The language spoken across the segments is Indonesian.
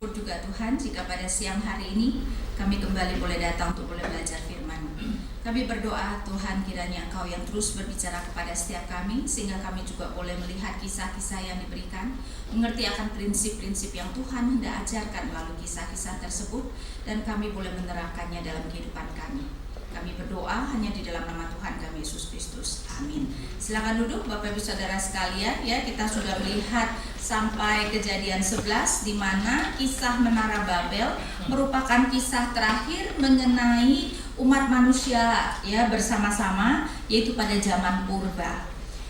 Juga Tuhan, jika pada siang hari ini kami kembali boleh datang untuk boleh belajar firman. Kami berdoa Tuhan kiranya Engkau yang terus berbicara kepada setiap kami, sehingga kami juga boleh melihat kisah-kisah yang diberikan, mengerti akan prinsip-prinsip yang Tuhan hendak ajarkan melalui kisah-kisah tersebut, dan kami boleh menerapkannya dalam kehidupan kami. Kami berdoa hanya di dalam nama Tuhan kami Yesus Kristus. Amin. Silakan duduk Bapak Ibu Saudara sekalian. Ya, kita sudah melihat sampai Kejadian 11 di mana kisah Menara Babel merupakan kisah terakhir mengenai umat manusia ya bersama-sama, yaitu pada zaman purba.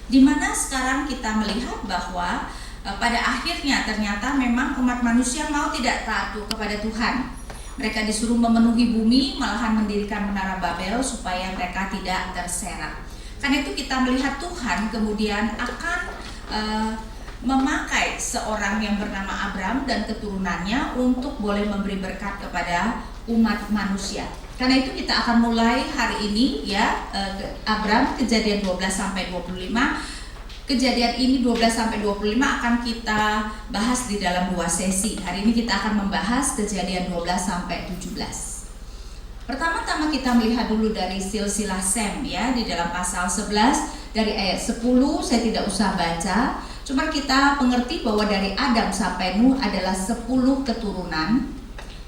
Di mana sekarang kita melihat bahwa pada akhirnya ternyata memang umat manusia mau tidak taat kepada Tuhan. Mereka disuruh memenuhi bumi, malahan mendirikan Menara Babel supaya mereka tidak terserak. Karena itu kita melihat Tuhan kemudian akan memakai seorang yang bernama Abram dan keturunannya untuk boleh memberi berkat kepada umat manusia. Karena itu kita akan mulai hari ini ya, Abram Kejadian 12 sampai 25. Kejadian ini 12 sampai 25 akan kita bahas di dalam dua sesi. Hari ini kita akan membahas Kejadian 12 sampai 17. Pertama-tama kita melihat dulu dari silsilah Sem ya, di dalam pasal 11 dari ayat 10 saya tidak usah baca. Cuma kita mengerti bahwa dari Adam sampai Nuh adalah 10 keturunan.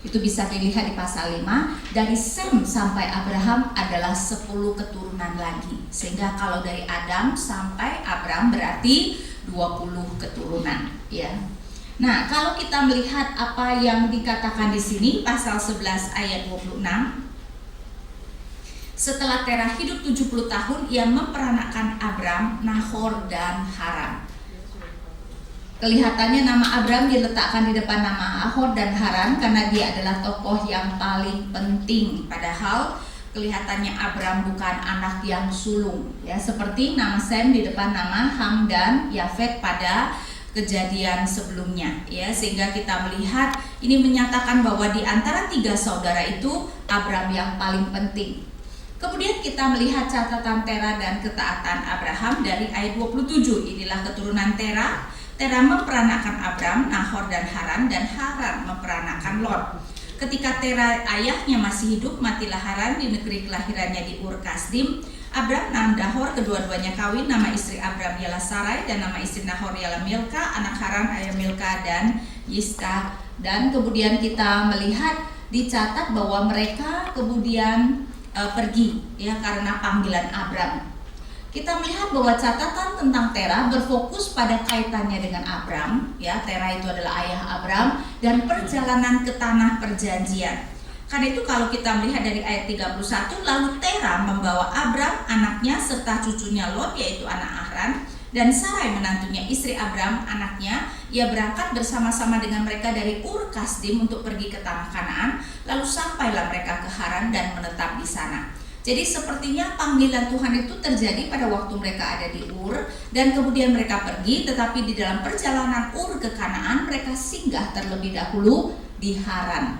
Itu bisa dilihat di pasal 5. Dari Sem sampai Abraham adalah 10 keturunan lagi. Sehingga kalau dari Adam sampai Abraham berarti 20 keturunan ya. Nah, kalau kita melihat apa yang dikatakan di sini pasal 11 ayat 26. Setelah Terah hidup 70 tahun, ia memperanakkan Abram, Nahor dan Haran. Kelihatannya nama Abram diletakkan di depan nama Nahor dan Haran karena dia adalah tokoh yang paling penting. Padahal kelihatannya Abram bukan anak yang sulung ya, seperti nama Sem di depan nama Ham dan Yafet pada kejadian sebelumnya ya, sehingga kita melihat ini menyatakan bahwa di antara 3 saudara itu Abram yang paling penting. Kemudian kita melihat catatan Terah dan ketaatan Abraham dari ayat 27. Inilah keturunan Terah. Terah memperanakkan Abram, Nahor dan Haran memperanakkan Lot. Ketika Terah ayahnya masih hidup, matilah Haran di negeri kelahirannya di Ur Kasdim. Abram dan Nahor kedua-duanya kawin. Nama istri Abram ialah Sarai dan nama istri Nahor ialah Milka. Anak Haran adalah Milka dan Yiska. Dan kemudian kita melihat dicatat bahwa mereka kemudian pergi ya karena panggilan Abram. Kita melihat bahwa catatan tentang Terah berfokus pada kaitannya dengan Abram ya. Terah itu adalah ayah Abram dan perjalanan ke tanah perjanjian. Karena itu kalau kita melihat dari ayat 31, lalu Terah membawa Abram anaknya serta cucunya Lot yaitu anak Haran dan Sarai menantunya istri Abram anaknya. Ia berangkat bersama-sama dengan mereka dari Ur Kasdim untuk pergi ke tanah Kanaan. Lalu sampailah mereka ke Haran dan menetap di sana. Jadi sepertinya panggilan Tuhan itu terjadi pada waktu mereka ada di Ur dan kemudian mereka pergi, tetapi di dalam perjalanan Ur ke Kanaan mereka singgah terlebih dahulu di Haran.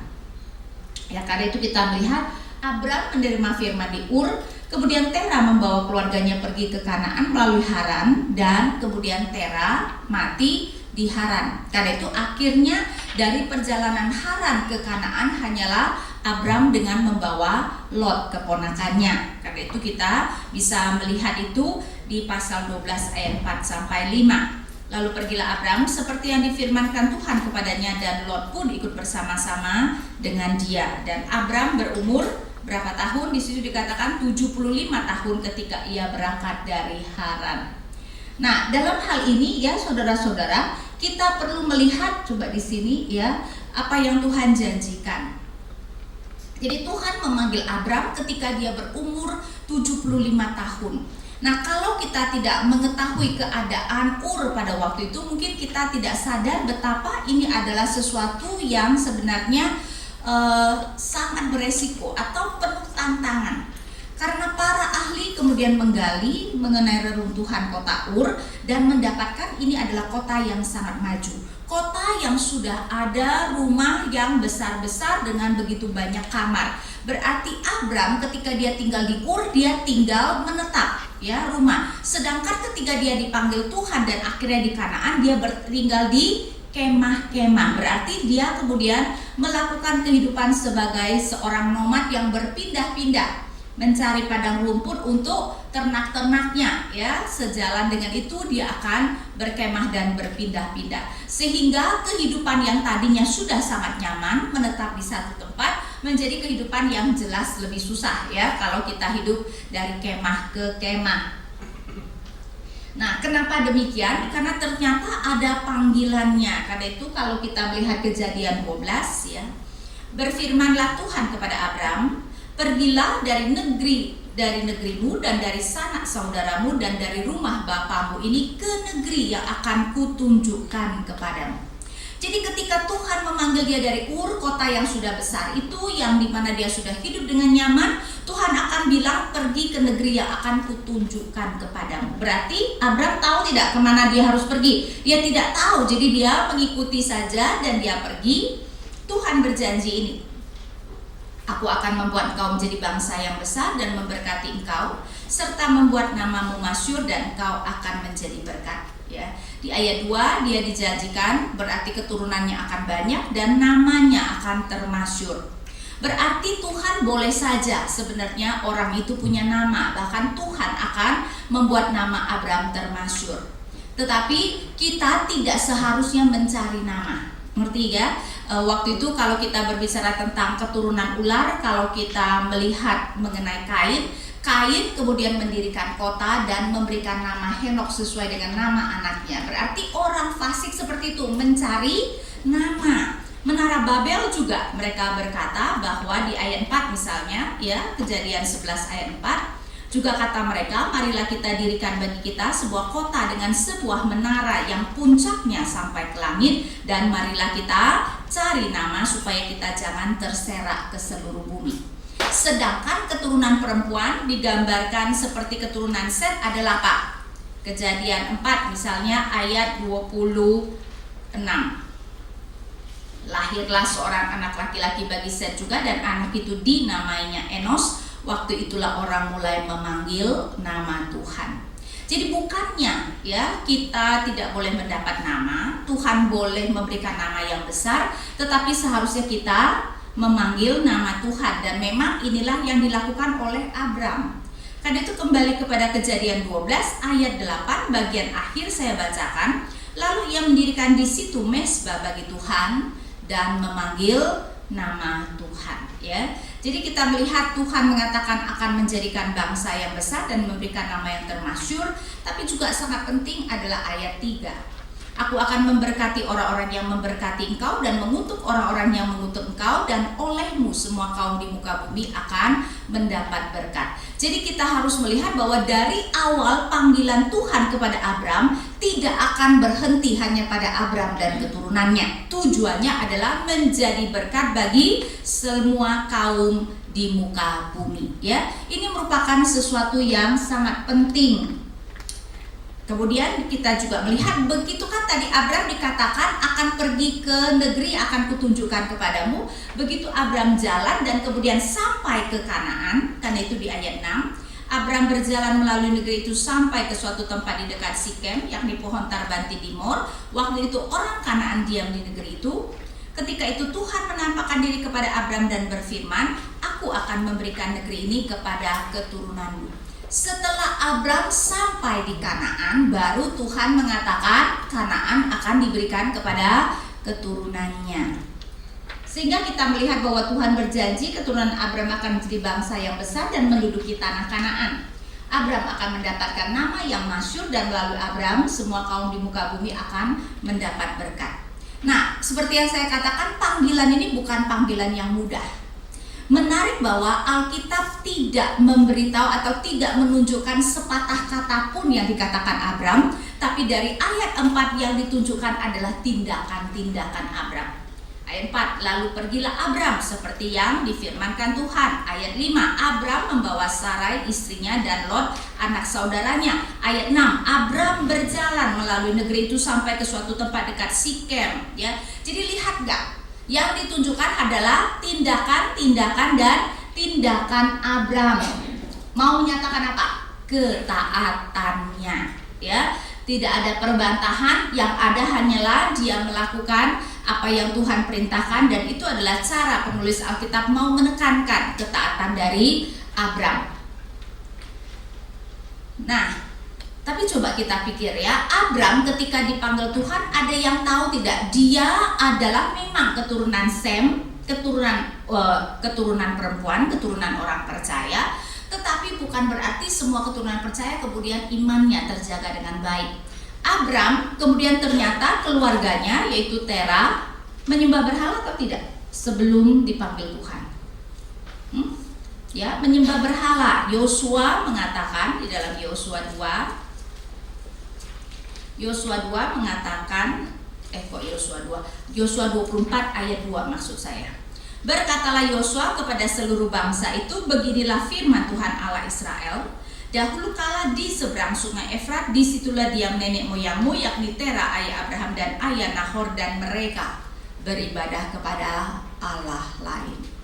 Ya, karena itu kita melihat Abram menerima firman di Ur, kemudian Terah membawa keluarganya pergi ke Kanaan melalui Haran dan kemudian Terah mati di Haran. Karena itu akhirnya dari perjalanan Haran ke Kanaan hanyalah Abram dengan membawa Lot keponakannya. Karena itu kita bisa melihat itu di pasal 12 ayat 4 sampai 5. Lalu pergilah Abram seperti yang difirmankan Tuhan kepadanya dan Lot pun ikut bersama-sama dengan dia. Dan Abram berumur berapa tahun? Di situ dikatakan 75 tahun ketika ia berangkat dari Haran. Nah, dalam hal ini ya saudara-saudara, kita perlu melihat coba di sini ya apa yang Tuhan janjikan. Jadi Tuhan memanggil Abram ketika dia berumur 75 tahun. Nah, kalau kita tidak mengetahui keadaan Ur pada waktu itu, mungkin kita tidak sadar betapa ini adalah sesuatu yang sebenarnya sangat beresiko atau penuh tantangan. Karena para ahli kemudian menggali mengenai reruntuhan kota Ur dan mendapatkan ini adalah kota yang sangat maju. Kota yang sudah ada rumah yang besar-besar dengan begitu banyak kamar. Berarti Abram ketika dia tinggal di Ur, dia tinggal menetap ya rumah. Sedangkan ketika dia dipanggil Tuhan dan akhirnya di Kanaan, dia tinggal di kemah-kemah. Berarti dia kemudian melakukan kehidupan sebagai seorang nomad yang berpindah-pindah, mencari padang rumput untuk ternak-ternaknya, ya. Sejalan dengan itu dia akan berkemah dan berpindah-pindah, sehingga kehidupan yang tadinya sudah sangat nyaman menetap di satu tempat menjadi kehidupan yang jelas lebih susah, ya, kalau kita hidup dari kemah ke kemah. Nah, kenapa demikian? Karena ternyata ada panggilannya. Karena itu kalau kita melihat Kejadian 12, ya, berfirmanlah Tuhan kepada Abram, pergilah dari negerimu dan dari sanak saudaramu dan dari rumah bapamu ini ke negeri yang akan kutunjukkan kepadamu. Jadi ketika Tuhan memanggil dia dari Ur, kota yang sudah besar itu, yang dimana dia sudah hidup dengan nyaman, Tuhan akan bilang pergi ke negeri yang akan kutunjukkan kepadamu. Berarti Abram tahu tidak kemana dia harus pergi? Dia tidak tahu, jadi dia mengikuti saja dan dia pergi. Tuhan berjanji ini, aku akan membuat engkau menjadi bangsa yang besar dan memberkati engkau, serta membuat namamu masyhur dan engkau akan menjadi berkat. Ya, di ayat 2 dia dijanjikan berarti keturunannya akan banyak dan namanya akan termasyhur. Berarti Tuhan boleh saja sebenarnya orang itu punya nama, bahkan Tuhan akan membuat nama Abram termasyhur. Tetapi kita tidak seharusnya mencari nama. Ngerti ya? Waktu itu kalau kita berbicara tentang keturunan ular, kalau kita melihat mengenai Kain kemudian mendirikan kota dan memberikan nama Henok sesuai dengan nama anaknya. Berarti orang fasik seperti itu mencari nama. Menara Babel juga mereka berkata bahwa di ayat 4 misalnya, ya, Kejadian 11 ayat 4 juga kata mereka, marilah kita dirikan bagi kita sebuah kota dengan sebuah menara yang puncaknya sampai ke langit, dan marilah kita cari nama supaya kita jangan terserak ke seluruh bumi. Sedangkan keturunan perempuan digambarkan seperti keturunan Set adalah apa? Kejadian 4 misalnya ayat 26. Lahirlah seorang anak laki-laki bagi Set juga, dan anak itu dinamainya Enos. Waktu itulah orang mulai memanggil nama Tuhan. Jadi bukannya, ya, kita tidak boleh mendapat nama, Tuhan boleh memberikan nama yang besar, tetapi seharusnya kita memanggil nama Tuhan, dan memang inilah yang dilakukan oleh Abram. Karena itu kembali kepada Kejadian 12 ayat 8 bagian akhir saya bacakan, lalu ia mendirikan di situ mezbah bagi Tuhan dan memanggil nama Tuhan, ya. Jadi kita melihat Tuhan mengatakan akan menjadikan bangsa yang besar dan memberikan nama yang termasyhur, tapi juga sangat penting adalah ayat 3. Aku akan memberkati orang-orang yang memberkati engkau dan mengutuk orang-orang yang mengutuk engkau, dan olehmu semua kaum di muka bumi akan mendapat berkat. Jadi kita harus melihat bahwa dari awal panggilan Tuhan kepada Abram tidak akan berhenti hanya pada Abram dan keturunannya. Tujuannya adalah menjadi berkat bagi semua kaum di muka bumi, ya. Ini merupakan sesuatu yang sangat penting. Kemudian kita juga melihat begitu kan tadi Abram dikatakan akan pergi ke negeri akan kutunjukkan kepadamu. Begitu Abram jalan dan kemudian sampai ke Kanaan, karena itu di ayat 6, Abram berjalan melalui negeri itu sampai ke suatu tempat di dekat Sikem, yakni pohon tarbanti Dimor. Waktu itu orang Kanaan diam di negeri itu. Ketika itu Tuhan menampakkan diri kepada Abram dan berfirman, aku akan memberikan negeri ini kepada keturunanmu. Setelah Abram sampai di Kanaan, baru Tuhan mengatakan Kanaan akan diberikan kepada keturunannya. Sehingga kita melihat bahwa Tuhan berjanji keturunan Abram akan menjadi bangsa yang besar dan menduduki tanah Kanaan. Abram akan mendapatkan nama yang masyhur, dan melalui Abram semua kaum di muka bumi akan mendapat berkat. Nah, seperti yang saya katakan, panggilan ini bukan panggilan yang mudah. Menarik bahwa Alkitab tidak memberitahu atau tidak menunjukkan sepatah kata pun yang dikatakan Abram, tapi dari ayat 4 yang ditunjukkan adalah tindakan-tindakan Abram. Ayat 4, lalu pergilah Abram seperti yang difirmankan Tuhan. Ayat 5, Abram membawa Sarai istrinya dan Lot anak saudaranya. Ayat 6, Abram berjalan melalui negeri itu sampai ke suatu tempat dekat Sikem, ya. Jadi lihat gak? Yang ditunjukkan adalah tindakan-tindakan dan tindakan Abram. Mau menyatakan apa? Ketaatannya, ya. Tidak ada perbantahan, yang ada hanyalah dia melakukan apa yang Tuhan perintahkan, dan itu adalah cara penulis Alkitab mau menekankan ketaatan dari Abram. Nah, tapi coba kita pikir ya, Abram ketika dipanggil Tuhan, ada yang tahu tidak? Dia adalah memang keturunan Sem, keturunan perempuan, keturunan orang percaya. Tetapi bukan berarti semua keturunan percaya kemudian imannya terjaga dengan baik. Abram kemudian ternyata keluarganya yaitu Tera menyembah berhala atau tidak sebelum dipanggil Tuhan? Ya, menyembah berhala. Yosua mengatakan di dalam Yosua 2 mengatakan Yosua 24 ayat 2 maksud saya. Berkatalah Yosua kepada seluruh bangsa itu, beginilah firman Tuhan Allah Israel. Dahulu kala di seberang sungai Efrat, disitulah diam nenek moyangmu, yakni Tera ayah Abraham dan ayah Nahor, dan mereka beribadah kepada Allah lain.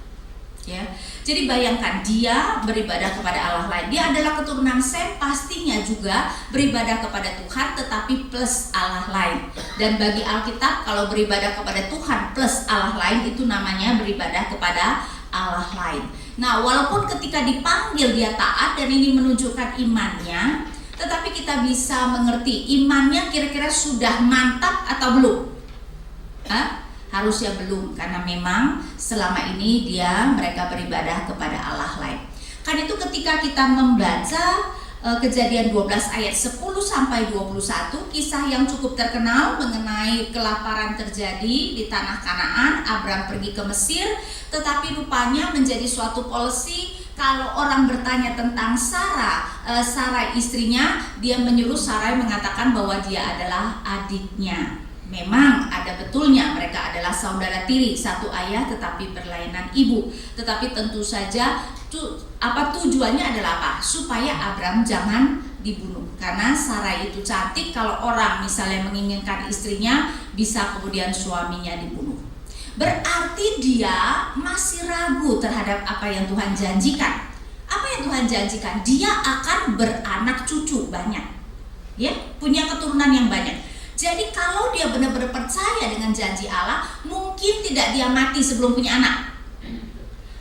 Ya, jadi bayangkan dia beribadah kepada Allah lain. Dia adalah keturunan Sem, pastinya juga beribadah kepada Tuhan, tetapi plus Allah lain. Dan bagi Alkitab, kalau beribadah kepada Tuhan plus Allah lain itu namanya beribadah kepada Allah lain. Nah, walaupun ketika dipanggil dia taat dan ini menunjukkan imannya, tetapi kita bisa mengerti imannya kira-kira sudah mantap atau belum? Harusnya belum, karena memang selama ini mereka beribadah kepada Allah lain. Kan itu ketika kita membaca Kejadian 12 ayat 10 sampai 21, kisah yang cukup terkenal mengenai kelaparan terjadi di tanah Kanaan. Abram pergi ke Mesir, tetapi rupanya menjadi suatu polisi. Kalau orang bertanya tentang Sarai istrinya, dia menyuruh Sarai mengatakan bahwa dia adalah adiknya. Memang ada betulnya mereka adalah saudara tiri, satu ayah tetapi berlainan ibu. Tetapi tentu saja tujuannya adalah apa? Supaya Abram jangan dibunuh. Karena Sarai itu cantik, kalau orang misalnya menginginkan istrinya, bisa kemudian suaminya dibunuh. Berarti dia masih ragu terhadap apa yang Tuhan janjikan. Apa yang Tuhan janjikan? Dia akan beranak cucu banyak, ya, punya keturunan yang banyak. Jadi kalau dia benar-benar percaya dengan janji Allah, mungkin tidak dia mati sebelum punya anak?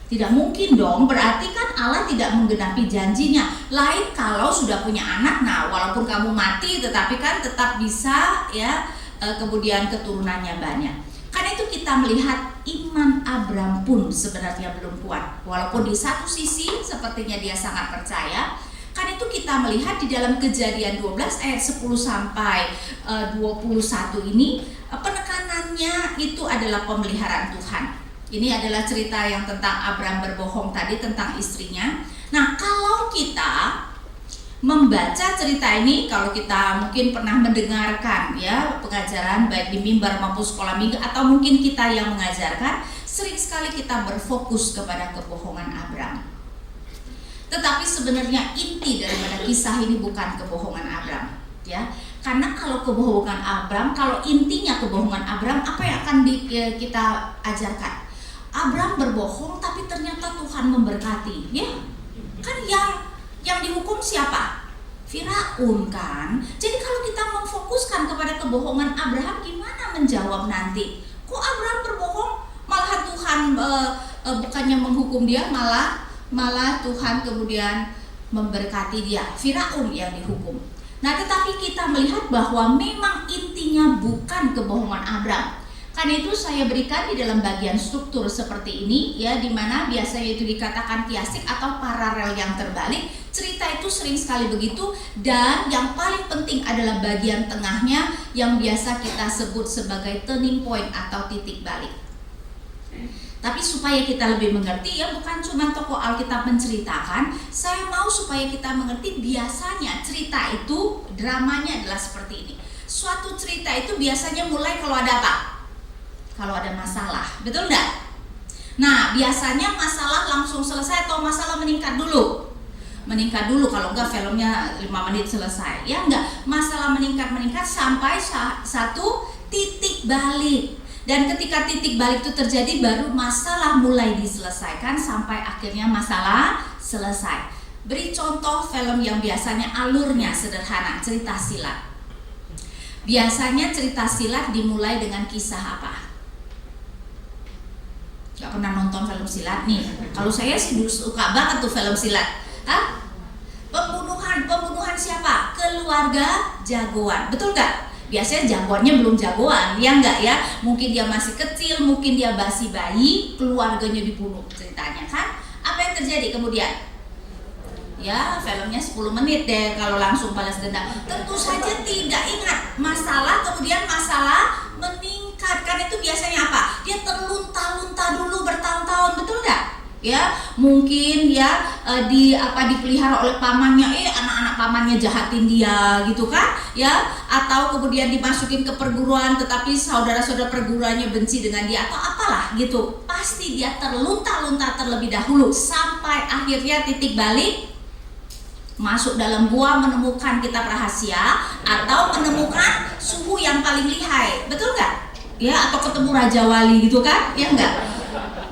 Tidak mungkin dong, berarti kan Allah tidak menggenapi janjinya. Lain kalau sudah punya anak, nah walaupun kamu mati tetapi kan tetap bisa ya, kemudian keturunannya banyak. Karena itu kita melihat iman Abram pun sebenarnya belum kuat. Walaupun di satu sisi sepertinya dia sangat percaya. Kan itu kita melihat di dalam Kejadian 12 ayat 10 sampai 21 ini, penekanannya itu adalah pemeliharaan Tuhan. Ini adalah cerita yang tentang Abram berbohong tadi tentang istrinya. Nah, kalau kita membaca cerita ini, kalau kita mungkin pernah mendengarkan ya pengajaran baik di mimbar maupun sekolah minggu, atau mungkin kita yang mengajarkan, sering sekali kita berfokus kepada kebohongan Abram. Tetapi sebenarnya inti daripada kisah ini bukan kebohongan Abram, ya. Karena kalau kebohongan Abram, kalau intinya kebohongan Abram, apa yang akan kita ajarkan? Abram berbohong, tapi ternyata Tuhan memberkati, ya. Kan yang dihukum siapa? Firaun kan. Jadi kalau kita memfokuskan kepada kebohongan Abraham, gimana menjawab nanti? Kok Abram berbohong? Malah Tuhan bukannya menghukum dia, malah Tuhan kemudian memberkati dia. Firaun yang dihukum. Nah, tetapi kita melihat bahwa memang intinya bukan kebohongan Abram. Karena itu saya berikan di dalam bagian struktur seperti ini ya, di mana biasanya itu dikatakan kiasik atau paralel yang terbalik. Cerita itu sering sekali begitu, dan yang paling penting adalah bagian tengahnya yang biasa kita sebut sebagai turning point atau titik balik. Tapi supaya kita lebih mengerti ya, bukan cuma tokoh Alkitab menceritakan, saya mau supaya kita mengerti biasanya cerita itu dramanya adalah seperti ini. Suatu cerita itu biasanya mulai kalau ada apa? Kalau ada masalah, betul enggak? Nah, biasanya masalah langsung selesai atau masalah meningkat dulu? Meningkat dulu, kalau enggak filmnya 5 menit selesai. Ya enggak, masalah meningkat sampai satu titik balik. Dan ketika titik balik itu terjadi, baru masalah mulai diselesaikan sampai akhirnya masalah selesai. Beri contoh film yang biasanya alurnya sederhana, cerita silat. Biasanya cerita silat dimulai dengan kisah apa? Gak pernah nonton film silat nih. Kalau saya sih dulu suka banget tuh film silat. Hah? Pembunuhan siapa? Keluarga jagoan. Betul gak? Biasanya jagoannya belum jagoan, ya enggak ya? Mungkin dia masih kecil, mungkin dia masih bayi, keluarganya dibunuh ceritanya kan? Apa yang terjadi kemudian? Ya, filmnya 10 menit deh kalau langsung balas dendam. Tentu saja tidak ingat masalah, kemudian masalah meningkat. Karena itu biasanya apa? Dia terlunta-lunta dulu bertahun-tahun, betul nggak? Ya, mungkin ya dipelihara oleh pamannya, anak-anak pamannya jahatin dia gitu kan? Ya, atau kemudian dimasukin ke perguruan tetapi saudara-saudara perguruannya benci dengan dia atau apalah gitu. Pasti dia terlunta-lunta terlebih dahulu sampai akhirnya titik balik masuk dalam gua menemukan kitab rahasia atau menemukan suhu yang paling lihai, betul nggak? Ya, atau ketemu Raja Wali gitu kan? Ya enggak?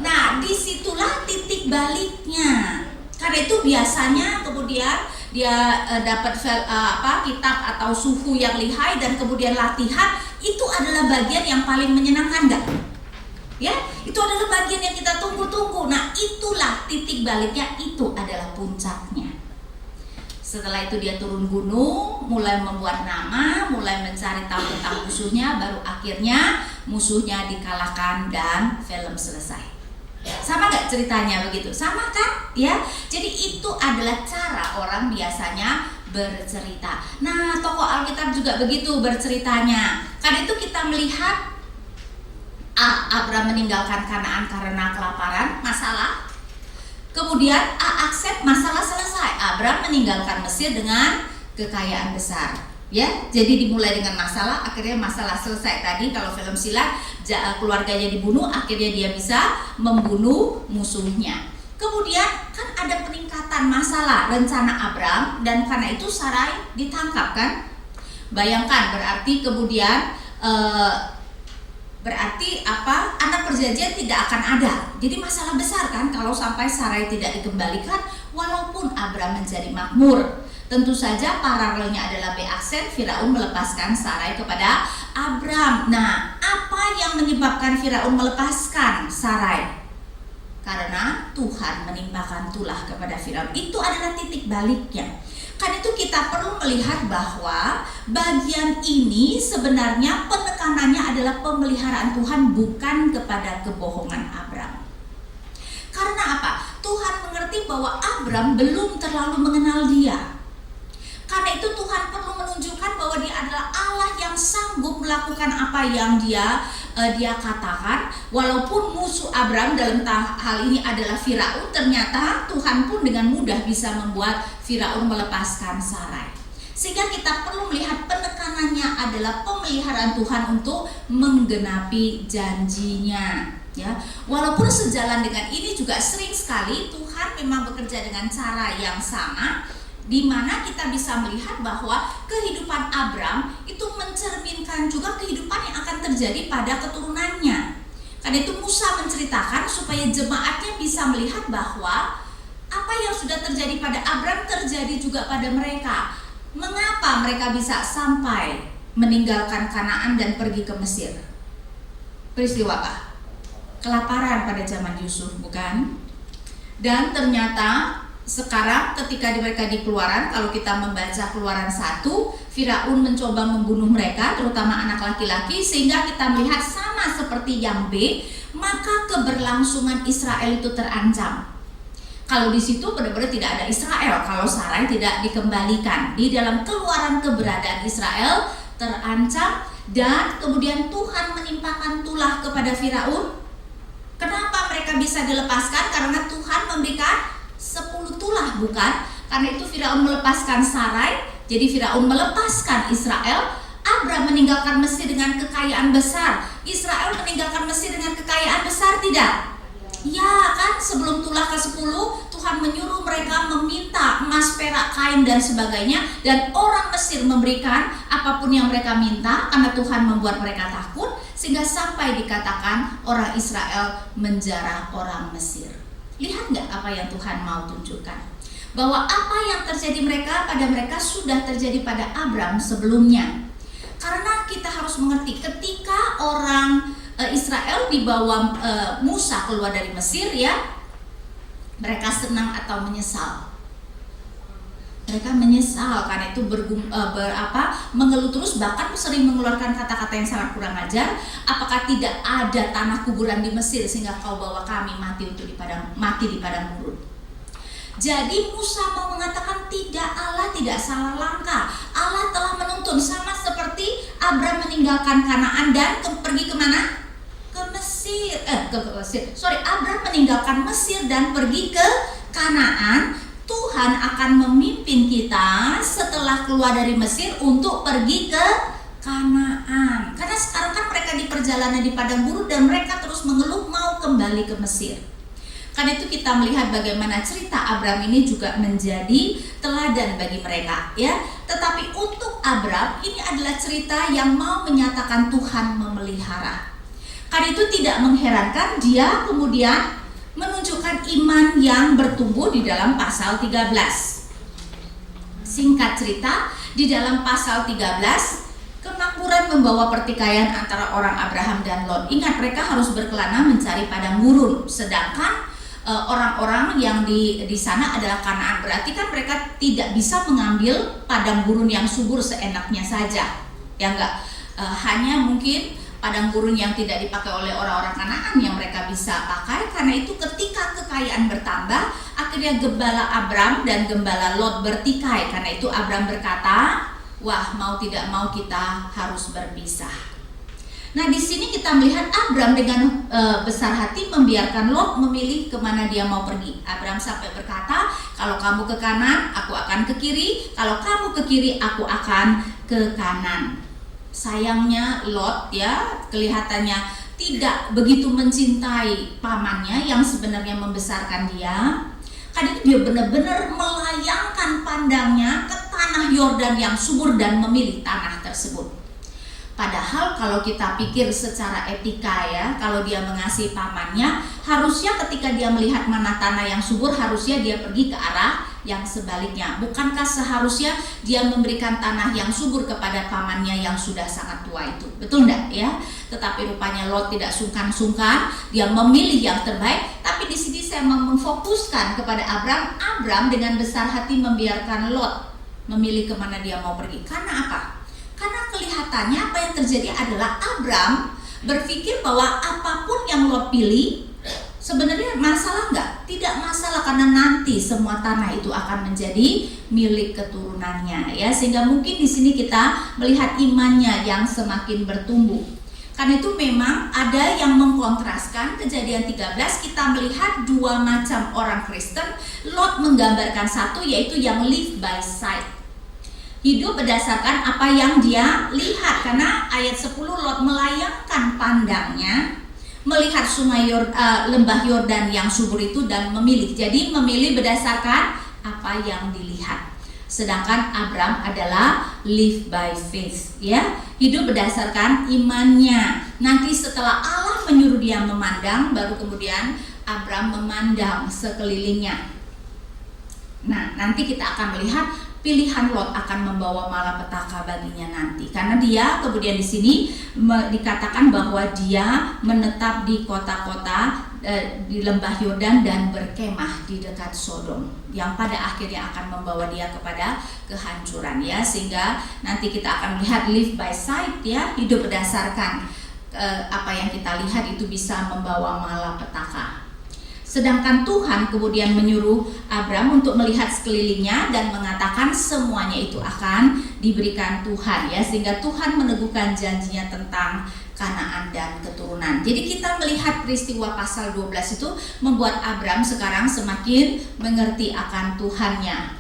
Nah, disitulah titik baliknya. Karena itu biasanya kemudian dia dapat kitab atau suhu yang lihai dan kemudian latihan, itu adalah bagian yang paling menyenangkan nggak? Ya, itu adalah bagian yang kita tunggu-tunggu. Nah, itulah titik baliknya, itu adalah puncaknya. Setelah itu dia turun gunung, mulai membuat nama, mulai mencari tahu tentang musuhnya, baru akhirnya musuhnya dikalahkan dan film selesai. Sama gak ceritanya begitu? Sama kan? Ya, jadi itu adalah cara orang biasanya bercerita. Nah, tokoh Alkitab juga begitu berceritanya. Karena itu kita melihat Abraham meninggalkan Kanaan karena kelaparan, masalah. Kemudian akses, masalah selesai. Abraham meninggalkan Mesir dengan kekayaan besar. Ya, jadi dimulai dengan masalah, akhirnya masalah selesai. Tadi kalau film silat, keluarganya dibunuh, akhirnya dia bisa membunuh musuhnya. Kemudian kan ada peningkatan masalah rencana Abraham, dan karena itu Sarai ditangkap kan. Bayangkan, berarti kemudian anak perjanjian tidak akan ada. Jadi masalah besar kan kalau sampai Sarai tidak dikembalikan walaupun Abraham menjadi makmur. Tentu saja paralelnya adalah Firaun melepaskan Sarai kepada Abraham. Nah, apa yang menyebabkan Firaun melepaskan Sarai? Karena Tuhan menimpakan tulah kepada Firaun. Itu adalah titik baliknya. Karena itu kita perlu melihat bahwa bagian ini sebenarnya penekanannya adalah pemeliharaan Tuhan, bukan kepada kebohongan Abraham. Karena apa? Tuhan mengerti bahwa Abraham belum terlalu mengenal dia. Karena itu Tuhan perlu menunjukkan bahwa dia adalah Allah yang sanggup melakukan apa yang dia katakan. Walaupun musuh Abraham dalam hal ini adalah Firaun, ternyata Tuhan pun dengan mudah bisa membuat Firaun melepaskan Sarai. Sehingga kita perlu melihat penekanannya adalah pemeliharaan Tuhan untuk menggenapi janjinya. Ya, walaupun sejalan dengan ini juga sering sekali Tuhan memang bekerja dengan cara yang sama, di mana kita bisa melihat bahwa kehidupan Abraham itu mencerminkan juga kehidupan yang akan terjadi pada keturunannya. Karena itu Musa menceritakan supaya jemaatnya bisa melihat bahwa apa yang sudah terjadi pada Abraham terjadi juga pada mereka. Mengapa mereka bisa sampai meninggalkan Kanaan dan pergi ke Mesir? Peristiwa apa? Kelaparan pada zaman Yusuf, bukan? Dan ternyata sekarang ketika mereka di Keluaran, kalau kita membaca Keluaran 1, Firaun mencoba membunuh mereka, terutama anak laki-laki, sehingga kita melihat sama seperti yang B, maka keberlangsungan Israel itu terancam. Kalau di situ benar-benar tidak ada Israel, kalau Sarai tidak dikembalikan. Di dalam Keluaran keberadaan Israel terancam, dan kemudian Tuhan menimpakan tulah kepada Firaun. Kenapa mereka bisa dilepaskan? Karena Tuhan memberikan 10 tulah, bukan? Karena itu Firaun melepaskan Sarai, jadi Firaun melepaskan Israel. Abraham meninggalkan Mesir dengan kekayaan besar. Israel meninggalkan Mesir dengan kekayaan besar, tidak? Ya kan, sebelum tulah ke-10 Tuhan menyuruh mereka meminta emas, perak, kain dan sebagainya, dan orang Mesir memberikan apapun yang mereka minta karena Tuhan membuat mereka takut, sehingga sampai dikatakan orang Israel menjarah orang Mesir. Lihat nggak apa yang Tuhan mau tunjukkan? Bahwa apa yang terjadi pada mereka sudah terjadi pada Abraham sebelumnya. Karena kalau dibawa Musa keluar dari Mesir ya, mereka senang atau menyesal? Mereka menyesal karena itu mengeluh terus, bahkan sering mengeluarkan kata-kata yang sangat kurang ajar. Apakah tidak ada tanah kuburan di Mesir sehingga kau bawa kami mati di padang gurun? Jadi Musa mau mengatakan tidak, Allah tidak salah langkah. Allah telah menuntun, sama seperti Abram meninggalkan Kanaan dan pergi kemana? Ke Mesir. Abram meninggalkan Mesir dan pergi ke Kanaan. Tuhan akan memimpin kita setelah keluar dari Mesir untuk pergi ke Kanaan. Karena sekarang kan mereka di perjalanan di padang gurun dan mereka terus mengeluh mau kembali ke Mesir. Karena itu kita melihat bagaimana cerita Abram ini juga menjadi teladan bagi mereka ya. Tetapi untuk Abram ini adalah cerita yang mau menyatakan Tuhan memelihara. Karena itu tidak mengherankan dia kemudian menunjukkan iman yang bertumbuh di dalam pasal 13. Singkat cerita, di dalam pasal 13 kemakmuran membawa pertikaian antara orang Abraham dan Lot. Ingat, mereka harus berkelana mencari padang gurun, sedangkan orang-orang yang di sana adalah Kanaan. Berarti kan mereka tidak bisa mengambil padang gurun yang subur seenaknya saja. Ya enggak, hanya mungkin padang gurun yang tidak dipakai oleh orang-orang Kanaan yang mereka bisa pakai. Karena itu ketika kekayaan bertambah, akhirnya gembala Abram dan gembala Lot bertikai. Karena itu Abram berkata, wah, mau tidak mau kita harus berpisah. Nah, di sini kita melihat Abram dengan besar hati membiarkan Lot memilih kemana dia mau pergi. Abram sampai berkata, kalau kamu ke kanan, aku akan ke kiri. Kalau kamu ke kiri, aku akan ke kanan. Sayangnya Lot ya kelihatannya tidak begitu mencintai pamannya yang sebenarnya membesarkan dia. Karena itu dia benar-benar melayangkan pandangnya ke tanah Yordan yang subur dan memilih tanah tersebut. Padahal kalau kita pikir secara etika ya, kalau dia mengasihi pamannya, harusnya ketika dia melihat mana tanah yang subur, harusnya dia pergi ke arah yang sebaliknya. Bukankah seharusnya dia memberikan tanah yang subur kepada pamannya yang sudah sangat tua itu? Betul enggak ya? Tetapi rupanya Lot tidak sungkan-sungkan, dia memilih yang terbaik. Tapi di sini saya memfokuskan kepada Abram. Abram dengan besar hati membiarkan Lot memilih kemana dia mau pergi. Karena apa? Karena kelihatannya apa yang terjadi adalah Abram berpikir bahwa apapun yang Lot pilih sebenarnya masalah enggak? Tidak masalah, karena nanti semua tanah itu akan menjadi milik keturunannya ya. Sehingga mungkin di sini kita melihat imannya yang semakin bertumbuh. Karena itu memang ada yang mengkontraskan. Kejadian 13 kita melihat dua macam orang Kristen. Lot menggambarkan satu, yaitu yang live by sight, hidup berdasarkan apa yang dia lihat. Karena ayat 10, Lot melayangkan pandangnya melihat sungai lembah Yordan yang subur itu dan memilih. Jadi memilih berdasarkan apa yang dilihat. Sedangkan Abram adalah live by faith ya, hidup berdasarkan imannya. Nanti setelah Allah menyuruh dia memandang, baru kemudian Abram memandang sekelilingnya. Nah, nanti kita akan melihat pilihan Lot akan membawa malapetaka baginya nanti. Karena dia kemudian di sini dikatakan bahwa dia menetap di kota-kota di lembah Yordan dan berkemah di dekat Sodom, yang pada akhirnya akan membawa dia kepada kehancuran ya. Sehingga nanti kita akan melihat live by sight ya, hidup berdasarkan apa yang kita lihat itu bisa membawa malapetaka. Sedangkan Tuhan kemudian menyuruh Abram untuk melihat sekelilingnya dan mengatakan semuanya itu akan diberikan Tuhan ya. Sehingga Tuhan meneguhkan janjinya tentang Kanaan dan keturunan. Jadi kita melihat peristiwa pasal 12 itu membuat Abram sekarang semakin mengerti akan Tuhannya.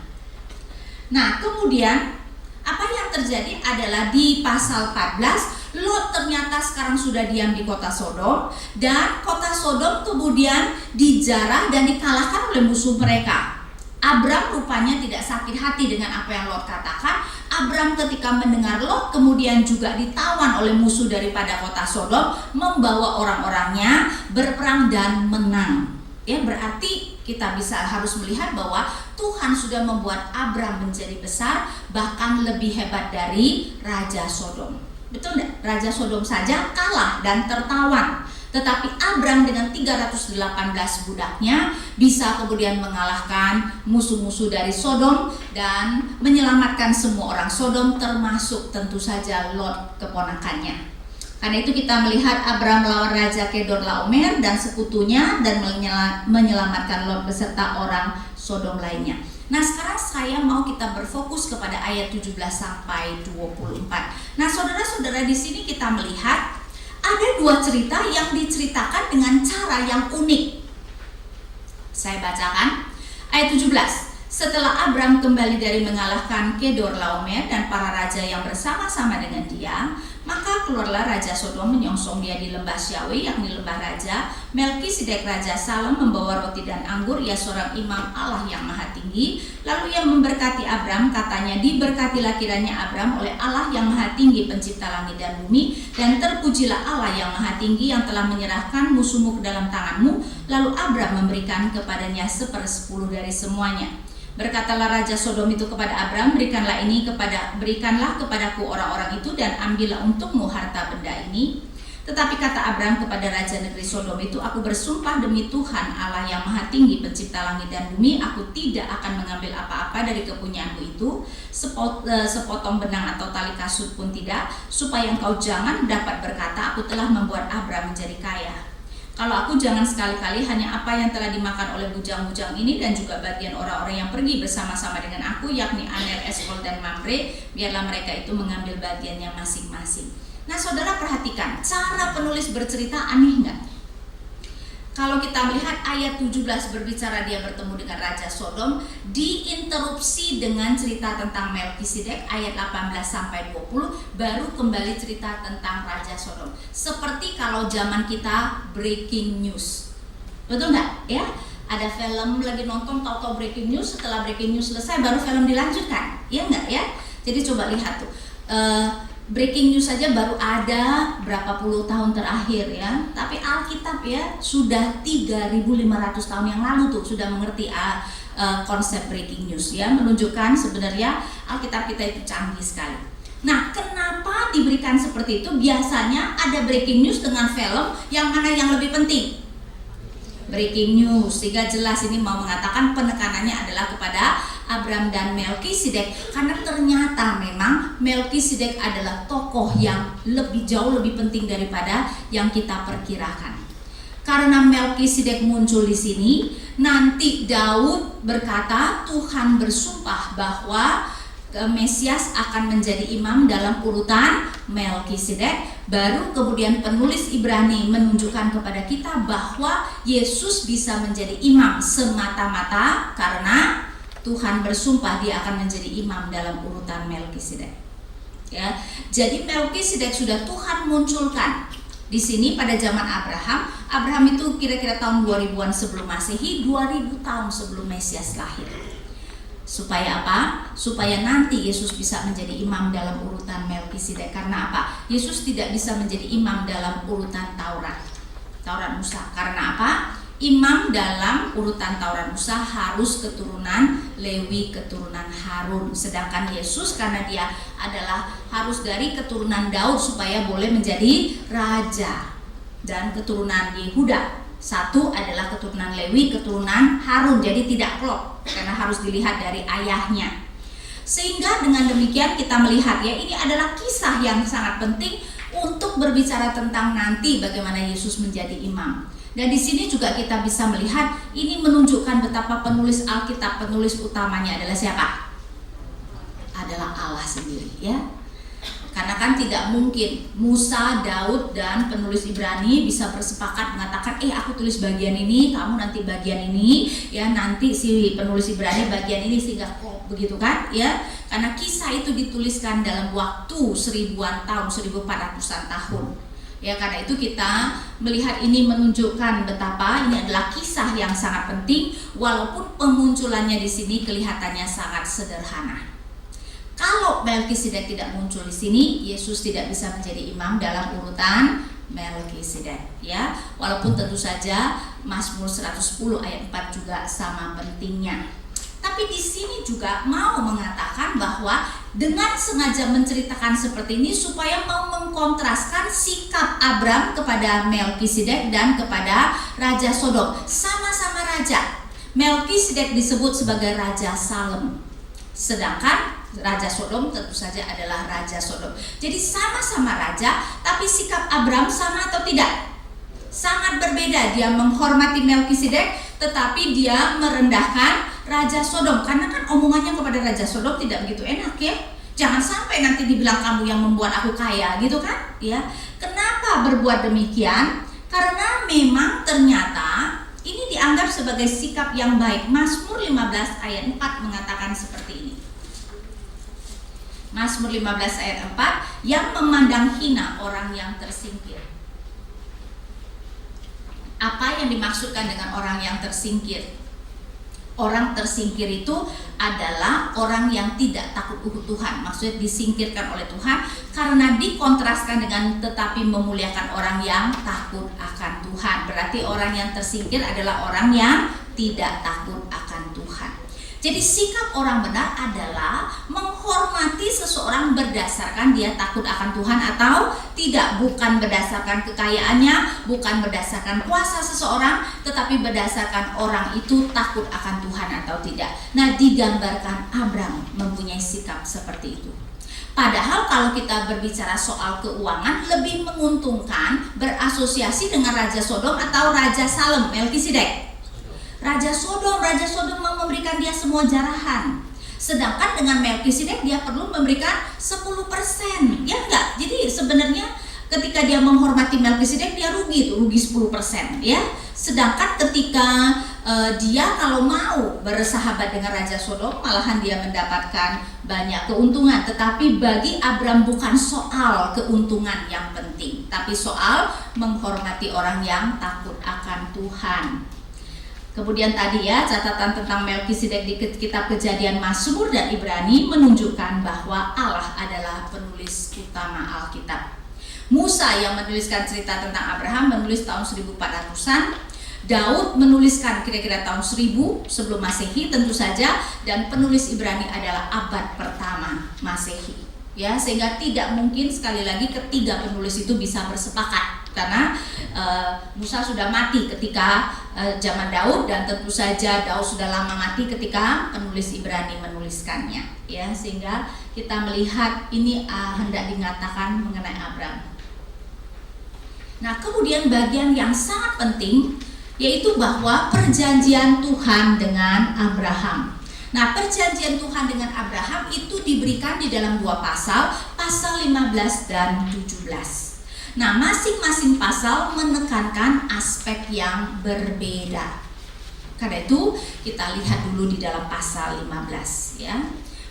Nah, kemudian apa yang terjadi adalah di pasal 14, Lot ternyata sekarang sudah diam di kota Sodom, dan kota Sodom kemudian dijarah dan dikalahkan oleh musuh mereka. Abram rupanya tidak sakit hati dengan apa yang Lot katakan. Abram ketika mendengar Lot kemudian juga ditawan oleh musuh daripada kota Sodom, membawa orang-orangnya berperang dan menang. Ya, berarti kita harus melihat bahwa Tuhan sudah membuat Abram menjadi besar, bahkan lebih hebat dari Raja Sodom. Betul enggak? Raja Sodom saja kalah dan tertawan. Tetapi Abram dengan 318 budaknya bisa kemudian mengalahkan musuh-musuh dari Sodom dan menyelamatkan semua orang Sodom, termasuk tentu saja Lot keponakannya. Karena itu kita melihat Abram melawan Raja Kedorlaomer dan sekutunya dan menyelamatkan Lot beserta orang Sodom lainnya. Nah, sekarang saya mau kita berfokus kepada ayat 17 sampai 24. Nah, saudara-saudara, di sini kita melihat ada dua cerita yang diceritakan dengan cara yang unik. Saya bacakan ayat 17. Setelah Abram kembali dari mengalahkan Kedorlaomer dan para raja yang bersama-sama dengan dia, maka keluarlah Raja Sodom menyongsong dia di lembah Syawe, yakni lembah raja. Melkisedek Raja Salem membawa roti dan anggur, ia seorang imam Allah yang maha tinggi. Lalu ia memberkati Abram, katanya, diberkatilah kiranya Abram oleh Allah yang maha tinggi, pencipta langit dan bumi, dan terpujilah Allah yang maha tinggi yang telah menyerahkan musuhmu ke dalam tanganmu. Lalu Abram memberikan kepadanya 1/10 dari semuanya. Berkatalah Raja Sodom itu kepada Abram, berikanlah kepadaku orang-orang itu dan ambillah untukmu harta benda ini. Tetapi kata Abram kepada Raja negeri Sodom itu, aku bersumpah demi Tuhan Allah yang maha tinggi, pencipta langit dan bumi, aku tidak akan mengambil apa-apa dari kepunyaanmu itu, sepotong benang atau tali kasut pun tidak, supaya engkau jangan dapat berkata, aku telah membuat Abram menjadi kaya. Kalau aku jangan sekali-kali hanya apa yang telah dimakan oleh bujang-bujang ini dan juga bagian orang-orang yang pergi bersama-sama dengan aku, yakni Aner, Eskol, dan Mamre, biarlah mereka itu mengambil bagiannya masing-masing. Nah, saudara perhatikan, cara penulis bercerita aneh nggak? Kalau kita melihat ayat 17 berbicara dia bertemu dengan Raja Sodom, diinterupsi dengan cerita tentang Melkisedek ayat 18 sampai 20, baru kembali cerita tentang Raja Sodom. Seperti kalau zaman kita breaking news. Betul nggak? Ya, ada film lagi nonton, tahu-tahu breaking news, setelah breaking news selesai baru film dilanjutkan. Iya nggak ya? Jadi coba lihat tuh. Breaking news saja baru ada berapa puluh tahun terakhir ya. Tapi Alkitab ya sudah 3.500 tahun yang lalu tuh sudah mengerti konsep breaking news ya, menunjukkan sebenarnya Alkitab kita itu canggih sekali. Nah, kenapa diberikan seperti itu? Biasanya ada breaking news dengan film, yang mana yang lebih penting? Breaking news, sehingga jelas ini mau mengatakan penekanannya adalah kepada Abram dan Melkisedek, karena ternyata memang Melkisedek adalah tokoh yang jauh lebih penting daripada yang kita perkirakan. Karena Melkisedek muncul di sini, nanti Daud berkata, Tuhan bersumpah bahwa Mesias akan menjadi imam dalam urutan Melkisedek. Baru kemudian penulis Ibrani menunjukkan kepada kita bahwa Yesus bisa menjadi imam semata-mata karena Tuhan bersumpah dia akan menjadi imam dalam urutan Melkisedek. Ya, jadi Melkisedek sudah Tuhan munculkan di sini pada zaman Abraham. Abraham itu kira-kira tahun 2000-an sebelum Masehi, 2000 tahun sebelum Mesias lahir. Supaya apa? Supaya nanti Yesus bisa menjadi imam dalam urutan Melkisedek. Karena apa? Yesus tidak bisa menjadi imam dalam urutan Taurat Musa. Karena apa? Imam dalam urutan Taurat Musa harus keturunan Lewi, keturunan Harun. Sedangkan Yesus karena dia adalah harus dari keturunan Daud supaya boleh menjadi raja, dan keturunan Yehuda. Satu adalah keturunan Lewi, keturunan Harun. Jadi tidak klop karena harus dilihat dari ayahnya. Sehingga dengan demikian kita melihat ya, ini adalah kisah yang sangat penting untuk berbicara tentang nanti bagaimana Yesus menjadi imam. Dan di sini juga kita bisa melihat ini menunjukkan betapa penulis Alkitab, penulis utamanya adalah siapa? Adalah Allah sendiri ya. Karena kan tidak mungkin Musa, Daud, dan penulis Ibrani bisa bersepakat mengatakan aku tulis bagian ini, kamu nanti bagian ini, ya nanti si penulis Ibrani bagian ini, sehingga begitu kan ya. Karena kisah itu dituliskan dalam waktu 1000-an tahun, 1400-an tahun. Ya, karena itu kita melihat ini menunjukkan betapa ini adalah kisah yang sangat penting, walaupun pemunculannya di sini kelihatannya sangat sederhana. Kalau Melkisedek tidak muncul di sini, Yesus tidak bisa menjadi imam dalam urutan Melkisedek ya. Walaupun tentu saja Mazmur 110 ayat 4 juga sama pentingnya. Tapi di sini juga mau mengatakan bahwa dengan sengaja menceritakan seperti ini supaya mau mengkontraskan sikap Abram kepada Melkisedek dan kepada Raja Sodom. Sama-sama raja. Melkisedek disebut sebagai Raja Salem, sedangkan Raja Sodom tentu saja adalah Raja Sodom. Jadi sama-sama raja, tapi sikap Abram sama atau tidak? Sangat berbeda. Dia menghormati Melkisedek, tetapi dia merendahkan Raja Sodom. Karena kan omongannya kepada Raja Sodom tidak begitu enak ya. Jangan sampai nanti dibilang kamu yang membuat aku kaya, gitu kan? Ya. Kenapa berbuat demikian? Karena memang ternyata ini dianggap sebagai sikap yang baik. Mazmur 15 ayat 4 mengatakan seperti ini. Mazmur 15 ayat 4, yang memandang hina orang yang tersingkir. Apa yang dimaksudkan dengan orang yang tersingkir? Orang tersingkir itu adalah orang yang tidak takut Tuhan. Maksudnya disingkirkan oleh Tuhan karena dikontraskan dengan tetapi memuliakan orang yang takut akan Tuhan. Berarti orang yang tersingkir adalah orang yang tidak takut akan Tuhan. Jadi sikap orang benar adalah menghormati seseorang berdasarkan dia takut akan Tuhan atau tidak, bukan berdasarkan kekayaannya, bukan berdasarkan kuasa seseorang, tetapi berdasarkan orang itu takut akan Tuhan atau tidak. Nah, digambarkan Abram mempunyai sikap seperti itu. Padahal kalau kita berbicara soal keuangan, lebih menguntungkan berasosiasi dengan Raja Sodom atau Raja Salem, Melkisedek. Raja Sodom mau memberikan dia semua jarahan. Sedangkan dengan Melkisedek dia perlu memberikan 10%. Ya enggak? Jadi sebenarnya ketika dia menghormati Melkisedek dia rugi 10% ya. Sedangkan ketika dia kalau mau bersahabat dengan Raja Sodom, malahan dia mendapatkan banyak keuntungan. Tetapi bagi Abram bukan soal keuntungan yang penting, tapi soal menghormati orang yang takut akan Tuhan. Kemudian tadi ya, catatan tentang Melkisedek di kitab Kejadian, Mazmur dan Ibrani menunjukkan bahwa Allah adalah penulis utama Alkitab. Musa yang menuliskan cerita tentang Abraham menulis tahun 1400-an. Daud menuliskan kira-kira tahun 1000 sebelum Masehi tentu saja, dan penulis Ibrani adalah abad pertama Masehi. Ya, sehingga tidak mungkin sekali lagi ketiga penulis itu bisa bersepakat. Karena Musa sudah mati ketika zaman Daud, dan tentu saja Daud sudah lama mati ketika penulis Ibrani menuliskannya, ya, sehingga kita melihat ini hendak dinyatakan mengenai Abram. Nah, kemudian bagian yang sangat penting yaitu bahwa perjanjian Tuhan dengan Abraham. Nah, perjanjian Tuhan dengan Abraham itu diberikan di dalam dua pasal, pasal 15 dan 17. Nah, masing-masing pasal menekankan aspek yang berbeda. Karena itu kita lihat dulu di dalam pasal 15 ya.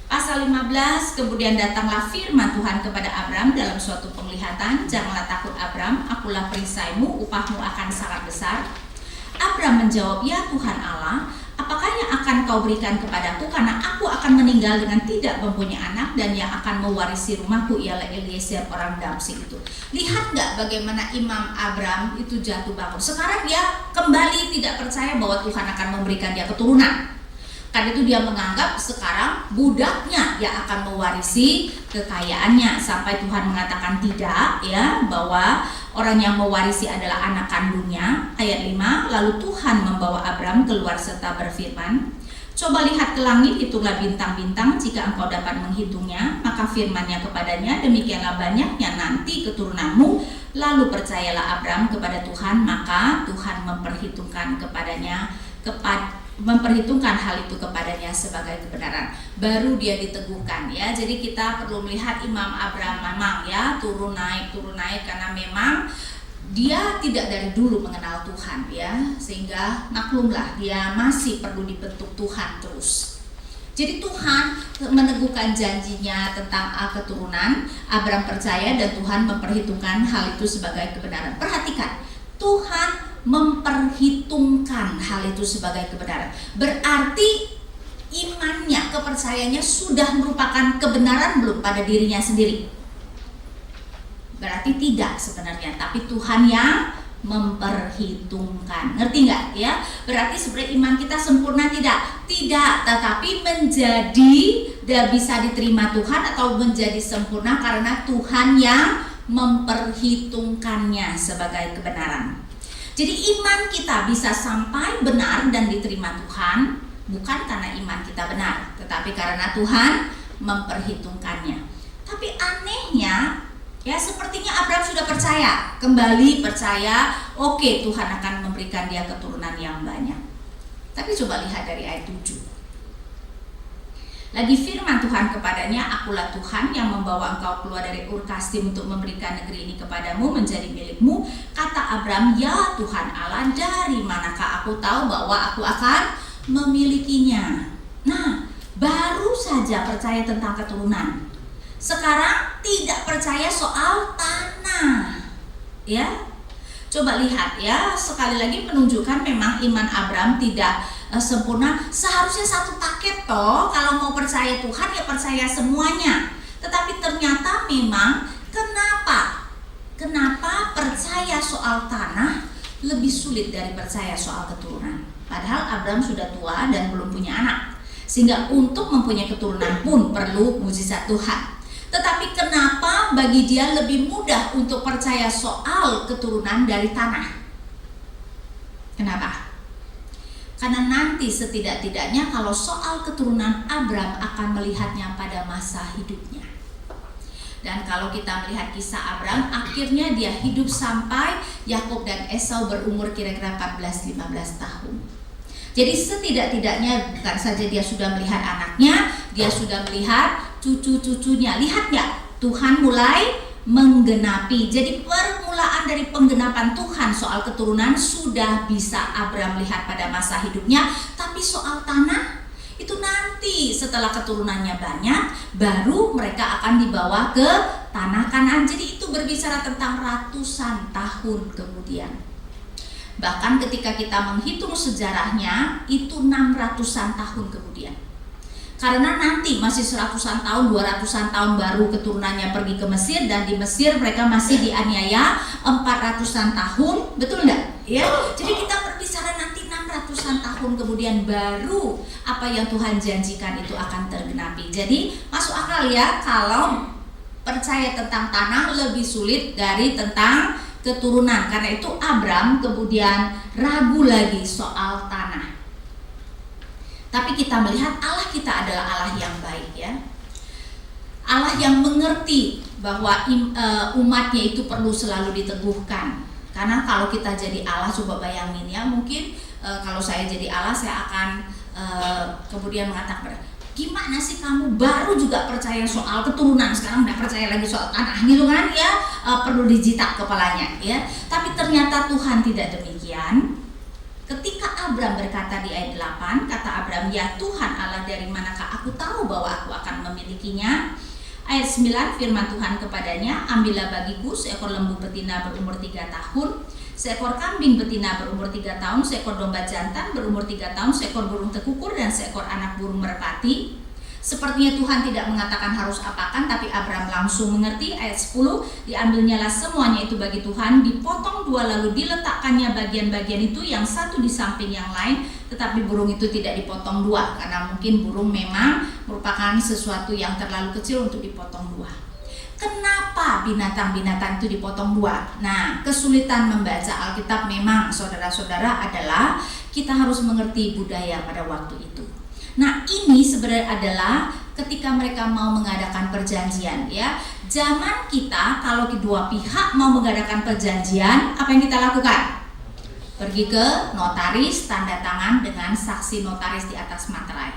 Pasal 15, kemudian datanglah firman Tuhan kepada Abram dalam suatu penglihatan, janganlah takut Abram, akulah perisaimu, upahmu akan sangat besar. Abram menjawab, ya Tuhan Allah, apakah yang akan kau berikan kepadaku, karena aku akan meninggal dengan tidak mempunyai anak, dan yang akan mewarisi rumahku ialah Eliezer orang Damsik itu. Lihat gak bagaimana Imam Abram itu jatuh bangun. Sekarang dia kembali tidak percaya bahwa Tuhan akan memberikan dia keturunan. Karena itu dia menganggap sekarang budaknya yang akan mewarisi kekayaannya, sampai Tuhan mengatakan tidak ya, bahwa orang yang mewarisi adalah anak kandungnya. Ayat 5, lalu Tuhan membawa Abram keluar serta berfirman, coba lihat ke langit, hitunglah bintang-bintang, jika engkau dapat menghitungnya. Maka firman-Nya kepadanya, demikianlah banyaknya nanti keturunanmu. Lalu percayalah Abram kepada Tuhan, maka Tuhan memperhitungkan hal itu kepadanya sebagai kebenaran. Baru dia diteguhkan ya. Jadi kita perlu melihat Imam Abram memang ya turun naik karena memang dia tidak dari dulu mengenal Tuhan ya, sehingga maklumlah dia masih perlu dibentuk Tuhan terus. Jadi Tuhan meneguhkan janjinya tentang keturunan. Abram percaya dan Tuhan memperhitungkan hal itu sebagai kebenaran. Perhatikan, Tuhan memperhitungkan hal itu sebagai kebenaran. Berarti imannya, kepercayaannya sudah merupakan kebenaran belum pada dirinya sendiri? Berarti tidak sebenarnya, tapi Tuhan yang memperhitungkan. Ngerti nggak ya? Berarti sebenarnya iman kita sempurna tidak? Tidak, tetapi menjadi bisa diterima Tuhan atau menjadi sempurna karena Tuhan yang memperhitungkannya sebagai kebenaran. Jadi iman kita bisa sampai benar dan diterima Tuhan bukan karena iman kita benar, tetapi karena Tuhan memperhitungkannya. Tapi anehnya, ya sepertinya Abraham sudah percaya, kembali percaya, oke, Tuhan akan memberikan dia keturunan yang banyak. Tapi coba lihat dari ayat 7. Lagi firman Tuhan kepadanya, akulah Tuhan yang membawa engkau keluar dari Ur Kasdim untuk memberikan negeri ini kepadamu menjadi milikmu. Kata Abraham, ya Tuhan Allah, dari manakah aku tahu bahwa aku akan memilikinya? Nah, baru saja percaya tentang keturunan. Sekarang tidak percaya soal tanah. Ya, coba lihat ya, sekali lagi menunjukkan memang iman Abraham tidak sempurna. Seharusnya satu paket toh, kalau mau percaya Tuhan ya percaya semuanya. Tetapi ternyata memang kenapa percaya soal tanah lebih sulit dari percaya soal keturunan. Padahal Abraham sudah tua dan belum punya anak, sehingga untuk mempunyai keturunan pun perlu mukjizat Tuhan. Tetapi kenapa bagi dia lebih mudah untuk percaya soal keturunan dari tanah? Kenapa? Karena nanti setidak-tidaknya kalau soal keturunan Abraham akan melihatnya pada masa hidupnya. Dan kalau kita melihat kisah Abraham, akhirnya dia hidup sampai Yakub dan Esau berumur kira-kira 14-15 tahun. Jadi setidak-tidaknya bukan saja dia sudah melihat anaknya, dia sudah melihat cucu-cucunya. Lihat nggak? Tuhan mulai menggenapi. Jadi permulaan dari penggenapan Tuhan soal keturunan sudah bisa Abraham lihat pada masa hidupnya. Tapi soal tanah itu nanti setelah keturunannya banyak, baru mereka akan dibawa ke tanah Kanaan. Jadi itu berbicara tentang ratusan tahun kemudian. Bahkan ketika kita menghitung sejarahnya, itu 600-an tahun kemudian. Karena nanti masih 100-an tahun, 200-an tahun baru keturunannya pergi ke Mesir, dan di Mesir mereka masih dianiaya 400-an tahun, betul enggak? Ya. Jadi kita berbicara nanti 600-an tahun kemudian baru apa yang Tuhan janjikan itu akan tergenapi. Jadi masuk akal ya kalau percaya tentang tanah lebih sulit dari tentang keturunan. Karena itu Abraham kemudian ragu lagi soal tanah. Tapi kita melihat Allah kita adalah Allah yang baik ya. Allah yang mengerti bahwa umatnya itu perlu selalu diteguhkan. Karena kalau kita jadi Allah, coba bayangin ya, mungkin kalau saya jadi Allah, saya akan kemudian mengatakan, gimana sih kamu baru juga percaya soal keturunan, sekarang udah percaya lagi soal tanah gitu kan ya, perlu dijitak kepalanya ya. Tapi ternyata Tuhan tidak demikian. Ketika Abraham berkata di ayat 8, kata Abraham, ya Tuhan Allah, dari manakah aku tahu bahwa aku akan memilikinya? Ayat 9, firman Tuhan kepadanya, ambillah bagiku seekor lembu betina berumur 3 tahun, seekor kambing betina berumur 3 tahun, seekor domba jantan berumur 3 tahun, seekor burung tekukur, dan seekor anak burung merpati. Sepertinya Tuhan tidak mengatakan harus apakan, tapi Abraham langsung mengerti. Ayat 10, diambilnyalah semuanya itu bagi Tuhan, dipotong 2, lalu diletakkannya bagian-bagian itu yang satu di samping yang lain. Tetapi burung itu tidak dipotong 2, karena mungkin burung memang merupakan sesuatu yang terlalu kecil untuk dipotong 2. Kenapa binatang-binatang itu dipotong 2? Nah, kesulitan membaca Alkitab memang saudara-saudara adalah kita harus mengerti budaya pada waktu itu. Nah, ini sebenarnya adalah ketika mereka mau mengadakan perjanjian ya. Zaman kita kalau kedua pihak mau mengadakan perjanjian, apa yang kita lakukan? Pergi ke notaris, tanda tangan dengan saksi notaris di atas materai.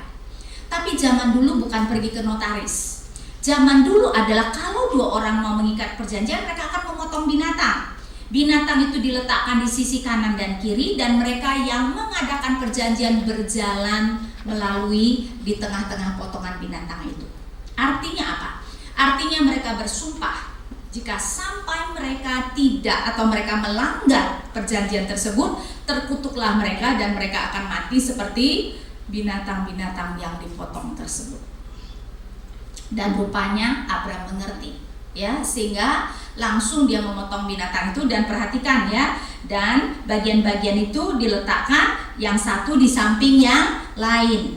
Tapi zaman dulu bukan pergi ke notaris. Zaman dulu adalah kalau 2 orang mau mengikat perjanjian, mereka akan memotong binatang. Binatang itu diletakkan di sisi kanan dan kiri, dan mereka yang mengadakan perjanjian berjalan melalui di tengah-tengah potongan binatang itu. Artinya apa? Artinya mereka bersumpah jika sampai mereka tidak atau mereka melanggar perjanjian tersebut, terkutuklah mereka dan mereka akan mati seperti binatang-binatang yang dipotong tersebut. Dan rupanya Abraham mengerti ya, sehingga langsung dia memotong binatang itu. Dan perhatikan ya, dan bagian-bagian itu diletakkan yang satu di samping yang lain.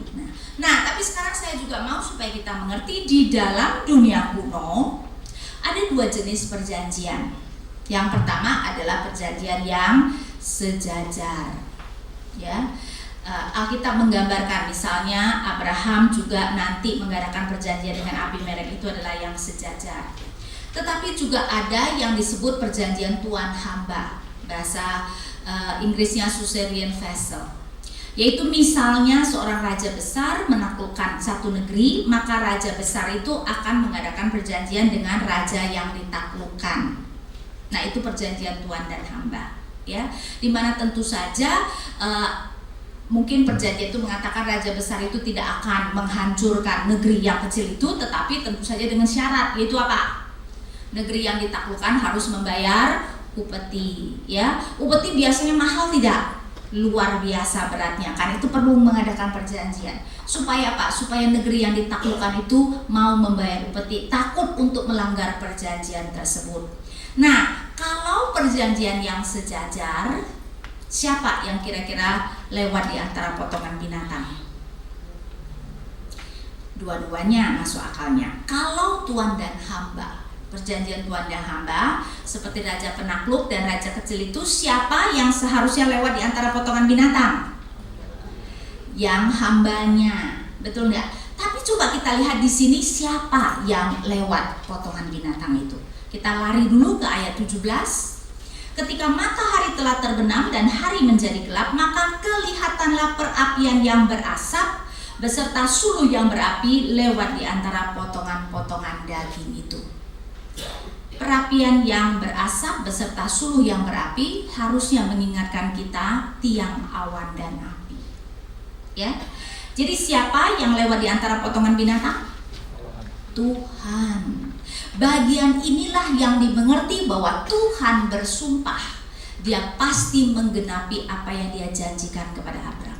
Nah, tapi sekarang saya juga mau supaya kita mengerti di dalam dunia kuno Ada dua jenis perjanjian. Yang pertama adalah perjanjian yang sejajar. Ya, Alkitab menggambarkan misalnya Abraham juga nanti mengadakan perjanjian dengan Abimelek, itu adalah yang sejajar. Tetapi juga ada yang disebut perjanjian tuan hamba, bahasa Inggrisnya suzerain vassal. Yaitu misalnya seorang raja besar menaklukkan satu negeri, maka raja besar itu akan mengadakan perjanjian dengan raja yang ditaklukkan. Nah, itu perjanjian tuan dan hamba, ya. Dimana tentu saja mungkin perjanjian itu mengatakan raja besar itu tidak akan menghancurkan negeri yang kecil itu, tetapi tentu saja dengan syarat, yaitu apa? Negeri yang ditaklukkan harus membayar upeti, ya. Upeti biasanya mahal tidak? Luar biasa beratnya, kan itu perlu mengadakan perjanjian. Supaya apa? Supaya negeri yang ditaklukkan itu mau membayar upeti, takut untuk melanggar perjanjian tersebut. Nah, kalau perjanjian yang sejajar, siapa yang kira-kira lewat di antara potongan binatang? Dua-duanya masuk akalnya. Kalau tuan dan hamba, perjanjian tuan dan hamba, seperti raja penakluk dan raja kecil itu, siapa yang seharusnya lewat di antara potongan binatang? Yang hambanya, betul nggak? Tapi coba kita lihat di sini siapa yang lewat potongan binatang itu. Kita lari dulu ke ayat 17. Ketika matahari telah terbenam dan hari menjadi gelap, maka kelihatanlah perapian yang berasap beserta suluh yang berapi lewat di antara potongan-potongan daging itu. Perapian yang berasap beserta suluh yang berapi harusnya mengingatkan kita tiang awan dan api. Ya. Jadi siapa yang lewat di antara potongan binatang? Tuhan. Bagian inilah yang dimengerti bahwa Tuhan bersumpah, Dia pasti menggenapi apa yang Dia janjikan kepada Abraham.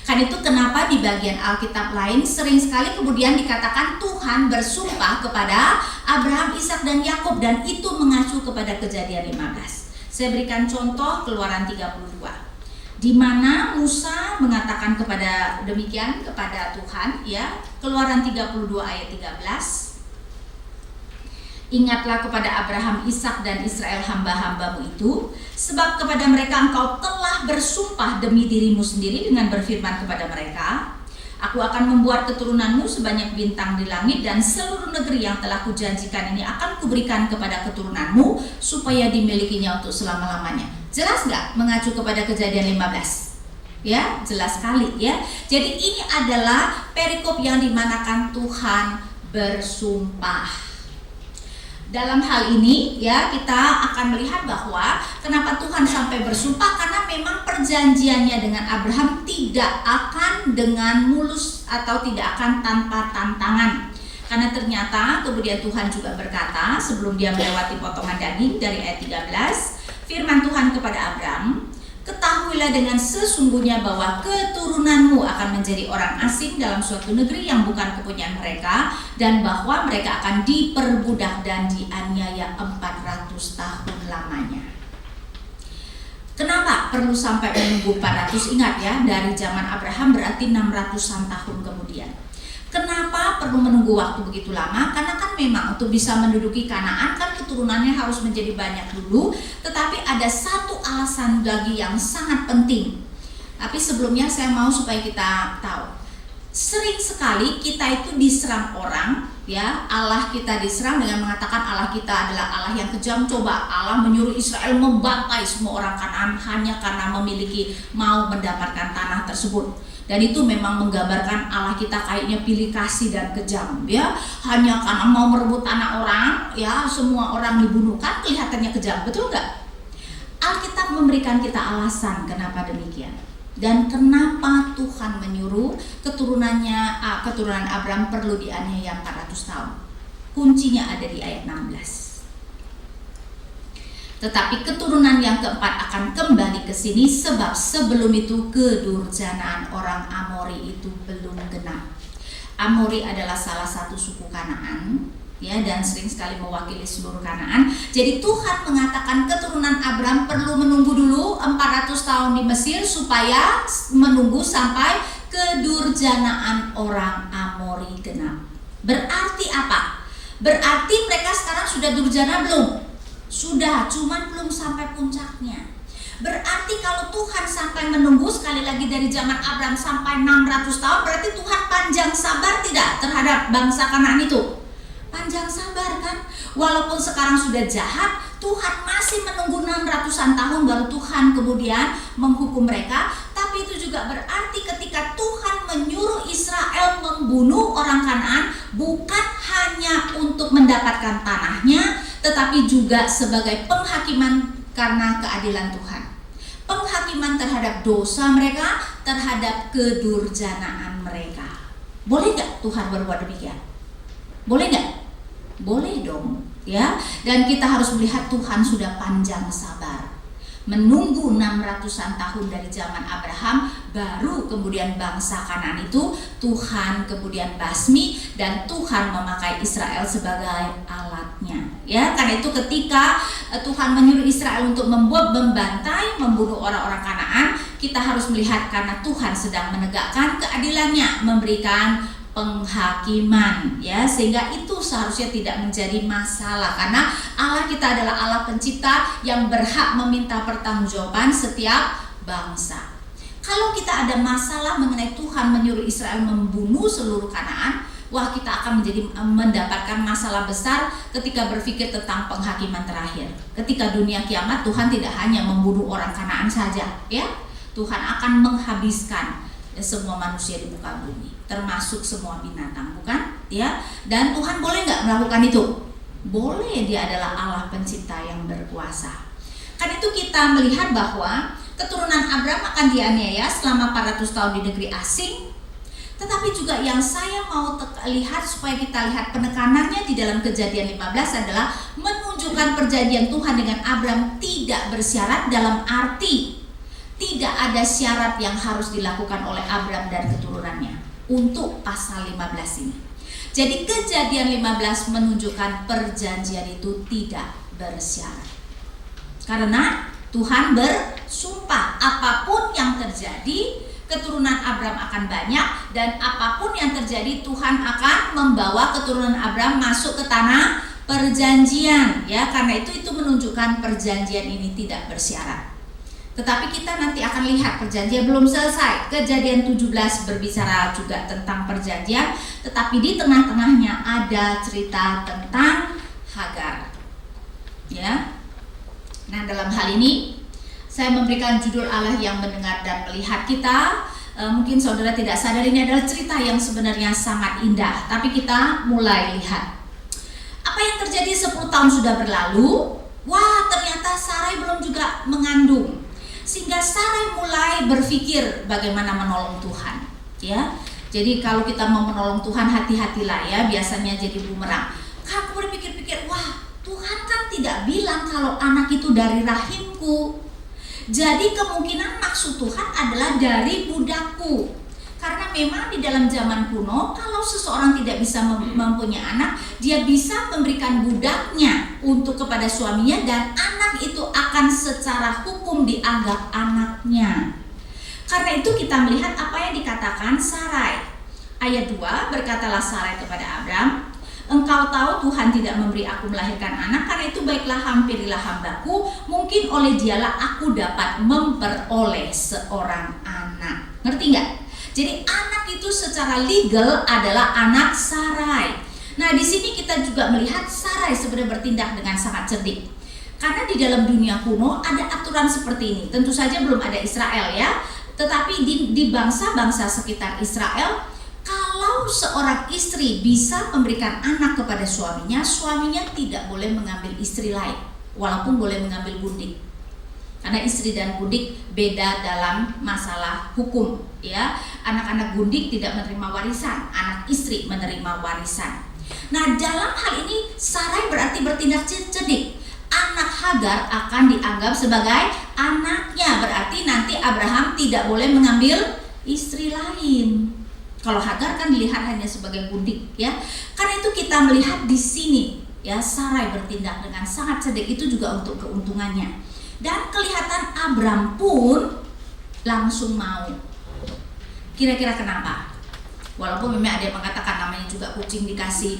Kan itu kenapa di bagian Alkitab lain sering sekali kemudian dikatakan Tuhan bersumpah kepada Abraham, Ishak dan Yakub, dan itu mengacu kepada Kejadian 15. Saya berikan contoh Keluaran 32. Di mana Musa mengatakan kepada demikian kepada Tuhan, ya. Keluaran 32 ayat 13. Ingatlah kepada Abraham, Ishak dan Israel hamba-hambamu itu, sebab kepada mereka engkau telah bersumpah demi dirimu sendiri dengan berfirman kepada mereka, aku akan membuat keturunanmu sebanyak bintang di langit, dan seluruh negeri yang telah kujanjikan ini akan kuberikan kepada keturunanmu supaya dimilikinya untuk selama-lamanya. Jelas nggak mengacu kepada Kejadian 15? Ya, jelas sekali ya. Jadi ini adalah perikop yang dimanakan Tuhan bersumpah. Dalam hal ini ya kita akan melihat bahwa kenapa Tuhan sampai bersumpah, karena memang perjanjiannya dengan Abraham tidak akan dengan mulus atau tidak akan tanpa tantangan. Karena ternyata kemudian Tuhan juga berkata sebelum Dia melewati potongan daging dari ayat 13, firman Tuhan kepada Abraham, ketahuilah dengan sesungguhnya bahwa keturunanmu akan menjadi orang asing dalam suatu negeri yang bukan kepunyaan mereka, dan bahwa mereka akan diperbudak dan dianiaya 400 tahun lamanya. Kenapa perlu sampai menunggu 400? Ingat ya, dari zaman Abraham berarti 600-an tahun kemudian. Kenapa perlu menunggu waktu begitu lama? Karena kan memang untuk bisa menduduki Kanaan kan keturunannya harus menjadi banyak dulu. Tetapi ada satu alasan lagi yang sangat penting. Tapi sebelumnya saya mau supaya kita tahu. Sering sekali kita itu diserang orang, ya. Allah kita diserang dengan mengatakan Allah kita adalah Allah yang kejam. Coba Allah menyuruh Israel membantai semua orang Kanaan hanya karena mau mendapatkan tanah tersebut. Dan itu memang menggambarkan Allah kita kayaknya pilih kasih dan kejam, ya. Hanya karena mau merebut tanah orang, ya, semua orang dibunuh, kan kelihatannya kejam, betul nggak? Alkitab memberikan kita alasan kenapa demikian. Dan kenapa Tuhan menyuruh keturunan Abraham perlu dianiaya 400 tahun. Kuncinya ada di ayat 16. Tetapi keturunan yang keempat akan kembali ke sini, sebab sebelum itu kedurjanaan orang Amori itu belum genap. Amori adalah salah satu suku Kanaan, ya, dan sering sekali mewakili seluruh Kanaan. Jadi Tuhan mengatakan keturunan Abraham perlu menunggu dulu 400 tahun di Mesir supaya menunggu sampai kedurjanaan orang Amori genap. Berarti apa? Berarti mereka sekarang sudah durjana belum? Sudah, cuman belum sampai puncaknya. Berarti kalau Tuhan sampai menunggu, sekali lagi dari zaman Abraham sampai 600 tahun, berarti Tuhan panjang sabar tidak terhadap bangsa Kanaan itu? Panjang sabar kan? Walaupun sekarang sudah jahat, Tuhan masih menunggu 600-an tahun baru Tuhan kemudian menghukum mereka. Tapi itu juga berarti ketika Tuhan menyuruh Israel membunuh orang Kanaan, bukan hanya untuk mendapatkan tanahnya, tetapi juga sebagai penghakiman karena keadilan Tuhan. Penghakiman terhadap dosa mereka, terhadap kedurjanaan mereka. Boleh gak Tuhan berbuat demikian? Boleh gak? Boleh dong, ya. Dan kita harus melihat Tuhan sudah panjang sabar, menunggu 600-an tahun dari zaman Abraham, baru kemudian bangsa Kanaan itu Tuhan kemudian basmi, dan Tuhan memakai Israel sebagai alatnya. Ya, karena itu ketika Tuhan menyuruh Israel untuk membantai, membunuh orang-orang Kanaan, kita harus melihat karena Tuhan sedang menegakkan keadilannya, memberikan penghakiman, ya, sehingga itu seharusnya tidak menjadi masalah karena Allah kita adalah Allah pencipta yang berhak meminta pertanggungjawaban setiap bangsa. Kalau kita ada masalah mengenai Tuhan menyuruh Israel membunuh seluruh Kanaan, wah, kita akan mendapatkan masalah besar ketika berpikir tentang penghakiman terakhir. Ketika dunia kiamat, Tuhan tidak hanya membunuh orang Kanaan saja, ya, Tuhan akan menghabiskan semua manusia di muka bumi, termasuk semua binatang, bukan? Ya, dan Tuhan boleh nggak melakukan itu? Boleh, Dia adalah Allah pencipta yang berkuasa. Karena itu kita melihat bahwa keturunan Abraham akan dianiaya selama 400 tahun di negeri asing. Tetapi juga yang saya mau lihat supaya kita lihat penekanannya di dalam Kejadian 15 adalah menunjukkan perjanjian Tuhan dengan Abraham tidak bersyarat, dalam arti tidak ada syarat yang harus dilakukan oleh Abraham dan keturunannya untuk pasal 15 ini. Jadi Kejadian 15 menunjukkan perjanjian itu tidak bersyarat. Karena Tuhan bersumpah apapun yang terjadi, keturunan Abraham akan banyak, dan apapun yang terjadi Tuhan akan membawa keturunan Abraham masuk ke tanah perjanjian, ya. Karena itu menunjukkan perjanjian ini tidak bersyarat. Tetapi kita nanti akan lihat perjanjian belum selesai. Kejadian 17 berbicara juga tentang perjanjian, tetapi di tengah-tengahnya ada cerita tentang Hagar. Ya. Nah, dalam hal ini saya memberikan judul Allah yang mendengar dan melihat kita. Mungkin saudara tidak sadar ini adalah cerita yang sebenarnya sangat indah, tapi kita mulai lihat. Apa yang terjadi 10 tahun sudah berlalu? Wah, ternyata Sarai belum juga mengandung. Sehingga Sarai mulai berpikir bagaimana menolong Tuhan, ya. Jadi kalau kita mau menolong Tuhan, hati-hatilah, ya, biasanya jadi bumerang. Aku berpikir-pikir, wah, Tuhan kan tidak bilang kalau anak itu dari rahimku. Jadi kemungkinan maksud Tuhan adalah dari budakku. Karena memang di dalam zaman kuno, kalau seseorang tidak bisa mempunyai anak, dia bisa memberikan budaknya untuk kepada suaminya, dan anak itu akan secara hukum dianggap anaknya. Karena itu kita melihat apa yang dikatakan Sarai. Ayat 2, berkatalah Sarai kepada Abram, "Engkau tahu Tuhan tidak memberi aku melahirkan anak, karena itu baiklah hampirilah hambaku, mungkin oleh dialah aku dapat memperoleh seorang anak." Ngerti nggak? Jadi anak itu secara legal adalah anak Sarai. Nah, di sini kita juga melihat Sarai sebenarnya bertindak dengan sangat cerdik. Karena di dalam dunia kuno ada aturan seperti ini. Tentu saja belum ada Israel, ya. Tetapi di bangsa-bangsa sekitar Israel, kalau seorang istri bisa memberikan anak kepada suaminya, suaminya tidak boleh mengambil istri lain, walaupun boleh mengambil gundik. Karena istri dan gundik beda dalam masalah hukum, ya. Anak-anak gundik tidak menerima warisan, anak istri menerima warisan. Nah, dalam hal ini Sarai berarti bertindak cerdik. Anak Hagar akan dianggap sebagai anaknya, berarti nanti Abraham tidak boleh mengambil istri lain. Kalau Hagar kan dilihat hanya sebagai gundik, ya. Karena itu kita melihat di sini, ya, Sarai bertindak dengan sangat cerdik, itu juga untuk keuntungannya. Dan kelihatan Abram pun langsung mau. Kira-kira kenapa? Walaupun memang ada yang mengatakan namanya juga kucing dikasih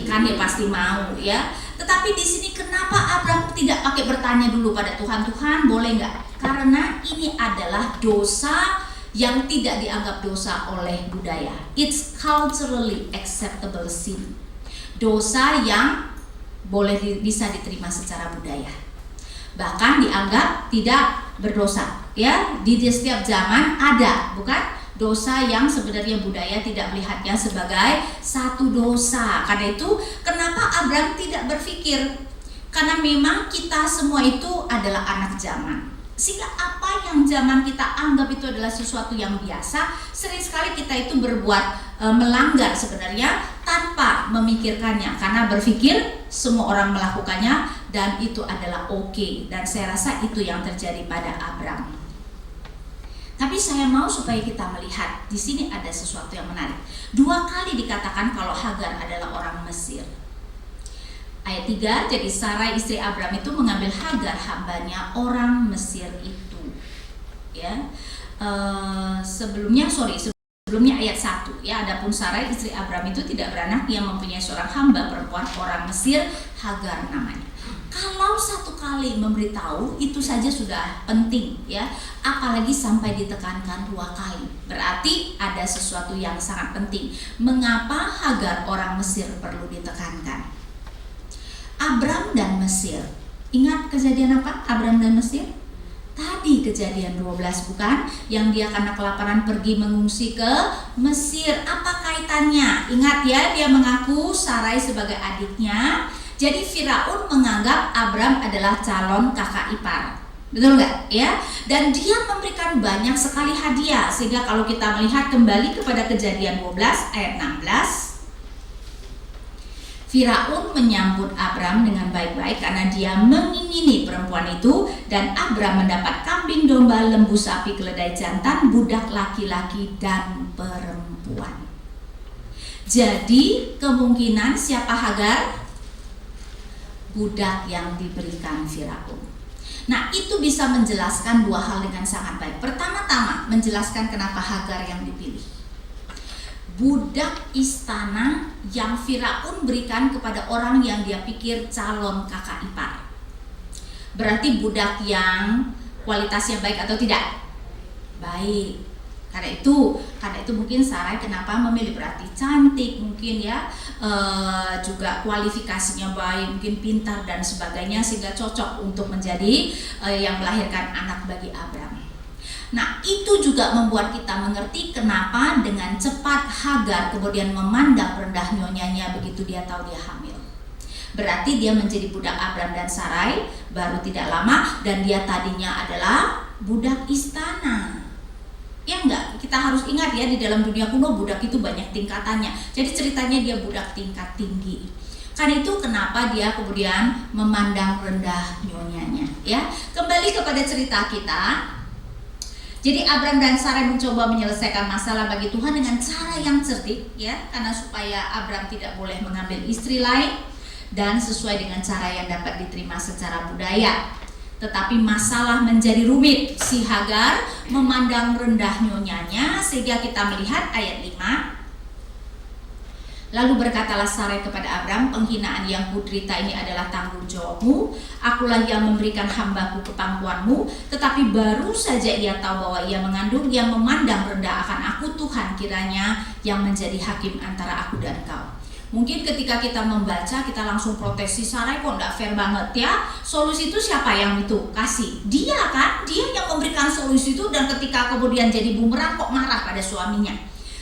ikan dia pasti mau ya. Tetapi di sini kenapa Abram tidak pakai bertanya dulu pada Tuhan, Tuhan boleh nggak? Karena ini adalah dosa yang tidak dianggap dosa oleh budaya. It's culturally acceptable sin. Dosa yang bisa diterima secara budaya. Bahkan dianggap tidak berdosa. Ya, di setiap zaman ada, bukan? Dosa yang sebenarnya budaya tidak melihatnya sebagai satu dosa. Karena itu kenapa Abram tidak berpikir? Karena memang kita semua itu adalah anak zaman. Sehingga apa yang zaman kita anggap itu adalah sesuatu yang biasa, sering sekali kita itu berbuat melanggar sebenarnya tanpa memikirkannya. Karena berpikir semua orang melakukannya dan itu adalah oke. Dan saya rasa itu yang terjadi pada Abram. Tapi saya mau supaya kita melihat di sini ada sesuatu yang menarik. 2 kali dikatakan kalau Hagar adalah orang Mesir. Ayat 3, jadi Sarai istri Abram itu mengambil Hagar hambanya orang Mesir itu. Ya, sebelumnya ayat 1 ya, adapun Sarai istri Abram itu tidak beranak, ia mempunyai seorang hamba perempuan orang Mesir, Hagar namanya. Kalau 1 kali memberitahu itu saja sudah penting ya, apalagi sampai ditekankan 2 kali. Berarti ada sesuatu yang sangat penting. Mengapa Hagar orang Mesir perlu ditekankan? Abram dan Mesir. Ingat kejadian apa? Abram dan Mesir? Tadi kejadian 12 bukan? Yang dia karena kelaparan pergi mengungsi ke Mesir. Apa kaitannya? Ingat ya, dia mengaku Sarai sebagai adiknya. Jadi Firaun menganggap Abram adalah calon kakak ipar. Betul nggak? Ya. Dan dia memberikan banyak sekali hadiah. Sehingga kalau kita melihat kembali kepada kejadian 12 ayat 16, Firaun menyambut Abram dengan baik-baik karena dia mengingini perempuan itu, dan Abram mendapat kambing, domba, lembu, sapi, keledai jantan, budak laki-laki dan perempuan. Jadi kemungkinan siapa Hagar? Budak yang diberikan Firaun. Nah, itu bisa menjelaskan 2 hal dengan sangat baik. Pertama-tama menjelaskan kenapa Hagar yang dipilih. Budak istana yang Firaun berikan kepada orang yang dia pikir calon kakak ipar. Berarti budak yang kualitasnya baik atau tidak? Baik. Karena itu mungkin Sarai kenapa memilih, berarti cantik mungkin ya, juga kualifikasinya baik, mungkin pintar dan sebagainya, sehingga cocok untuk menjadi yang melahirkan anak bagi Abram. Nah, itu juga membuat kita mengerti kenapa dengan cepat Hagar kemudian memandang rendah nyonyanya begitu dia tahu dia hamil. Berarti dia menjadi budak Abram dan Sarai baru tidak lama, dan dia tadinya adalah budak istana. Ya enggak, kita harus ingat ya, di dalam dunia kuno budak itu banyak tingkatannya. Jadi ceritanya dia budak tingkat tinggi. Karena itu kenapa dia kemudian memandang rendah nyonyanya ya. Kembali kepada cerita kita. Jadi Abram dan Sarai mencoba menyelesaikan masalah bagi Tuhan dengan cara yang cerdik ya, karena supaya Abram tidak boleh mengambil istri lain dan sesuai dengan cara yang dapat diterima secara budaya. Tetapi masalah menjadi rumit. Si Hagar memandang rendah nyonyanya, sehingga kita melihat ayat 5. Lalu berkatalah Sarai kepada Abram, penghinaan yang kuderita ini adalah tanggung jawabmu. Akulah yang memberikan hambaku ke pangkuanmu. Tetapi baru saja ia tahu bahwa ia mengandung, ia memandang rendah akan aku. Tuhan kiranya yang menjadi hakim antara aku dan kau. Mungkin ketika kita membaca kita langsung protes, si Sarai kok enggak fair banget ya. Solusi itu siapa yang itu kasih? Dia kan, dia yang memberikan solusi itu, dan ketika kemudian jadi bumerang kok marah pada suaminya.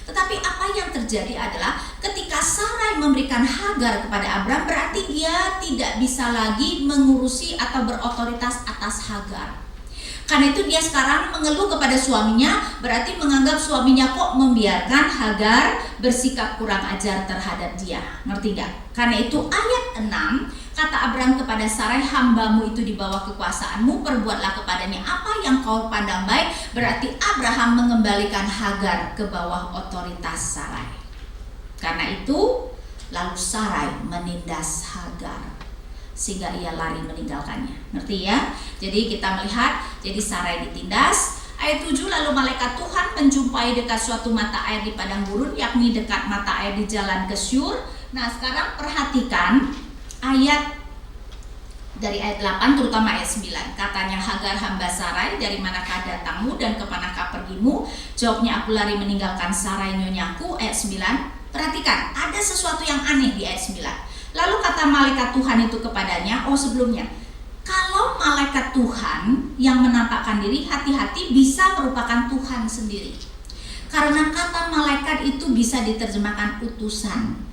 Tetapi apa yang terjadi adalah ketika Sarai memberikan Hagar kepada Abram, berarti dia tidak bisa lagi mengurusi atau berotoritas atas Hagar. Karena itu dia sekarang mengeluh kepada suaminya, berarti menganggap suaminya kok membiarkan Hagar bersikap kurang ajar terhadap dia. Ngerti gak? Karena itu ayat 6, kata Abram kepada Sarai, hambamu itu di bawah kekuasaanmu, perbuatlah kepadanya apa yang kau pandang baik. Berarti Abraham mengembalikan Hagar ke bawah otoritas Sarai. Karena itu lalu Sarai menindas Hagar sehingga ia lari meninggalkannya. Ngerti ya? Jadi kita melihat, jadi Sarai ditindas. Ayat 7, lalu malaikat Tuhan menjumpai dekat suatu mata air di padang gurun, yakni dekat mata air di jalan ke Syur. Nah sekarang perhatikan ayat dari ayat 8 terutama ayat 9. Katanya Hagar hamba Sarai, dari manakah datangmu dan kemanakah pergimu? Jawabnya, aku lari meninggalkan Sarai nyonyaku. Ayat 9, perhatikan ada sesuatu yang aneh di ayat 9. Lalu kata malaikat Tuhan itu kepadanya, sebelumnya, kalau malaikat Tuhan yang menampakkan diri, hati-hati, bisa merupakan Tuhan sendiri. Karena kata malaikat itu bisa diterjemahkan utusan.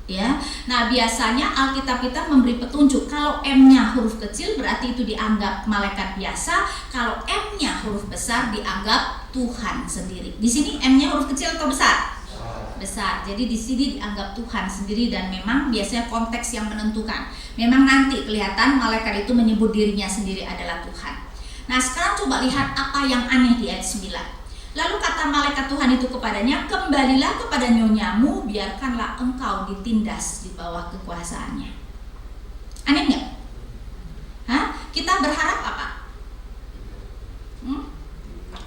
Ya, nah biasanya Alkitab kita memberi petunjuk. Kalau M-nya huruf kecil berarti itu dianggap malaikat biasa. Kalau M-nya huruf besar dianggap Tuhan sendiri. Di sini M-nya huruf kecil atau besar? Besar. Jadi di sini dianggap Tuhan sendiri dan memang biasanya konteks yang menentukan. Memang nanti kelihatan malaikat itu menyebut dirinya sendiri adalah Tuhan. Nah, sekarang coba lihat apa yang aneh di ayat 9. Lalu kata malaikat Tuhan itu kepadanya, kembalilah kepada nyonyamu, biarkanlah engkau ditindas di bawah kekuasaannya. Aneh nggak? Kita berharap apa?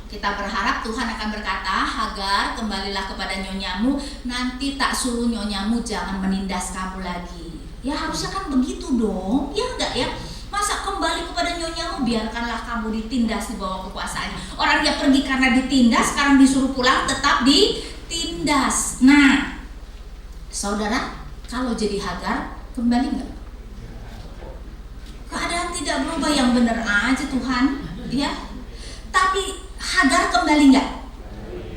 Kita berharap Tuhan akan berkata, Hagar kembalilah kepada nyonyamu, nanti tak suruh nyonyamu jangan menindas kamu lagi. Ya harusnya kan begitu dong, ya enggak ya? Masa kembali kepada nyonyamu, biarkanlah kamu ditindas di bawah kekuasaannya. Orang dia pergi karena ditindas, sekarang disuruh pulang tetap ditindas. Nah, saudara, kalau jadi Hagar, kembali enggak? Keadaan tidak berubah, yang benar aja Tuhan, ya. Tapi Hagar kembali enggak?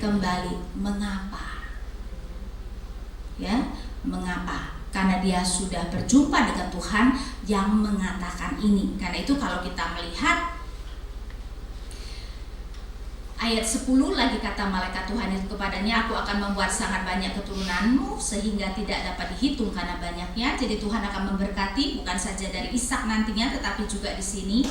Kembali. Mengapa? Ya, mengapa? Karena dia sudah berjumpa dengan Tuhan yang mengatakan ini. Karena itu kalau kita melihat ayat 10 lagi, kata malaikat Tuhan itu kepadanya, aku akan membuat sangat banyak keturunanmu sehingga tidak dapat dihitung karena banyaknya. Jadi Tuhan akan memberkati bukan saja dari Ishak nantinya tetapi juga di sini.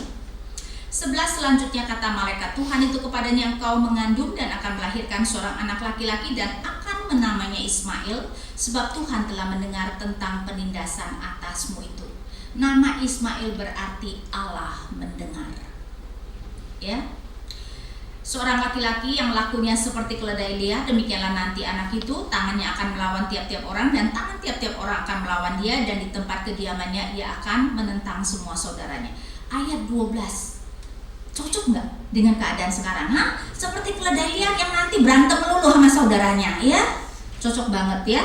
11 selanjutnya kata malaikat Tuhan itu kepadanya, engkau mengandung dan akan melahirkan seorang anak laki-laki dan akan menamanya Ismail, sebab Tuhan telah mendengar tentang penindasan atasmu itu. Nama Ismail berarti Allah mendengar. Ya, seorang laki-laki yang lakunya seperti keledai liar, demikianlah nanti anak itu, tangannya akan melawan tiap-tiap orang dan tangan tiap-tiap orang akan melawan dia, dan di tempat kediamannya ia akan menentang semua saudaranya. Ayat 12. Cocok nggak dengan keadaan sekarang? Seperti keledai liar yang nanti berantem melulu sama saudaranya, ya? Cocok banget ya.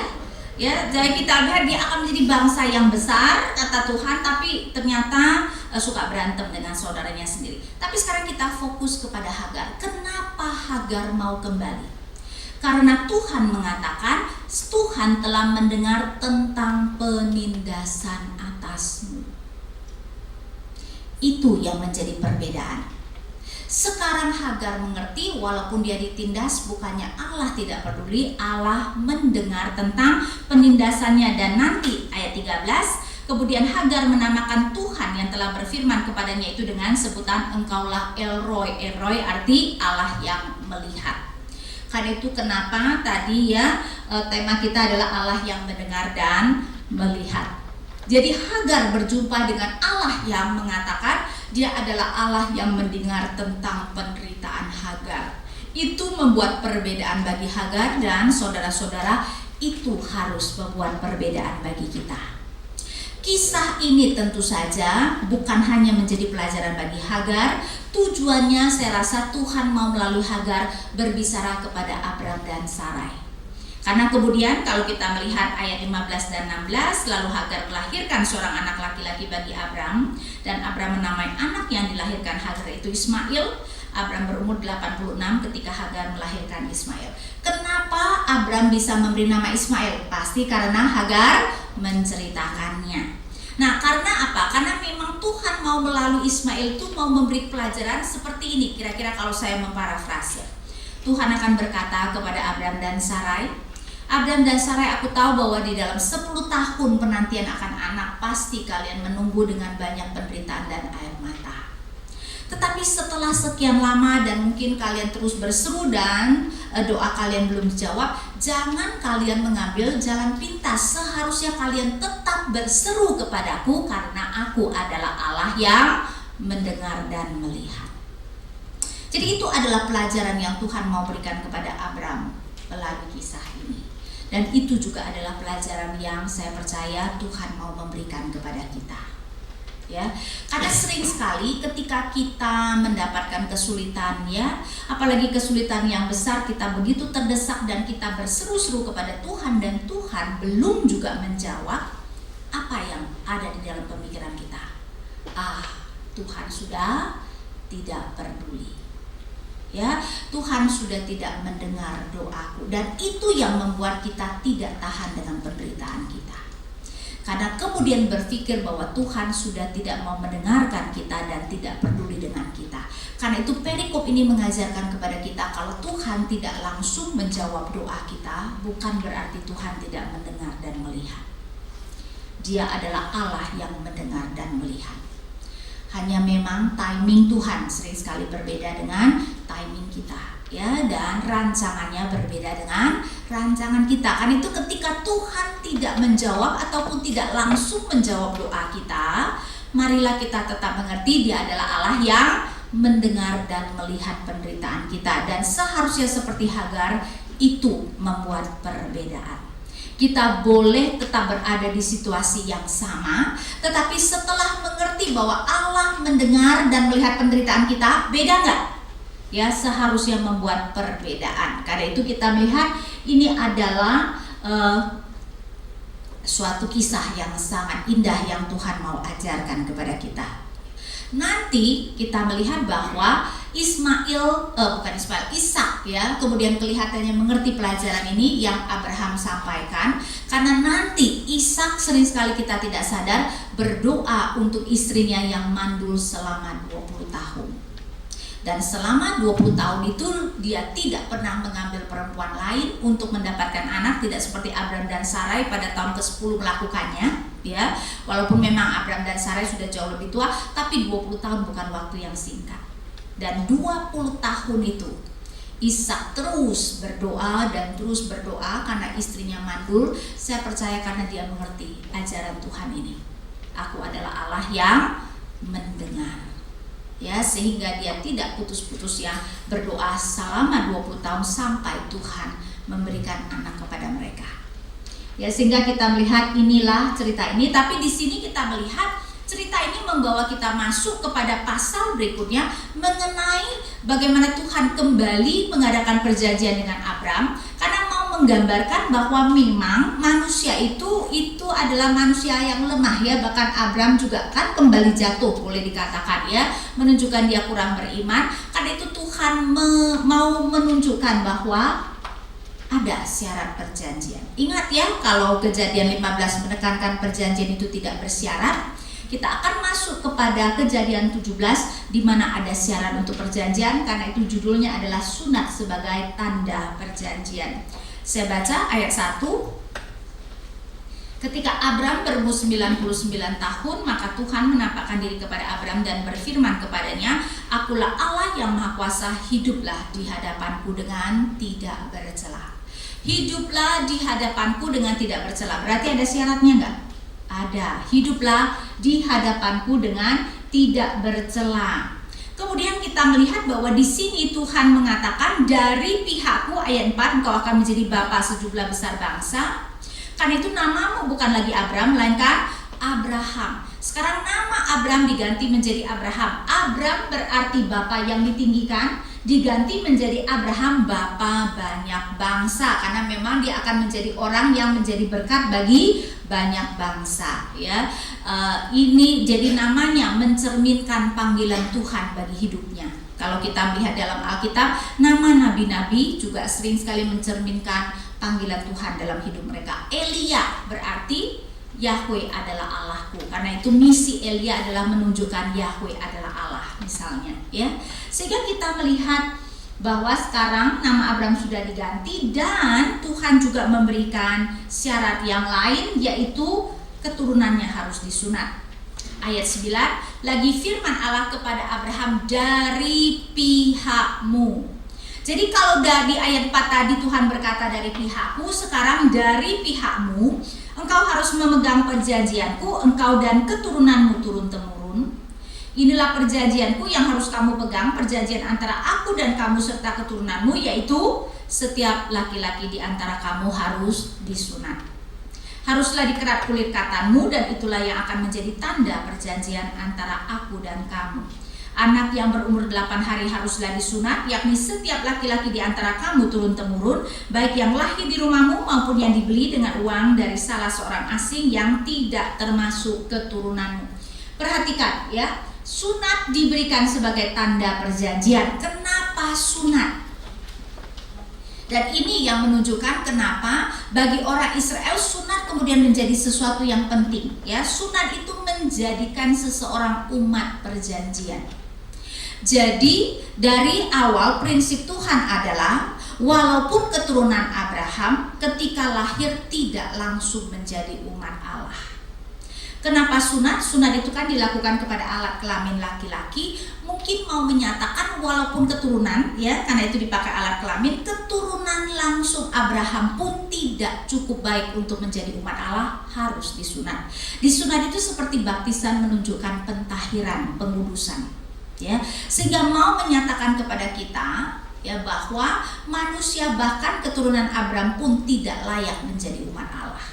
Ya, jadi kita lihat dia akan menjadi bangsa yang besar, kata Tuhan, tapi ternyata suka berantem dengan saudaranya sendiri. Tapi sekarang kita fokus kepada Hagar. Kenapa Hagar mau kembali? Karena Tuhan mengatakan, Tuhan telah mendengar tentang penindasan atasmu. Itu yang menjadi perbedaan. Sekarang Hagar mengerti, walaupun dia ditindas, bukannya Allah tidak peduli, Allah mendengar tentang penindasannya. Dan nanti ayat 13, kemudian Hagar menamakan Tuhan yang telah berfirman kepadanya itu dengan sebutan engkaulah El-Roi. El-Roi arti Allah yang melihat. Karena itu kenapa tadi ya tema kita adalah Allah yang mendengar dan melihat. Jadi Hagar berjumpa dengan Allah yang mengatakan dia adalah Allah yang mendengar tentang penderitaan Hagar. Itu membuat perbedaan bagi Hagar, dan saudara-saudara, itu harus membuat perbedaan bagi kita. Kisah ini tentu saja bukan hanya menjadi pelajaran bagi Hagar. Tujuannya saya rasa Tuhan mau melalui Hagar berbicara kepada Abram dan Sarai. Karena kemudian kalau kita melihat ayat 15 dan 16, lalu Hagar melahirkan seorang anak laki-laki bagi Abram, dan Abram menamai anak yang dilahirkan Hagar itu Ismail. Abram berumur 86 ketika Hagar melahirkan Ismail. Kenapa Abram bisa memberi nama Ismail? Pasti karena Hagar menceritakannya. Nah, karena apa? Karena memang Tuhan mau melalui Ismail itu mau memberi pelajaran seperti ini. Kira-kira kalau saya memparafrase, Tuhan akan berkata kepada Abram dan Sarai, Abram dan Sarai, aku tahu bahwa di dalam 10 tahun penantian akan anak, pasti kalian menunggu dengan banyak penderitaan dan air mata. Tetapi setelah sekian lama dan mungkin kalian terus berseru dan doa kalian belum dijawab, jangan kalian mengambil jalan pintas. Seharusnya kalian tetap berseru kepadaku, karena aku adalah Allah yang mendengar dan melihat. Jadi itu adalah pelajaran yang Tuhan mau berikan kepada Abram melalui kisah ini. Dan itu juga adalah pelajaran yang saya percaya Tuhan mau memberikan kepada kita. Ya, karena sering sekali ketika kita mendapatkan kesulitan, ya, apalagi kesulitan yang besar, kita begitu terdesak dan kita berseru-seru kepada Tuhan, dan Tuhan belum juga menjawab apa yang ada di dalam pemikiran kita. Tuhan sudah tidak peduli. Ya, Tuhan sudah tidak mendengar doaku, dan itu yang membuat kita tidak tahan dengan penderitaan kita. Karena kemudian berpikir bahwa Tuhan sudah tidak mau mendengarkan kita dan tidak peduli dengan kita. Karena itu perikop ini mengajarkan kepada kita kalau Tuhan tidak langsung menjawab doa kita, bukan berarti Tuhan tidak mendengar dan melihat. Dia adalah Allah yang mendengar dan melihat. Hanya memang timing Tuhan sering sekali berbeda dengan timing kita, ya, dan rancangannya berbeda dengan rancangan kita. Karena itu ketika Tuhan tidak menjawab ataupun tidak langsung menjawab doa kita, marilah kita tetap mengerti Dia adalah Allah yang mendengar dan melihat penderitaan kita. Dan seharusnya seperti Hagar, itu membuat perbedaan. Kita boleh tetap berada di situasi yang sama, tetapi setelah mengerti bahwa Allah mendengar dan melihat penderitaan kita, beda nggak? Ya, seharusnya membuat perbedaan. Karena itu kita melihat ini adalah suatu kisah yang sangat indah yang Tuhan mau ajarkan kepada kita. Nanti kita melihat bahwa Ishak, ya, kemudian kelihatannya mengerti pelajaran ini yang Abraham sampaikan, karena nanti Ishak sering sekali kita tidak sadar berdoa untuk istrinya yang mandul selama 20 tahun. Dan selama 20 tahun itu dia tidak pernah mengambil perempuan lain untuk mendapatkan anak, tidak seperti Abram dan Sarai pada tahun ke-10 melakukannya, ya. Walaupun memang Abram dan Sarai sudah jauh lebih tua, tapi 20 tahun bukan waktu yang singkat. Dan 20 tahun itu Ishak terus berdoa dan terus berdoa karena istrinya mandul. Saya percaya karena dia mengerti ajaran Tuhan ini. Aku adalah Allah yang mendengar. Ya, sehingga dia tidak putus-putus yang berdoa selama 20 tahun sampai Tuhan memberikan anak kepada mereka. Ya, sehingga kita melihat inilah cerita ini, tapi di sini kita melihat cerita ini membawa kita masuk kepada pasal berikutnya mengenai bagaimana Tuhan kembali mengadakan perjanjian dengan Abram, karena mau menggambarkan bahwa memang manusia itu adalah manusia yang lemah, ya. Bahkan Abram juga kan kembali jatuh, boleh dikatakan, ya, menunjukkan dia kurang beriman. Karena itu Tuhan mau menunjukkan bahwa ada syarat perjanjian. Ingat, ya, kalau Kejadian 15 menekankan perjanjian itu tidak bersyarat, kita akan masuk kepada Kejadian 17 di mana ada syarat untuk perjanjian, karena itu judulnya adalah sunat sebagai tanda perjanjian. Saya baca ayat 1. Ketika Abram berumur 99 tahun, maka Tuhan menampakkan diri kepada Abram dan berfirman kepadanya, "Akulah Allah yang Maha Kuasa, hiduplah di hadapanku dengan tidak bercela." Hiduplah di hadapanku dengan tidak bercela. Berarti ada syaratnya enggak? Ada. Hiduplah di hadapanku dengan tidak bercela. Kemudian kita melihat bahwa di sini Tuhan mengatakan, dari pihakku, ayat 4, engkau akan menjadi bapa sejumlah besar bangsa. Karena itu namamu bukan lagi Abram, melainkan Abraham. Sekarang nama Abram diganti menjadi Abraham. Abram berarti bapa yang ditinggikan, diganti menjadi Abraham, bapa banyak bangsa, karena memang dia akan menjadi orang yang menjadi berkat bagi banyak bangsa, ya. Ini jadi namanya mencerminkan panggilan Tuhan bagi hidupnya. Kalau kita melihat dalam Alkitab, nama nabi-nabi juga sering sekali mencerminkan panggilan Tuhan dalam hidup mereka. Elia berarti Yahweh adalah Allahku. Karena itu misi Elia adalah menunjukkan Yahweh adalah Allah, misalnya, ya. Sehingga kita melihat bahwa sekarang nama Abram sudah diganti dan Tuhan juga memberikan syarat yang lain, yaitu keturunannya harus disunat. Ayat 9, lagi firman Allah kepada Abraham, dari pihakmu. Jadi kalau di ayat 4 tadi Tuhan berkata dari pihakku, sekarang dari pihakmu. Engkau harus memegang perjanjianku, engkau dan keturunanmu turun-temurun. Inilah perjanjianku yang harus kamu pegang, perjanjian antara aku dan kamu serta keturunanmu, yaitu setiap laki-laki di antara kamu harus disunat. Haruslah dikerat kulit katanmu, dan itulah yang akan menjadi tanda perjanjian antara aku dan kamu. Anak yang berumur 8 hari haruslah disunat, yakni setiap laki-laki di antara kamu turun-temurun, baik yang lahir di rumahmu maupun yang dibeli dengan uang dari salah seorang asing yang tidak termasuk keturunanmu. Perhatikan ya, sunat diberikan sebagai tanda perjanjian. Kenapa sunat? Dan ini yang menunjukkan kenapa bagi orang Israel sunat kemudian menjadi sesuatu yang penting. Ya, sunat itu menjadikan seseorang umat perjanjian. Jadi dari awal prinsip Tuhan adalah walaupun keturunan Abraham ketika lahir tidak langsung menjadi umat Allah. Kenapa sunat? Sunat itu kan dilakukan kepada alat kelamin laki-laki. Mungkin mau menyatakan walaupun keturunan, ya, karena itu dipakai alat kelamin, keturunan langsung Abraham pun tidak cukup baik untuk menjadi umat Allah, harus disunat. Disunat itu seperti baptisan menunjukkan pentahiran, pengudusan, ya, sehingga mau menyatakan kepada kita ya bahwa manusia bahkan keturunan Abraham pun tidak layak menjadi umat Allah.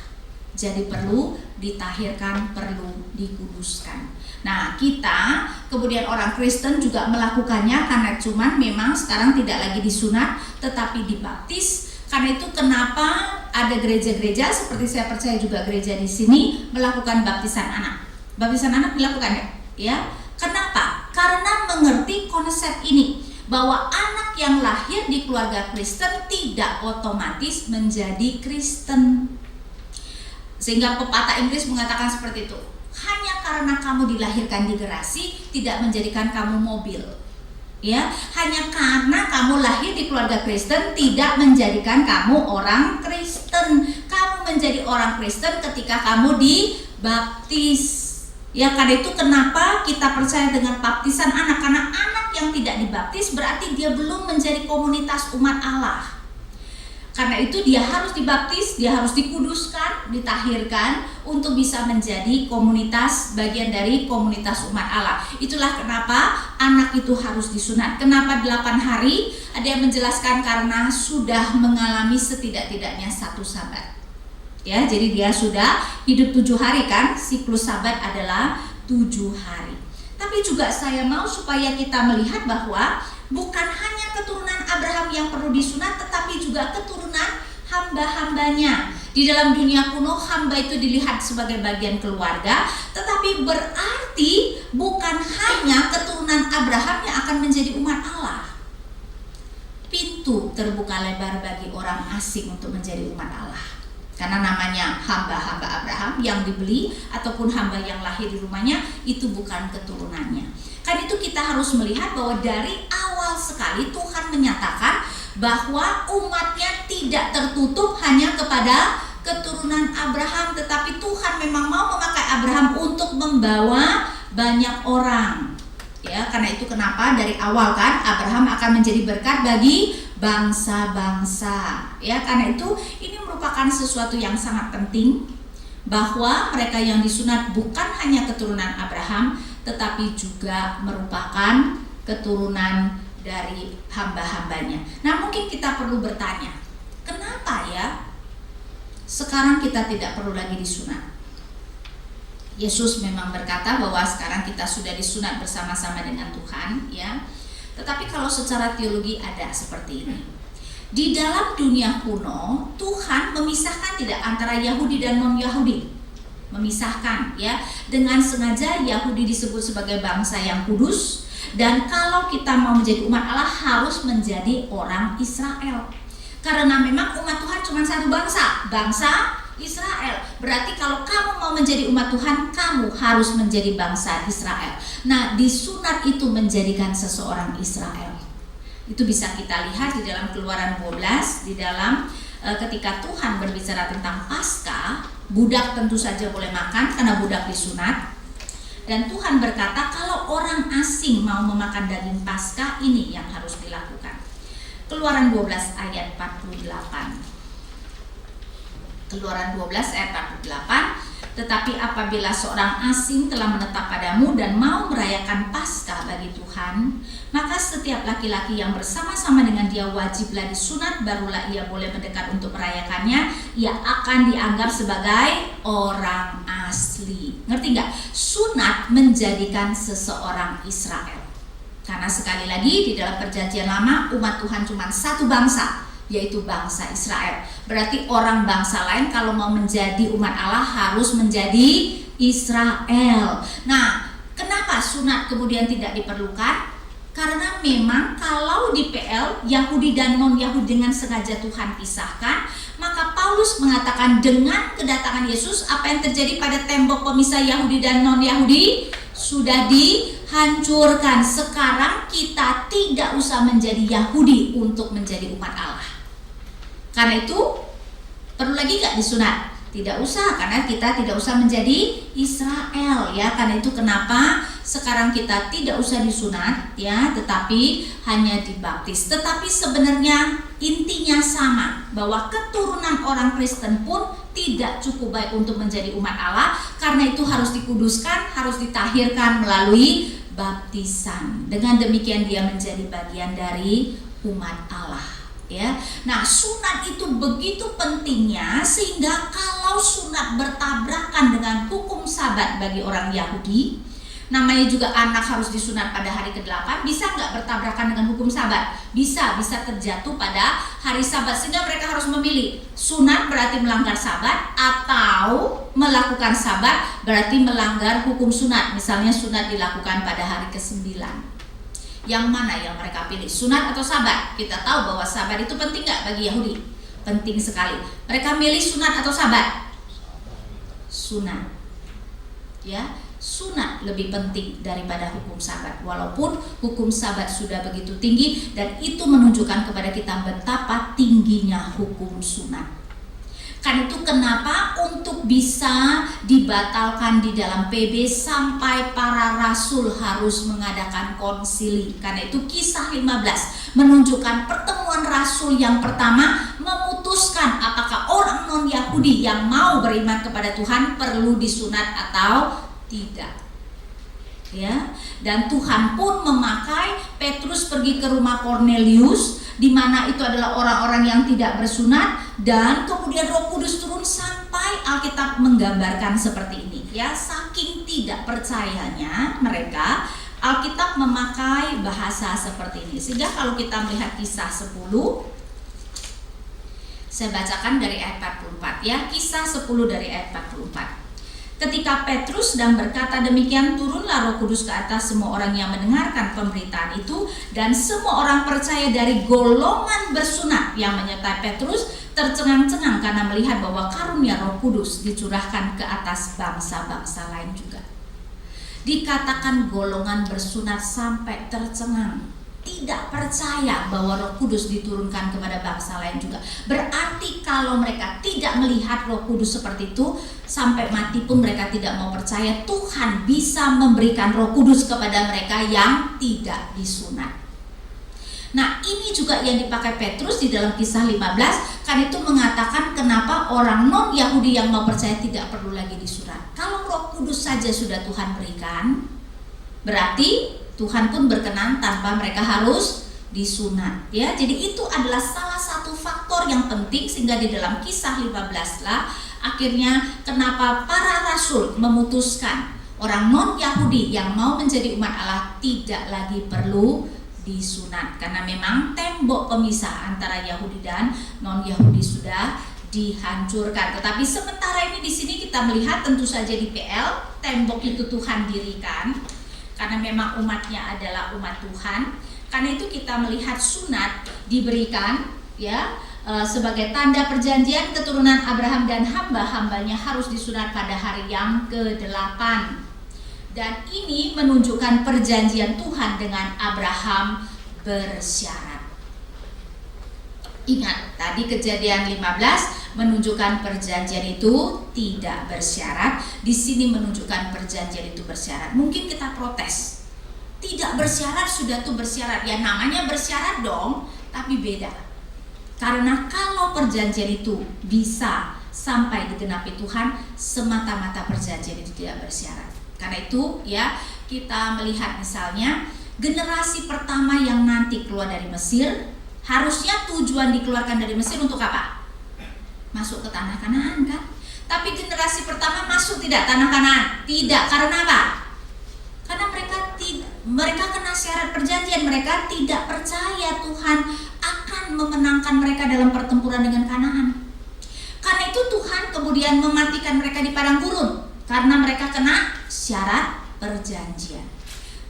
Jadi perlu ditahirkan, perlu dikuduskan. Nah, kita kemudian orang Kristen juga melakukannya karena cuman memang sekarang tidak lagi disunat tetapi dibaptis. Karena itu kenapa ada gereja-gereja seperti saya percaya juga gereja di sini melakukan baptisan anak. Baptisan anak dilakukan ya. Kenapa? Karena mengerti konsep ini bahwa anak yang lahir di keluarga Kristen tidak otomatis menjadi Kristen. Sehingga pepatah Inggris mengatakan seperti itu. Hanya karena kamu dilahirkan di gerasi tidak menjadikan kamu mobil. Ya, hanya karena kamu lahir di keluarga Kristen tidak menjadikan kamu orang Kristen. Kamu menjadi orang Kristen ketika kamu dibaptis. Ya, karena itu kenapa kita percaya dengan baptisan anak, karena anak yang tidak dibaptis berarti dia belum menjadi komunitas umat Allah. Karena itu dia harus dibaptis, dia harus dikuduskan, ditahirkan untuk bisa menjadi komunitas, bagian dari komunitas umat Allah. Itulah kenapa anak itu harus disunat. Kenapa 8 hari? Ada yang menjelaskan karena sudah mengalami setidak-tidaknya 1 sabat. Ya, jadi dia sudah hidup 7 hari kan, siklus sabat adalah 7 hari. Tapi juga saya mau supaya kita melihat bahwa bukan hanya keturunan Abraham yang perlu disunat, tetapi juga keturunan hamba-hambanya. Di dalam dunia kuno hamba itu dilihat sebagai bagian keluarga, tetapi berarti bukan hanya keturunan Abraham yang akan menjadi umat Allah. Pintu terbuka lebar bagi orang asing untuk menjadi umat Allah. Karena namanya hamba-hamba Abraham yang dibeli ataupun hamba yang lahir di rumahnya itu bukan keturunannya. Kan itu kita harus melihat bahwa dari awal sekali Tuhan menyatakan bahwa umatnya tidak tertutup hanya kepada keturunan Abraham, tetapi Tuhan memang mau memakai Abraham untuk membawa banyak orang. Ya, karena itu kenapa dari awal kan Abraham akan menjadi berkat bagi bangsa-bangsa. Ya, karena itu ini merupakan sesuatu yang sangat penting bahwa mereka yang disunat bukan hanya keturunan Abraham, tetapi juga merupakan keturunan dari hamba-hambanya. Nah, mungkin kita perlu bertanya, kenapa ya sekarang kita tidak perlu lagi disunat? Yesus memang berkata bahwa sekarang kita sudah disunat bersama-sama dengan Tuhan, ya. Tetapi kalau secara teologi ada seperti ini. Di dalam dunia kuno, Tuhan memisahkan tidak antara Yahudi dan non-Yahudi. Memisahkan, ya. Dengan sengaja Yahudi disebut sebagai bangsa yang kudus, dan kalau kita mau menjadi umat Allah harus menjadi orang Israel. Karena memang umat Tuhan cuma satu bangsa, bangsa Israel. Berarti kalau kamu mau menjadi umat Tuhan, kamu harus menjadi bangsa Israel. Nah, disunat itu menjadikan seseorang Israel. Itu bisa kita lihat di dalam Keluaran 12, di dalam ketika Tuhan berbicara tentang Paskah, budak tentu saja boleh makan karena budak disunat. Dan Tuhan berkata kalau orang asing mau memakan daging Paskah, ini yang harus dilakukan. Keluaran 12 ayat 48. Keluaran 12 ayat 48. Tetapi apabila seorang asing telah menetap padamu dan mau merayakan Paskah bagi Tuhan, maka setiap laki-laki yang bersama-sama dengan dia wajiblah disunat, barulah ia boleh mendekat untuk merayakannya. Ia akan dianggap sebagai orang asli. Ngerti nggak? Sunat menjadikan seseorang Israel. Karena sekali lagi di dalam perjanjian lama umat Tuhan cuma satu bangsa, yaitu bangsa Israel. Berarti orang bangsa lain kalau mau menjadi umat Allah harus menjadi Israel. Nah, kenapa sunat kemudian tidak diperlukan? Karena memang kalau di PL Yahudi dan non-Yahudi dengan sengaja Tuhan pisahkan, maka Paulus mengatakan dengan kedatangan Yesus apa yang terjadi pada tembok pemisah Yahudi dan non-Yahudi sudah dihancurkan. Sekarang kita tidak usah menjadi Yahudi untuk menjadi umat Allah. Karena itu perlu lagi gak disunat? Tidak usah, karena kita tidak usah menjadi Israel ya. Karena itu kenapa sekarang kita tidak usah disunat ya, tetapi hanya dibaptis. Tetapi sebenarnya intinya sama, bahwa keturunan orang Kristen pun tidak cukup baik untuk menjadi umat Allah. Karena itu harus dikuduskan, harus ditahirkan melalui baptisan. Dengan demikian dia menjadi bagian dari umat Allah. Ya, nah sunat itu begitu pentingnya sehingga kalau sunat bertabrakan dengan hukum Sabat bagi orang Yahudi, namanya juga anak harus disunat pada hari ke-8, bisa nggak bertabrakan dengan hukum Sabat? Bisa terjatuh pada hari Sabat, sehingga mereka harus memilih sunat berarti melanggar Sabat atau melakukan Sabat berarti melanggar hukum sunat. Misalnya sunat dilakukan pada hari ke-9. Yang mana yang mereka pilih, sunat atau Sabat? Kita tahu bahwa Sabat itu penting nggak bagi Yahudi? Penting sekali. Mereka milih sunat atau Sabat? Sunat. Ya, sunat lebih penting daripada hukum Sabat. Walaupun hukum Sabat sudah begitu tinggi, dan itu menunjukkan kepada kita betapa tingginya hukum sunat. Kan itu kenapa untuk bisa dibatalkan di dalam PB sampai para rasul harus mengadakan konsili. Karena itu Kisah 15 menunjukkan pertemuan rasul yang pertama memutuskan apakah orang non-Yahudi yang mau beriman kepada Tuhan perlu disunat atau tidak. Ya, dan Tuhan pun memakai Petrus pergi ke rumah Kornelius, di mana itu adalah orang-orang yang tidak bersunat, dan kemudian Roh Kudus turun sampai Alkitab menggambarkan seperti ini ya. Saking tidak percayanya mereka, Alkitab memakai bahasa seperti ini. Sehingga kalau kita melihat Kisah 10, saya bacakan dari ayat 44 ya, Kisah 10 dari ayat 44. Ketika Petrus sedang berkata demikian, turunlah Roh Kudus ke atas semua orang yang mendengarkan pemberitaan itu, dan semua orang percaya dari golongan bersunat yang menyertai Petrus tercengang-cengang karena melihat bahwa karunia Roh Kudus dicurahkan ke atas bangsa-bangsa lain juga. Dikatakan golongan bersunat sampai tercengang, tidak percaya bahwa Roh Kudus diturunkan kepada bangsa lain juga. Berarti kalau mereka tidak melihat Roh Kudus seperti itu, sampai mati pun mereka tidak mau percaya Tuhan bisa memberikan Roh Kudus kepada mereka yang tidak disunat. Nah, ini juga yang dipakai Petrus di dalam Kisah 15, kan itu mengatakan kenapa orang non-Yahudi yang mau percaya tidak perlu lagi disunat. Kalau Roh Kudus saja sudah Tuhan berikan, berarti Tuhan pun berkenan tanpa mereka harus disunat ya. Jadi itu adalah salah satu faktor yang penting, sehingga di dalam Kisah 15 lah akhirnya kenapa para rasul memutuskan orang non-Yahudi yang mau menjadi umat Allah tidak lagi perlu disunat, karena memang tembok pemisah antara Yahudi dan non-Yahudi sudah dihancurkan. Tetapi sementara ini di sini kita melihat tentu saja di PL tembok itu Tuhan dirikan, karena memang umatnya adalah umat Tuhan. Karena itu kita melihat sunat diberikan ya sebagai tanda perjanjian keturunan Abraham, dan hamba-hambanya harus disunat pada hari yang ke-8. Dan ini menunjukkan perjanjian Tuhan dengan Abraham bersyarat. Ingat tadi Kejadian 15 menunjukkan perjanjian itu tidak bersyarat. Di sini menunjukkan perjanjian itu bersyarat. Mungkin kita protes, tidak bersyarat sudah tuh bersyarat. Ya namanya bersyarat dong, tapi beda. Karena kalau perjanjian itu bisa sampai digenapi Tuhan, semata-mata perjanjian itu tidak bersyarat. Karena itu ya, kita melihat misalnya generasi pertama yang nanti keluar dari Mesir, harusnya tujuan dikeluarkan dari Mesir untuk apa? Masuk ke tanah Kanaan kan? Tapi generasi pertama masuk tidak tanah Kanaan? Tidak. Karena apa? Karena mereka kena syarat perjanjian, mereka tidak percaya Tuhan akan memenangkan mereka dalam pertempuran dengan Kanaan. Karena itu Tuhan kemudian mematikan mereka di padang gurun karena mereka kena syarat perjanjian.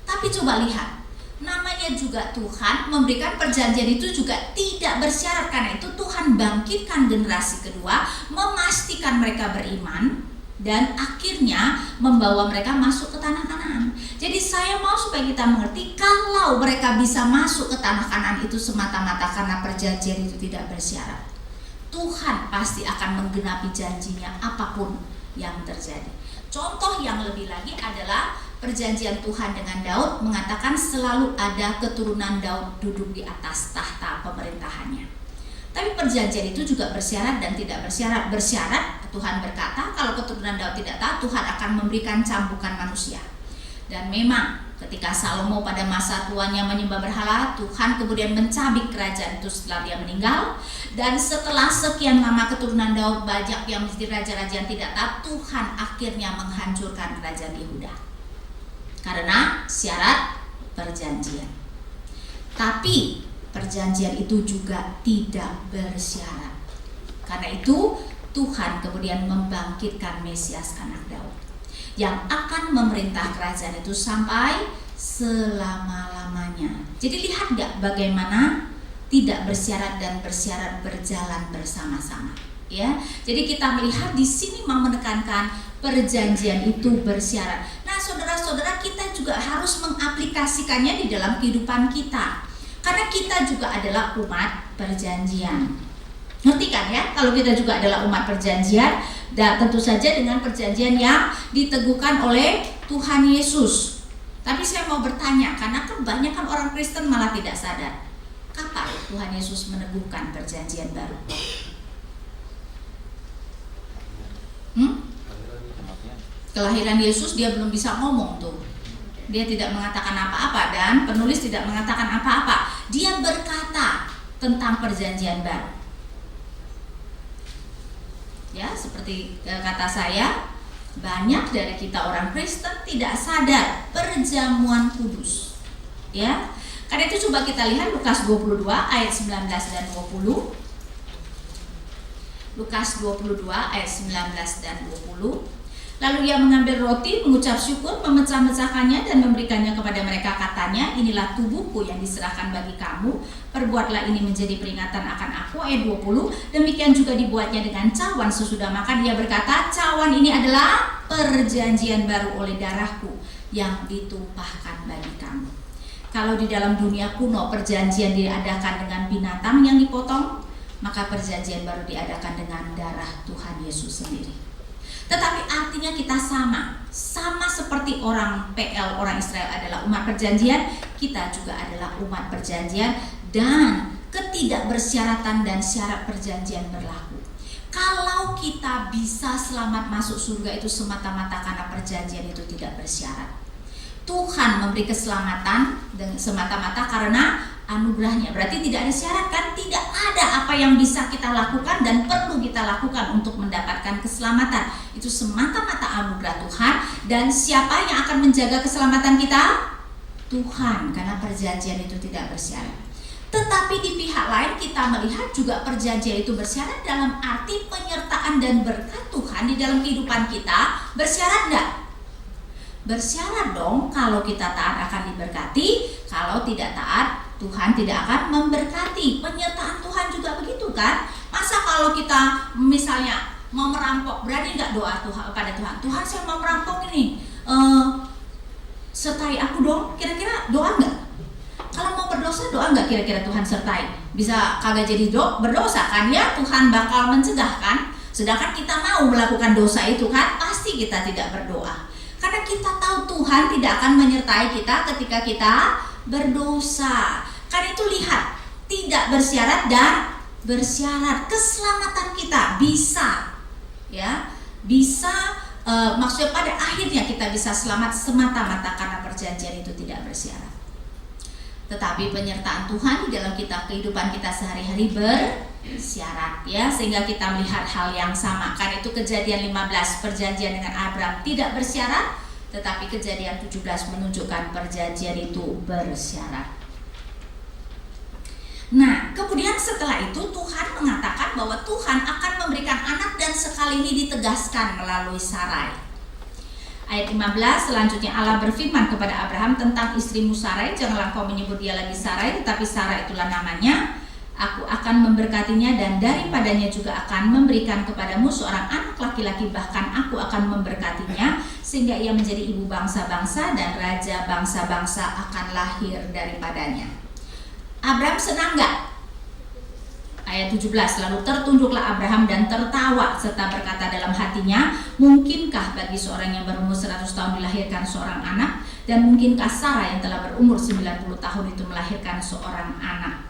Tapi coba lihat, namanya juga Tuhan memberikan perjanjian itu juga tidak bersyarat. Karena itu Tuhan bangkitkan generasi kedua, memastikan mereka beriman, dan akhirnya membawa mereka masuk ke tanah Kanaan. Jadi saya mau supaya kita mengerti, kalau mereka bisa masuk ke tanah Kanaan itu semata-mata karena perjanjian itu tidak bersyarat. Tuhan pasti akan menggenapi janjinya apapun yang terjadi. Contoh yang lebih lagi adalah perjanjian Tuhan dengan Daud, mengatakan selalu ada keturunan Daud duduk di atas tahta pemerintahannya. Tapi perjanjian itu juga bersyarat dan tidak bersyarat. Bersyarat, Tuhan berkata kalau keturunan Daud tidak taat, Tuhan akan memberikan cambukan manusia. Dan memang ketika Salomo pada masa tuanya menyembah berhala, Tuhan kemudian mencabik kerajaan itu setelah dia meninggal. Dan setelah sekian lama keturunan Daud banyak yang menjadi raja-raja yang tidak taat, Tuhan akhirnya menghancurkan kerajaan Yehuda karena syarat perjanjian. Tapi perjanjian itu juga tidak bersyarat. Karena itu Tuhan kemudian membangkitkan Mesias anak Daud yang akan memerintah kerajaan itu sampai selama-lamanya. Jadi lihat gak bagaimana tidak bersyarat dan bersyarat berjalan bersama-sama, ya. Jadi kita melihat di sini mau menekankan perjanjian itu bersyarat. Nah, saudara-saudara, kita juga harus mengaplikasikannya di dalam kehidupan kita. Karena kita juga adalah umat perjanjian. Ngerti kan ya? Kalau kita juga adalah umat perjanjian, dan tentu saja dengan perjanjian yang diteguhkan oleh Tuhan Yesus. Tapi saya mau bertanya, karena kebanyakan orang Kristen malah tidak sadar, kapan Tuhan Yesus meneguhkan perjanjian baru? Kelahiran Yesus dia belum bisa ngomong tuh. Dia tidak mengatakan apa-apa dan penulis tidak mengatakan apa-apa. Dia berkata tentang perjanjian baru. Ya, seperti kata saya, banyak dari kita orang Kristen tidak sadar perjamuan kudus. Ya. Karena itu coba kita lihat Lukas 22 ayat 19 dan 20. Lukas 22 ayat 19 dan 20. Lalu ia mengambil roti, mengucap syukur, memecah-mecahkannya dan memberikannya kepada mereka, katanya, inilah tubuhku yang diserahkan bagi kamu, perbuatlah ini menjadi peringatan akan aku. Ayat 20, demikian juga dibuatnya dengan cawan sesudah makan. Ia berkata, cawan ini adalah perjanjian baru oleh darahku yang ditumpahkan bagi kamu. Kalau di dalam dunia kuno perjanjian diadakan dengan binatang yang dipotong, maka perjanjian baru diadakan dengan darah Tuhan Yesus sendiri. Tetapi artinya kita sama seperti orang PL, orang Israel adalah umat perjanjian, kita juga adalah umat perjanjian dan ketidakbersyaratan dan syarat perjanjian berlaku. Kalau kita bisa selamat masuk surga itu semata-mata karena perjanjian itu tidak bersyarat. Tuhan memberi keselamatan dan semata-mata karena anugerahnya. Berarti tidak ada syarat kan? Tidak ada apa yang bisa kita lakukan dan perlu kita lakukan untuk mendapatkan keselamatan. Itu semata-mata anugerah Tuhan. Dan siapa yang akan menjaga keselamatan kita? Tuhan, karena perjanjian itu tidak bersyarat. Tetapi di pihak lain kita melihat juga perjanjian itu bersyarat dalam arti penyertaan dan berkat Tuhan di dalam kehidupan kita. Bersyarat enggak? Bersyarat dong. Kalau kita taat akan diberkati, kalau tidak taat Tuhan tidak akan memberkati. Penyertaan Tuhan juga begitu kan? Masa kalau kita misalnya mau merampok, berani nggak doa Tuhan pada Tuhan? Tuhan, saya mau merampok ini, sertai aku dong. Kira-kira doa nggak? Kalau mau berdosa doa nggak kira-kira Tuhan sertai? Bisa kagak jadi berdosa kan ya? Tuhan bakal mencegah kan? Sedangkan kita mau melakukan dosa itu kan, pasti kita tidak berdoa. Karena kita tahu Tuhan tidak akan menyertai kita ketika kita berdosa. Karena itu lihat, tidak bersyarat dan bersyarat. Keselamatan kita bisa ya, bisa maksudnya pada akhirnya kita bisa selamat semata-mata karena perjanjian itu tidak bersyarat. Tetapi penyertaan Tuhan di dalam kehidupan kita sehari-hari bersyarat, ya, sehingga kita melihat hal yang sama. Karena itu Kejadian 15 perjanjian dengan Abraham tidak bersyarat, tetapi Kejadian 17 menunjukkan perjanjian itu bersyarat. Nah, kemudian setelah itu Tuhan mengatakan bahwa Tuhan akan memberikan anak, dan sekali ini ditegaskan melalui Sarai. Ayat 15 selanjutnya, Allah berfirman kepada Abraham tentang istrimu Sarai, janganlah kau menyebut dia lagi Sarai, tetapi Sarah itulah namanya. Aku akan memberkatinya, dan daripadanya juga akan memberikan kepadamu seorang anak laki-laki, bahkan aku akan memberkatinya sehingga ia menjadi ibu bangsa-bangsa, dan raja bangsa-bangsa akan lahir daripadanya. Abraham senang gak? Ayat 17, lalu tertunduklah Abraham dan tertawa serta berkata dalam hatinya, mungkinkah bagi seorang yang berumur 100 tahun dilahirkan seorang anak, dan mungkinkah Sarah yang telah berumur 90 tahun itu melahirkan seorang anak?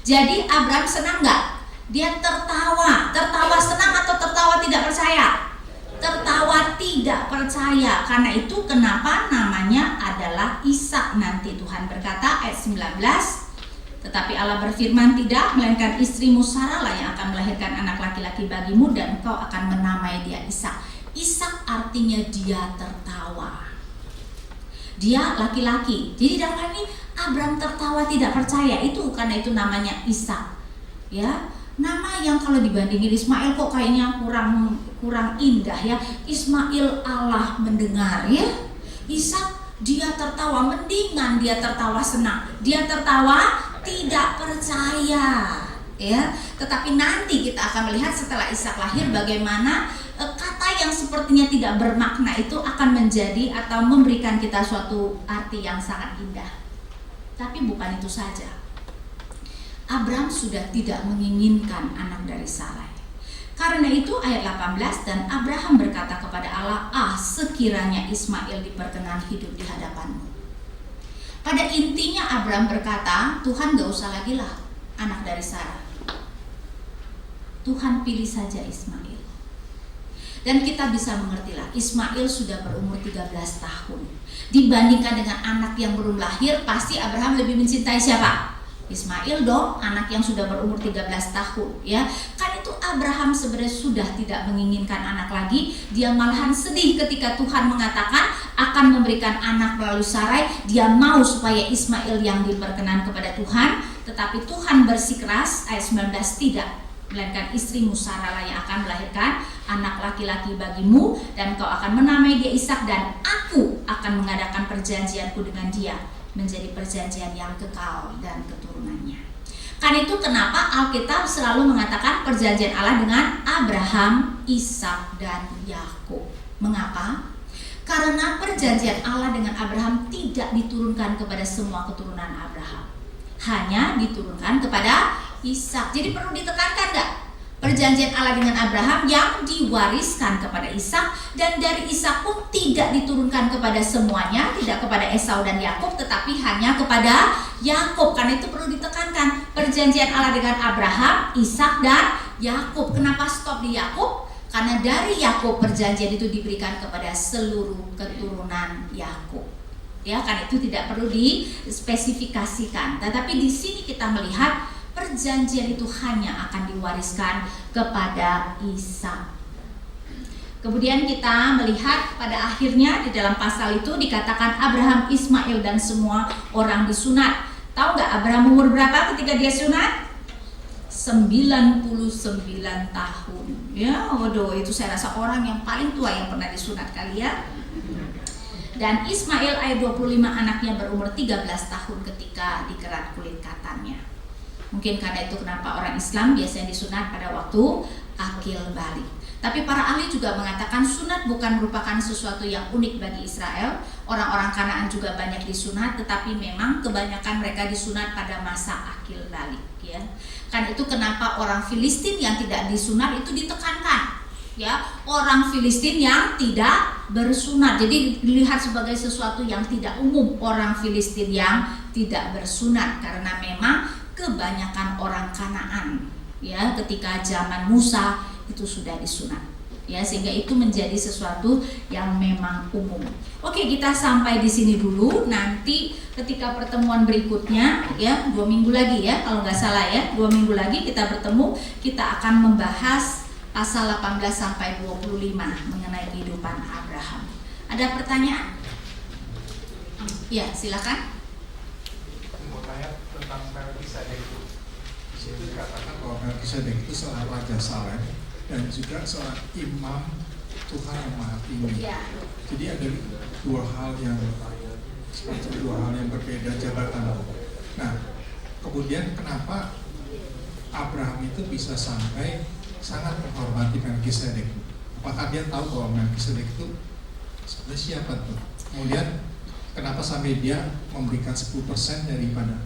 Jadi Abraham senang gak? Dia tertawa senang atau tertawa tidak percaya? Tertawa tidak percaya. Karena itu kenapa namanya adalah Ishak. Nanti Tuhan berkata ayat 19, tetapi Allah berfirman, tidak, melainkan istrimu Sarah lah yang akan melahirkan anak laki-laki bagimu, dan engkau akan menamai dia Ishak. Ishak artinya dia tertawa. Dia laki-laki. Jadi dalam hal ini Abraham tertawa tidak percaya. Itu karena itu namanya Ishak. Ya, nama yang kalau dibandingin Ismail kok kayaknya kurang indah, ya. Ismail Allah mendengar, ya. Ishak dia tertawa, mendingan dia tertawa senang. Dia tertawa tidak percaya, ya. Tetapi nanti kita akan melihat setelah Ishak lahir bagaimana kata yang sepertinya tidak bermakna itu akan menjadi atau memberikan kita suatu arti yang sangat indah. Tapi bukan itu saja. Abraham sudah tidak menginginkan anak dari Sarai. Karena itu ayat 18, dan Abraham berkata kepada Allah, sekiranya Ismail diperkenan hidup di hadapanmu. Pada intinya Abraham berkata, Tuhan gak usah lagi lah anak dari Sarah. Tuhan pilih saja Ismail. Dan kita bisa mengertilah, Ismail sudah berumur 13 tahun. Dibandingkan dengan anak yang belum lahir, pasti Abraham lebih mencintai siapa? Ismail dong, anak yang sudah berumur 13 tahun, ya. Kan itu Abraham sebenarnya sudah tidak menginginkan anak lagi. Dia malahan sedih ketika Tuhan mengatakan akan memberikan anak melalui Sarai. Dia mau supaya Ismail yang diperkenan kepada Tuhan, tetapi Tuhan bersikeras ayat 19, tidak, melainkan istrimu Sarah lah yang akan melahirkan anak laki-laki bagimu, dan kau akan menamai dia Ishak, dan aku akan mengadakan perjanjianku dengan dia menjadi perjanjian yang kekal dan keturunannya. Karena itu kenapa Alkitab selalu mengatakan perjanjian Allah dengan Abraham, Ishak, dan Yakub. Mengapa? Karena perjanjian Allah dengan Abraham tidak diturunkan kepada semua keturunan Abraham, hanya diturunkan kepada Ishak. Jadi perlu ditekankan gak? Perjanjian Allah dengan Abraham yang diwariskan kepada Ishak, dan dari Ishak pun tidak diturunkan kepada semuanya, tidak kepada Esau dan Yakub, tetapi hanya kepada Yakub. Karena itu perlu ditekankan, perjanjian Allah dengan Abraham, Ishak, dan Yakub. Kenapa stop di Yakub? Karena dari Yakub perjanjian itu diberikan kepada seluruh keturunan Yakub. Ya, karena itu tidak perlu dispesifikasikan. Tetapi di sini kita melihat perjanjian itu hanya akan diwariskan kepada Ishak. Kemudian kita melihat pada akhirnya di dalam pasal itu dikatakan Abraham, Ismail, dan semua orang disunat. Tahu gak Abraham umur berapa ketika dia sunat? 99 tahun. Ya, waduh, itu saya rasa orang yang paling tua yang pernah disunat kali ya. Dan Ismail ayat 25, anaknya berumur 13 tahun ketika dikerat kulit katannya. Mungkin karena itu kenapa orang Islam biasanya disunat pada waktu akil balik. Tapi para ahli juga mengatakan sunat bukan merupakan sesuatu yang unik bagi Israel. Orang-orang Kanaan juga banyak disunat, tetapi memang kebanyakan mereka disunat pada masa akil balik, ya. Kan itu kenapa orang Filistin yang tidak disunat itu ditekankan, ya. Orang Filistin yang tidak bersunat, jadi dilihat sebagai sesuatu yang tidak umum, orang Filistin yang tidak bersunat, karena memang kebanyakan orang Kanaan, ya, ketika zaman Musa itu sudah disunat, ya, sehingga itu menjadi sesuatu yang memang umum. Oke, kita sampai di sini dulu. Nanti ketika pertemuan berikutnya, ya 2 minggu lagi ya, kalau nggak salah ya, 2 minggu lagi kita bertemu, kita akan membahas pasal 18 sampai 25 mengenai kehidupan Abraham. Ada pertanyaan? Ya, silakan. Mau tanya tentang Melkisedek itu. Di situ dikatakan bahwa Melkisedek itu seorang raja Salem dan juga seorang imam Tuhan yang Maha Tinggi. Ya. Jadi ada dua hal yang berbeda jabatan. Nah, kemudian kenapa Abraham itu bisa sampai sangat menghormati Melkisedek? Apakah dia tahu bahwa Melkisedek itu sebenarnya siapa tuh? Kemudian kenapa sampai dia memberikan 10% daripada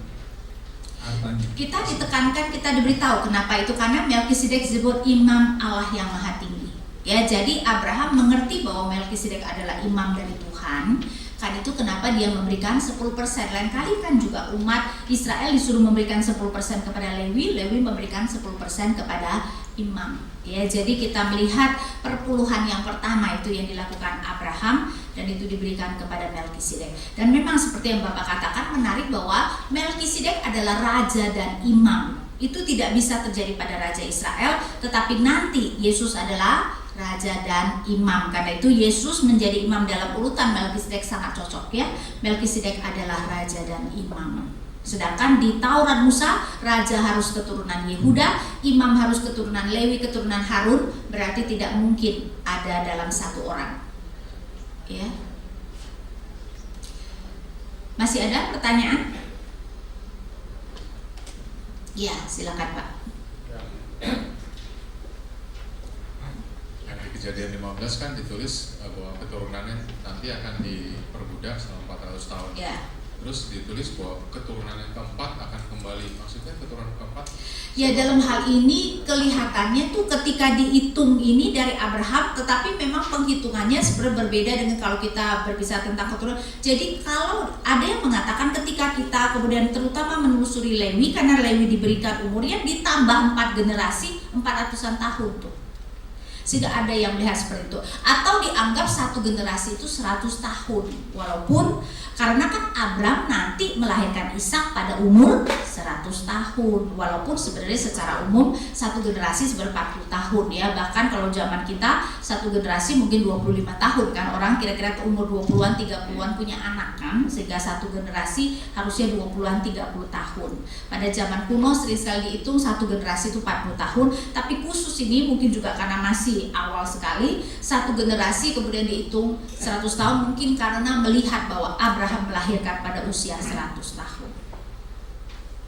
hartanya? Kita ditekankan, kita diberitahu kenapa itu, karena Melkisedek disebut imam Allah yang Maha Tinggi. Ya, jadi Abraham mengerti bahwa Melkisedek adalah imam dari Tuhan. Kan itu kenapa dia memberikan 10%. Lain kali kan juga umat Israel disuruh memberikan 10% kepada Lewi, Lewi memberikan 10% kepada imam. Ya, jadi kita melihat perpuluhan yang pertama itu yang dilakukan Abraham dan itu diberikan kepada Melkisedek. Dan memang seperti yang Bapak katakan, menarik bahwa Melkisedek adalah raja dan imam. Itu tidak bisa terjadi pada raja Israel, tetapi nanti Yesus adalah raja dan imam. Karena itu Yesus menjadi imam dalam urutan Melkisedek sangat cocok ya. Melkisedek adalah raja dan imam. Sedangkan di Taurat Musa, raja harus keturunan Yehuda, imam harus keturunan Lewi, keturunan Harun, berarti tidak mungkin ada dalam satu orang. Ya. Masih ada pertanyaan? Ya, silakan Pak. Yang di Kejadian 15 kan ditulis bahwa keturunannya nanti akan diperbudak selama 400 tahun. Ya. Terus ditulis bahwa keturunan yang keempat akan kembali. Maksudnya keturunan keempat? Ya, dalam hal ini kelihatannya tuh ketika dihitung ini dari Abraham, tetapi memang penghitungannya sebenarnya berbeda dengan kalau kita berbicara tentang keturunan. Jadi kalau ada yang mengatakan ketika kita kemudian terutama menelusuri Lewi, karena Lewi diberikan umurnya ditambah 4 generasi 400-an tahun tuh. Sehingga ada yang melihat seperti itu. Atau dianggap satu generasi itu 100 tahun. Walaupun karena kan Abram nanti melahirkan Ishak pada umur 100 tahun. Walaupun sebenarnya secara umum satu generasi sebenarnya 40 tahun ya. Bahkan kalau zaman kita satu generasi mungkin 25 tahun kan. Orang kira-kira ke umur 20-an, 30-an punya anak kan. Sehingga satu generasi harusnya 20-an, 30 tahun. Pada zaman kuno sering sekali dihitung satu generasi itu 40 tahun. Tapi khusus ini mungkin juga karena masih awal sekali, satu generasi kemudian dihitung 100 tahun mungkin karena melihat bahwa Abraham melahirkan pada usia 100 tahun.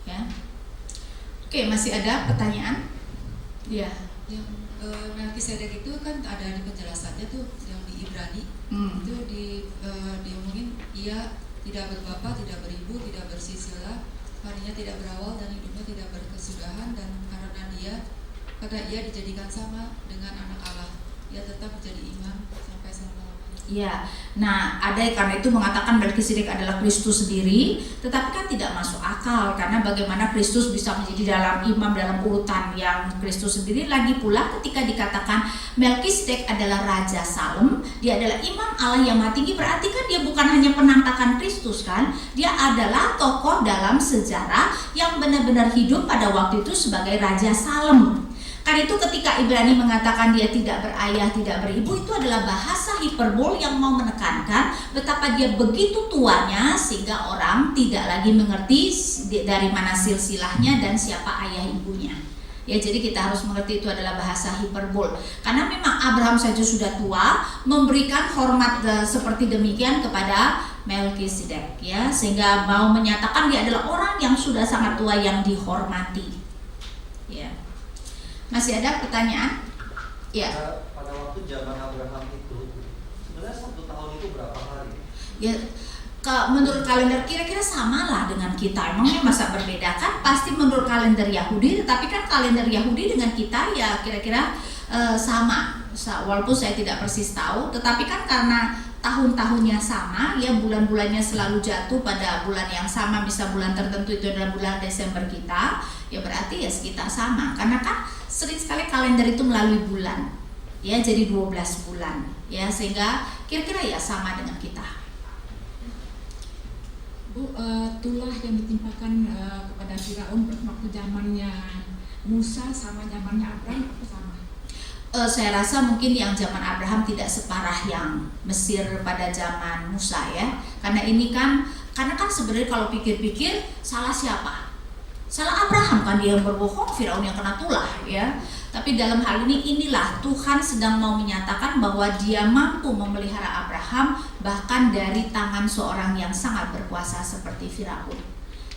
Ya. Oke, masih ada pertanyaan? Ya. Yang Melkisedek itu kan ada di penjelasannya tuh yang di Ibrani. Itu diomongin ia tidak berbapak, tidak beribu, tidak bersisilah, harinya tidak berawal dan hidupnya tidak berkesudahan, dan karena ia dijadikan sama dengan anak Allah, ia tetap menjadi imam sampai selama-lamanya. Ya, nah ada karena itu mengatakan Melkisedek adalah Kristus sendiri, tetapi kan tidak masuk akal karena bagaimana Kristus bisa menjadi dalam imam dalam urutan yang Kristus sendiri. Lagi pula ketika dikatakan Melkisedek adalah Raja Salem, dia adalah imam Allah yang Maha Tinggi, berarti kan dia bukan hanya penampakan Kristus kan, dia adalah tokoh dalam sejarah yang benar-benar hidup pada waktu itu sebagai Raja Salem. Karena itu ketika Ibrani mengatakan dia tidak berayah, tidak beribu, itu adalah bahasa hiperbol yang mau menekankan betapa dia begitu tuanya sehingga orang tidak lagi mengerti dari mana silsilahnya dan siapa ayah ibunya. Ya, jadi kita harus mengerti itu adalah bahasa hiperbol. Karena memang Abraham saja sudah tua, memberikan hormat seperti demikian kepada Melkisedek, ya, sehingga mau menyatakan dia adalah orang yang sudah sangat tua yang dihormati. Ya. Masih ada pertanyaan? Ya. Pada waktu zaman Abraham itu sebenarnya 1 tahun itu berapa hari? Ya, menurut kalender kira-kira sama lah dengan kita. Emangnya masa berbeda kan? Pasti menurut kalender Yahudi, tetapi kan kalender Yahudi dengan kita ya kira-kira sama. Walaupun saya tidak persis tahu, tetapi kan karena tahun-tahunnya sama, ya bulan-bulannya selalu jatuh pada bulan yang sama. Bisa bulan tertentu itu adalah bulan Desember kita, ya berarti ya sekitar sama. Karena kan sering sekali kalender itu melalui bulan, ya, jadi 12 bulan ya, sehingga kira-kira ya sama dengan kita. Bu, tulah yang ditimpakan kepada Firaun waktu zamannya Musa sama zamannya Abraham apa sama? Saya rasa mungkin yang zaman Abraham tidak separah yang Mesir pada zaman Musa ya, karena kan sebenarnya kalau pikir-pikir salah siapa? Salah Abraham kan, dia yang berbohong, Firaun yang kena tulah ya. Tapi dalam hal ini inilah Tuhan sedang mau menyatakan bahwa Dia mampu memelihara Abraham bahkan dari tangan seorang yang sangat berkuasa seperti Firaun.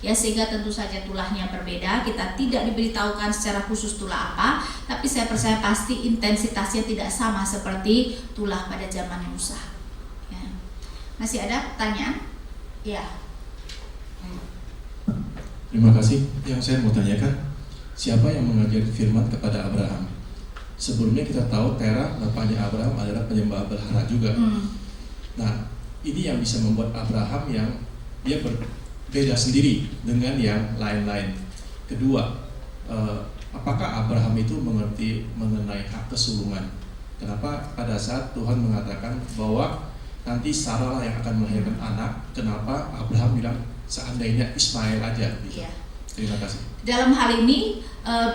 Ya, sehingga tentu saja tulahnya berbeda, kita tidak diberitahukan secara khusus tulah apa, tapi saya percaya pasti intensitasnya tidak sama seperti tulah pada zaman Musa. Ya. Masih ada pertanyaan? Ya. Terima kasih. Yang saya mau tanyakan, siapa yang mengajar firman kepada Abraham? Sebelumnya kita tahu Terah, bapaknya Abraham adalah penyembah berhala juga. Nah, ini yang bisa membuat Abraham yang dia berbeda sendiri dengan yang lain-lain. Kedua, apakah Abraham itu mengerti mengenai hak kesulungan? Kenapa pada saat Tuhan mengatakan bahwa nanti Sarah lah yang akan melahirkan anak, kenapa Abraham bilang seandainya Ismail aja gitu? Ya. Terima kasih. Dalam hal ini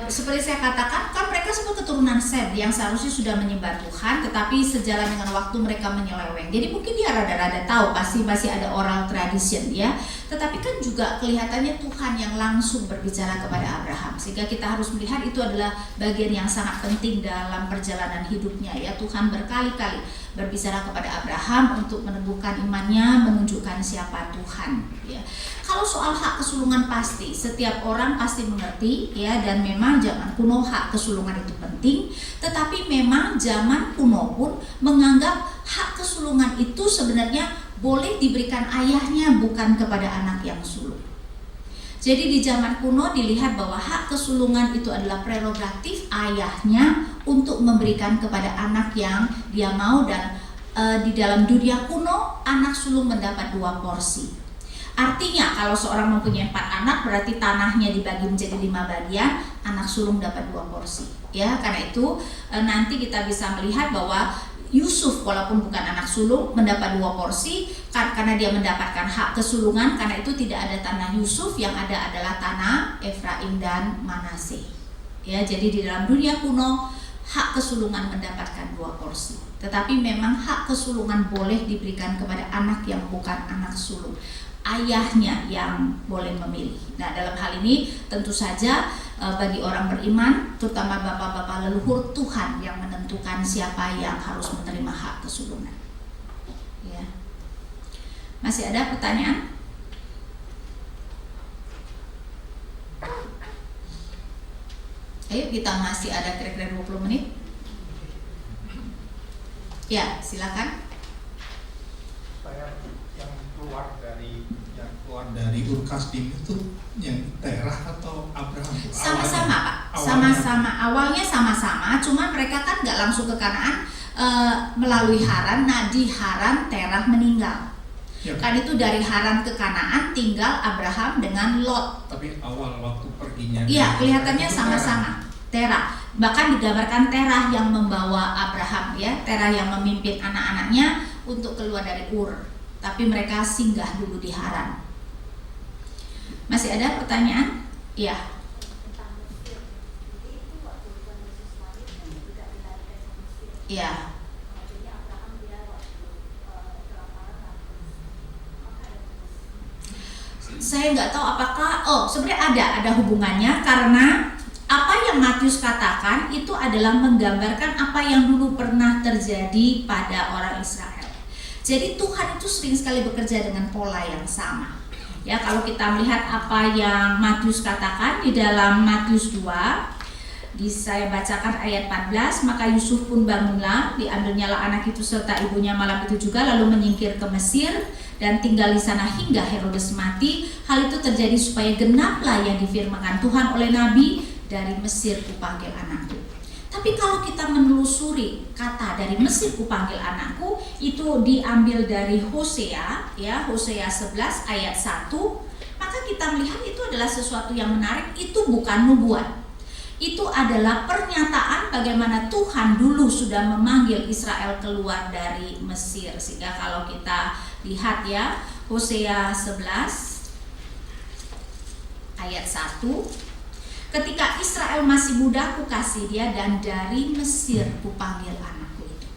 seperti saya katakan, kan mereka semua keturunan Sem yang seharusnya sudah menyembah Tuhan, tetapi sejalan dengan waktu mereka menyeleweng. Jadi mungkin dia rada-rada tahu, pasti masih ada oral tradition ya. Tetapi kan juga kelihatannya Tuhan yang langsung berbicara kepada Abraham, sehingga kita harus melihat itu adalah bagian yang sangat penting dalam perjalanan hidupnya ya. Tuhan berkali-kali berbicara kepada Abraham untuk meneguhkan imannya, menunjukkan siapa Tuhan ya. Kalau soal hak kesulungan pasti setiap orang pasti mengerti ya, dan memang zaman kuno hak kesulungan itu penting, tetapi memang zaman kuno pun menganggap hak kesulungan itu sebenarnya boleh diberikan ayahnya, bukan kepada anak yang sulung. Jadi di zaman kuno dilihat bahwa hak kesulungan itu adalah prerogatif ayahnya untuk memberikan kepada anak yang dia mau, dan di dalam dunia kuno anak sulung mendapat 2 porsi. Artinya kalau seorang mempunyai 4 anak, berarti tanahnya dibagi menjadi 5 bagian, anak sulung dapat 2 porsi. Ya, karena itu nanti kita bisa melihat bahwa Yusuf walaupun bukan anak sulung mendapat 2 porsi karena dia mendapatkan hak kesulungan. Karena itu tidak ada tanah Yusuf, yang ada adalah tanah Efraim dan Manase. Ya, jadi di dalam dunia kuno hak kesulungan mendapatkan 2 porsi. Tetapi memang hak kesulungan boleh diberikan kepada anak yang bukan anak sulung. Ayahnya yang boleh memilih. Nah, dalam hal ini tentu saja bagi orang beriman, terutama bapak-bapak leluhur, Tuhan yang menentukan siapa yang harus menerima hak kesulungan. Ya. Masih ada pertanyaan? Ayo, kita masih ada kira-kira 20 menit. Ya, silakan. Saya yang keluar dari Ur-Kasdim itu yang Terah atau Abraham? Sama-sama Pak, sama-sama, awalnya sama-sama, cuma mereka kan nggak langsung ke Kanaan melalui Haran. Nah, di Haran Terah meninggal ya. Kan itu dari Haran ke Kanaan tinggal Abraham dengan Lot. Tapi awal waktu perginya iya, kelihatannya sama-sama Terah. Bahkan digambarkan Terah yang membawa Abraham ya, Terah yang memimpin anak-anaknya untuk keluar dari Ur, tapi mereka singgah dulu di Haran. Masih ada pertanyaan? Iya. Iya. Saya nggak tahu apakah, sebenarnya ada hubungannya, karena apa yang Matius katakan itu adalah menggambarkan apa yang dulu pernah terjadi pada orang Israel. Jadi Tuhan itu sering sekali bekerja dengan pola yang sama. Ya, kalau kita melihat apa yang Matius katakan di dalam Matius 2, saya bacakan ayat 14, maka Yusuf pun bangunlah, diambilnyalah anak itu serta ibunya malam itu juga, lalu menyingkir ke Mesir dan tinggal di sana hingga Herodes mati. Hal itu terjadi supaya genaplah yang difirmankan Tuhan oleh Nabi, dari Mesir kupanggil anakku. Tapi kalau kita menelusuri kata dari Mesir kupanggil anakku, itu diambil dari Hosea ya, Hosea 11 ayat 1. Maka kita melihat itu adalah sesuatu yang menarik, itu bukan nubuat. Itu adalah pernyataan bagaimana Tuhan dulu sudah memanggil Israel keluar dari Mesir. Sehingga kalau kita lihat ya, Hosea 11 ayat 1, ketika Israel masih muda kukasih dia, dan dari Mesir kupanggil anakku itu.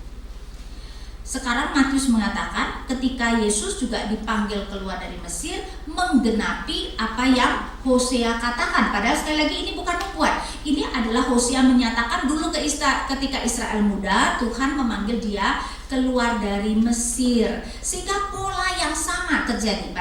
Sekarang Matius mengatakan ketika Yesus juga dipanggil keluar dari Mesir, menggenapi apa yang Hosea katakan. Padahal sekali lagi ini bukan membuat. Ini adalah Hosea menyatakan dulu ketika Israel muda, Tuhan memanggil dia keluar dari Mesir. Sehingga pola yang sama terjadi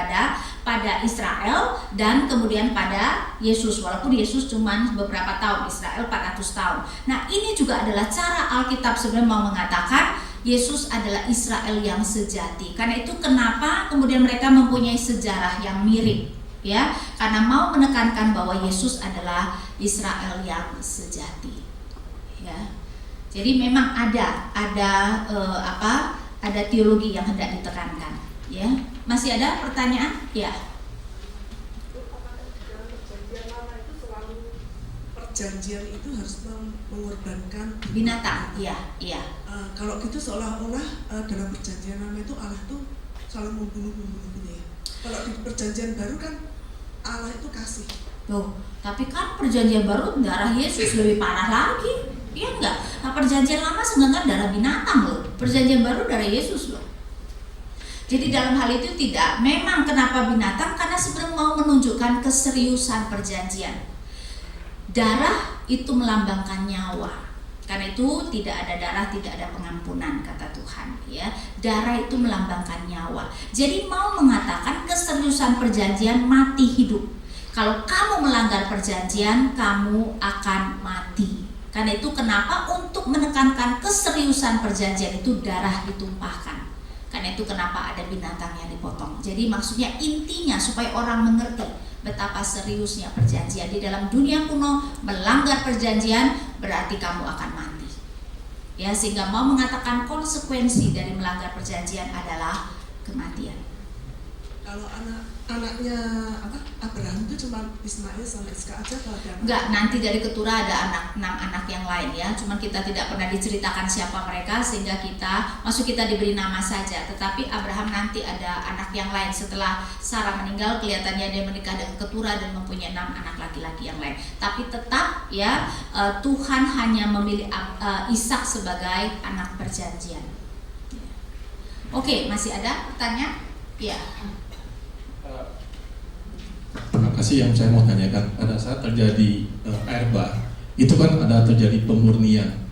pada Israel dan kemudian pada Yesus. Walaupun Yesus cuma beberapa tahun, Israel 400 tahun. Nah, ini juga adalah cara Alkitab sebenarnya mau mengatakan Yesus adalah Israel yang sejati. Karena itu kenapa kemudian mereka mempunyai sejarah yang mirip, ya, karena mau menekankan bahwa Yesus adalah Israel yang sejati, ya. Jadi memang ada teologi yang hendak ditekankan, ya. Masih ada pertanyaan? Ya. Perjanjian itu harus mengorbankan Binatang, iya. Kalau gitu seolah-olah dalam perjanjian lama itu Allah tuh selalu membunuh ya. Kalau di perjanjian baru kan Allah itu kasih. Tuh, tapi kan perjanjian baru darah Yesus lebih parah lagi, iya enggak? Nah, perjanjian lama sebenarnya darah binatang loh, perjanjian baru darah Yesus loh. Jadi dalam hal itu tidak, memang kenapa binatang? Karena sebenarnya mau menunjukkan keseriusan perjanjian. Darah itu melambangkan nyawa. Karena itu tidak ada darah, tidak ada pengampunan, kata Tuhan, ya. Darah itu melambangkan nyawa. Jadi mau mengatakan keseriusan perjanjian mati hidup. Kalau kamu melanggar perjanjian, kamu akan mati. Karena itu kenapa untuk menekankan keseriusan perjanjian itu darah ditumpahkan. Karena itu kenapa ada binatang yang dipotong. Jadi maksudnya intinya supaya orang mengerti betapa seriusnya perjanjian. Di dalam dunia kuno, melanggar perjanjian berarti kamu akan mati, ya. Sehingga mau mengatakan konsekuensi dari melanggar perjanjian adalah kematian. Kalau anaknya Abraham itu cuma Ismail sama Iska aja, kalau ada Enggak, nanti dari keturah ada 6 anak yang lain, ya. Cuma kita tidak pernah diceritakan siapa mereka, sehingga kita diberi nama saja. Tetapi Abraham nanti ada anak yang lain setelah Sarah meninggal, kelihatannya dia menikah dengan keturah dan mempunyai 6 anak laki-laki yang lain. Tapi tetap, ya, Tuhan hanya memilih Ishak sebagai anak perjanjian. Oke, masih ada pertanyaan? Ya. Terima kasih. Yang saya mau tanyakan, pada saat terjadi air bah, itu kan ada terjadi pemurnian.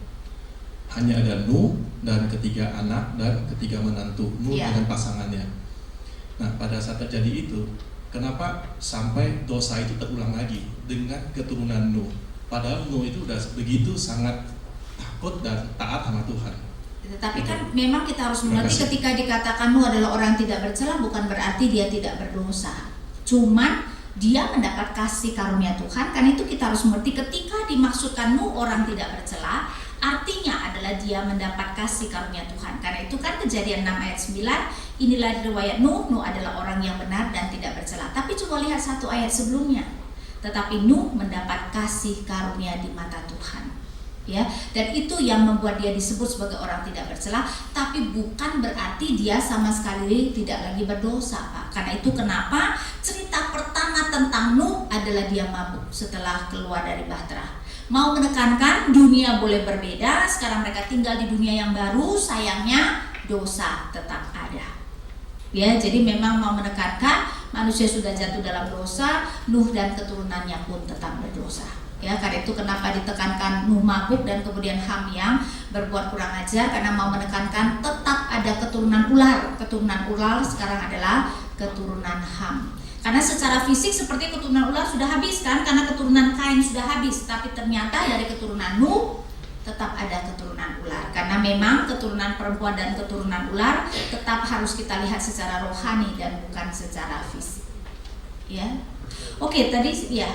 Hanya ada Nuh dan ketiga anak dan ketiga menantu Nuh dengan pasangannya. Nah, pada saat terjadi itu, kenapa sampai dosa itu terulang lagi dengan keturunan Nuh? Padahal Nuh itu sudah begitu sangat takut dan taat sama Tuhan. Tetapi kan memang kita harus mengerti ketika dikatakan Nuh adalah orang tidak bercela, bukan berarti dia tidak berdosa. Cuman dia mendapat kasih karunia Tuhan. Karena itu kita harus mengerti ketika dimaksudkan Nuh orang tidak bercela, artinya adalah dia mendapat kasih karunia Tuhan. Karena itu kan Kejadian 6 ayat 9, inilah riwayat Nuh adalah orang yang benar dan tidak bercela. Tapi coba lihat satu ayat sebelumnya. Tetapi Nuh mendapat kasih karunia di mata Tuhan, ya. Dan itu yang membuat dia disebut sebagai orang tidak bercela. Tapi bukan berarti dia sama sekali tidak lagi berdosa, Pak. Karena itu kenapa cerita pertama tentang Nuh adalah dia mabuk setelah keluar dari bahtera. Mau menekankan dunia boleh berbeda, sekarang mereka tinggal di dunia yang baru, sayangnya dosa tetap ada. Ya, jadi memang mau menekankan manusia sudah jatuh dalam dosa, Nuh dan keturunannya pun tetap berdosa. Ya, karena itu kenapa ditekankan Nuh mabuk dan kemudian Ham yang berbuat kurang ajar, karena mau menekankan tetap ada keturunan ular. Keturunan ular sekarang adalah keturunan Ham. Karena secara fisik seperti keturunan ular sudah habis kan, karena keturunan Kain sudah habis, tapi ternyata dari keturunan Nuh tetap ada keturunan ular. Karena memang keturunan perempuan dan keturunan ular tetap harus kita lihat secara rohani dan bukan secara fisik. Ya. Oke, tadi ya.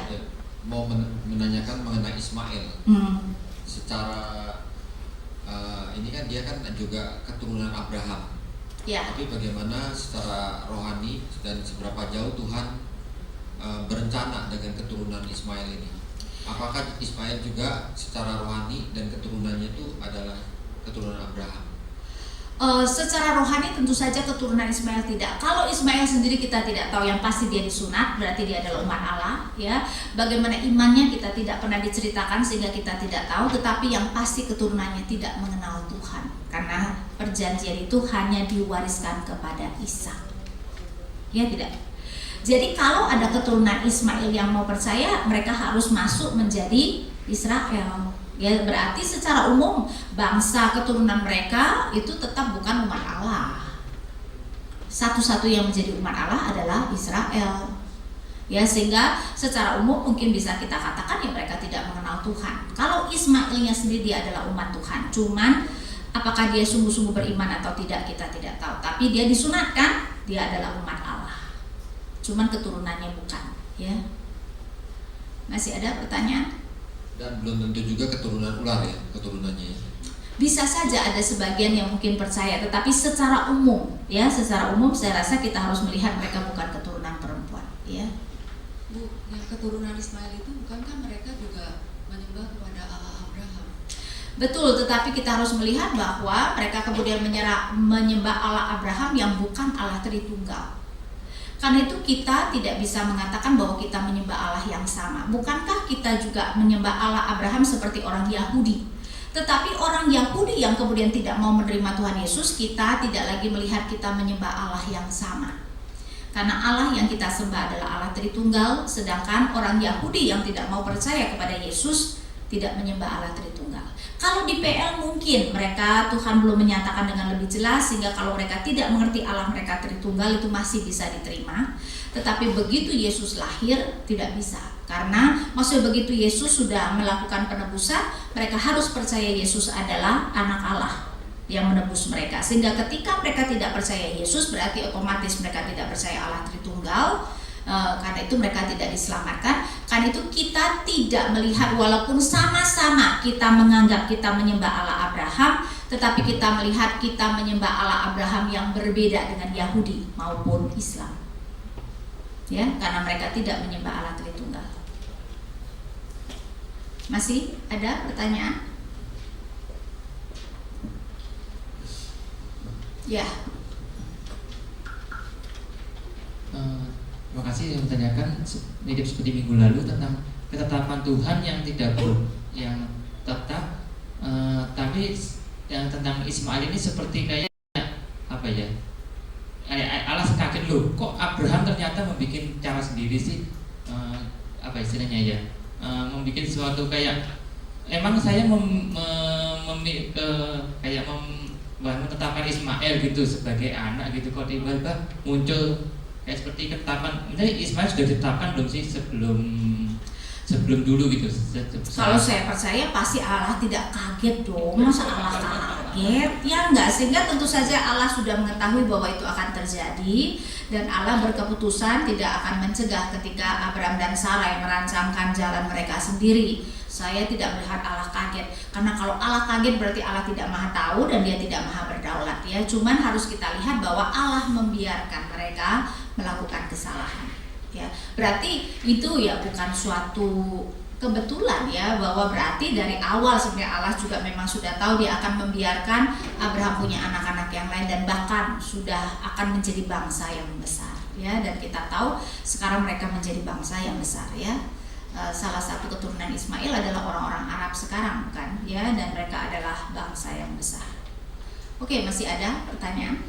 Mau menanyakan mengenai Ismail. Secara ini kan dia kan juga keturunan Abraham. Ya. Tapi bagaimana secara rohani dan seberapa jauh Tuhan berencana dengan keturunan Ismail ini? apakah Ismail juga secara rohani dan keturunannya itu adalah keturunan Abraham? Secara rohani tentu saja keturunan Ismail tidak. Kalau Ismail sendiri kita tidak tahu, yang pasti dia disunat, berarti dia adalah umat Allah, ya. Bagaimana imannya kita tidak pernah diceritakan sehingga kita tidak tahu, tetapi yang pasti keturunannya tidak mengenal Tuhan. Karena perjanjian itu hanya diwariskan kepada Ishak. Ya tidak. Jadi kalau ada keturunan Ismail yang mau percaya, mereka harus masuk menjadi Israel. Ya, berarti secara umum bangsa keturunan mereka itu tetap bukan umat Allah. Satu-satu yang menjadi umat Allah adalah Israel. Ya, sehingga secara umum mungkin bisa kita katakan ya mereka tidak mengenal Tuhan. Kalau Ismailnya sendiri dia adalah umat Tuhan. Cuman apakah dia sungguh-sungguh beriman atau tidak kita tidak tahu. Tapi dia disunatkan, dia adalah umat Allah. Cuman keturunannya bukan, ya. Masih ada pertanyaan? Dan belum tentu juga keturunan ular ya, keturunannya. Bisa saja ada sebagian yang mungkin percaya, tetapi secara umum, ya, secara umum saya rasa kita harus melihat mereka bukan keturunan perempuan, ya. Bu, yang keturunan Ismail itu bukankah mereka juga menyembah kepada Allah Abraham? Betul, tetapi kita harus melihat bahwa mereka kemudian menyembah Allah Abraham yang bukan Allah Tritunggal. Karena itu kita tidak bisa mengatakan bahwa kita menyembah Allah yang sama. Bukankah kita juga menyembah Allah Abraham seperti orang Yahudi? Tetapi orang Yahudi yang kemudian tidak mau menerima Tuhan Yesus, kita tidak lagi melihat kita menyembah Allah yang sama. Karena Allah yang kita sembah adalah Allah Tritunggal, sedangkan orang Yahudi yang tidak mau percaya kepada Yesus tidak menyembah Allah Tritunggal. Kalau di PL mungkin mereka Tuhan belum menyatakan dengan lebih jelas, sehingga kalau mereka tidak mengerti Allah mereka Tritunggal itu masih bisa diterima. Tetapi begitu Yesus lahir tidak bisa, karena maksudnya begitu Yesus sudah melakukan penebusan, mereka harus percaya Yesus adalah anak Allah yang menebus mereka. Sehingga ketika mereka tidak percaya Yesus, berarti otomatis mereka tidak percaya Allah Tritunggal. Karena itu mereka tidak diselamatkan. Karena itu kita tidak melihat, walaupun sama-sama kita menganggap kita menyembah Allah Abraham, tetapi kita melihat kita menyembah Allah Abraham yang berbeda dengan Yahudi maupun Islam, ya, karena mereka tidak menyembah Allah Tritunggal. Masih ada pertanyaan? Ya. Terima kasih yang bertanyakan mirip seperti minggu lalu tentang ketetapan Tuhan yang tidak yang tetap, tapi yang tentang Ismail ini seperti kayak apa ya? Allah kaget loh, kok Abraham ternyata membuat cara sendiri sih, apa istilahnya ya? Membuat sesuatu kayak emang saya menetapkan Ismail gitu sebagai anak gitu, kok tiba-tiba muncul kayak seperti ketetapan. Ini Ismail sudah ditetapkan belum sih sebelum dulu gitu? Kalau saya percaya pasti Allah tidak kaget dong. Masa Allah kaget? Ya enggak, sehingga tentu saja Allah sudah mengetahui bahwa itu akan terjadi, dan Allah berkeputusan tidak akan mencegah ketika Abraham dan Sarai merancangkan jalan mereka sendiri. Saya tidak melihat Allah kaget, karena kalau Allah kaget berarti Allah tidak maha tahu dan dia tidak maha berdaulat, ya. Cuman harus kita lihat bahwa Allah membiarkan mereka melakukan kesalahan, ya. Berarti itu ya bukan suatu kebetulan, ya, bahwa berarti dari awal sebenarnya Allah juga memang sudah tahu dia akan membiarkan Abraham punya anak-anak yang lain, dan bahkan sudah akan menjadi bangsa yang besar, ya. Dan kita tahu sekarang mereka menjadi bangsa yang besar, ya. Salah satu keturunan Ismail adalah orang-orang Arab sekarang, bukan, ya, dan mereka adalah bangsa yang besar. Oke, masih ada pertanyaan?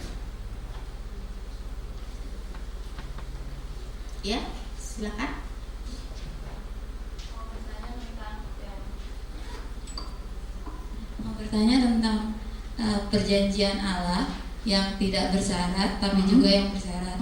Ya, silakan. Mau bertanya tentang perjanjian Allah yang tidak bersyarat tapi juga yang bersyarat.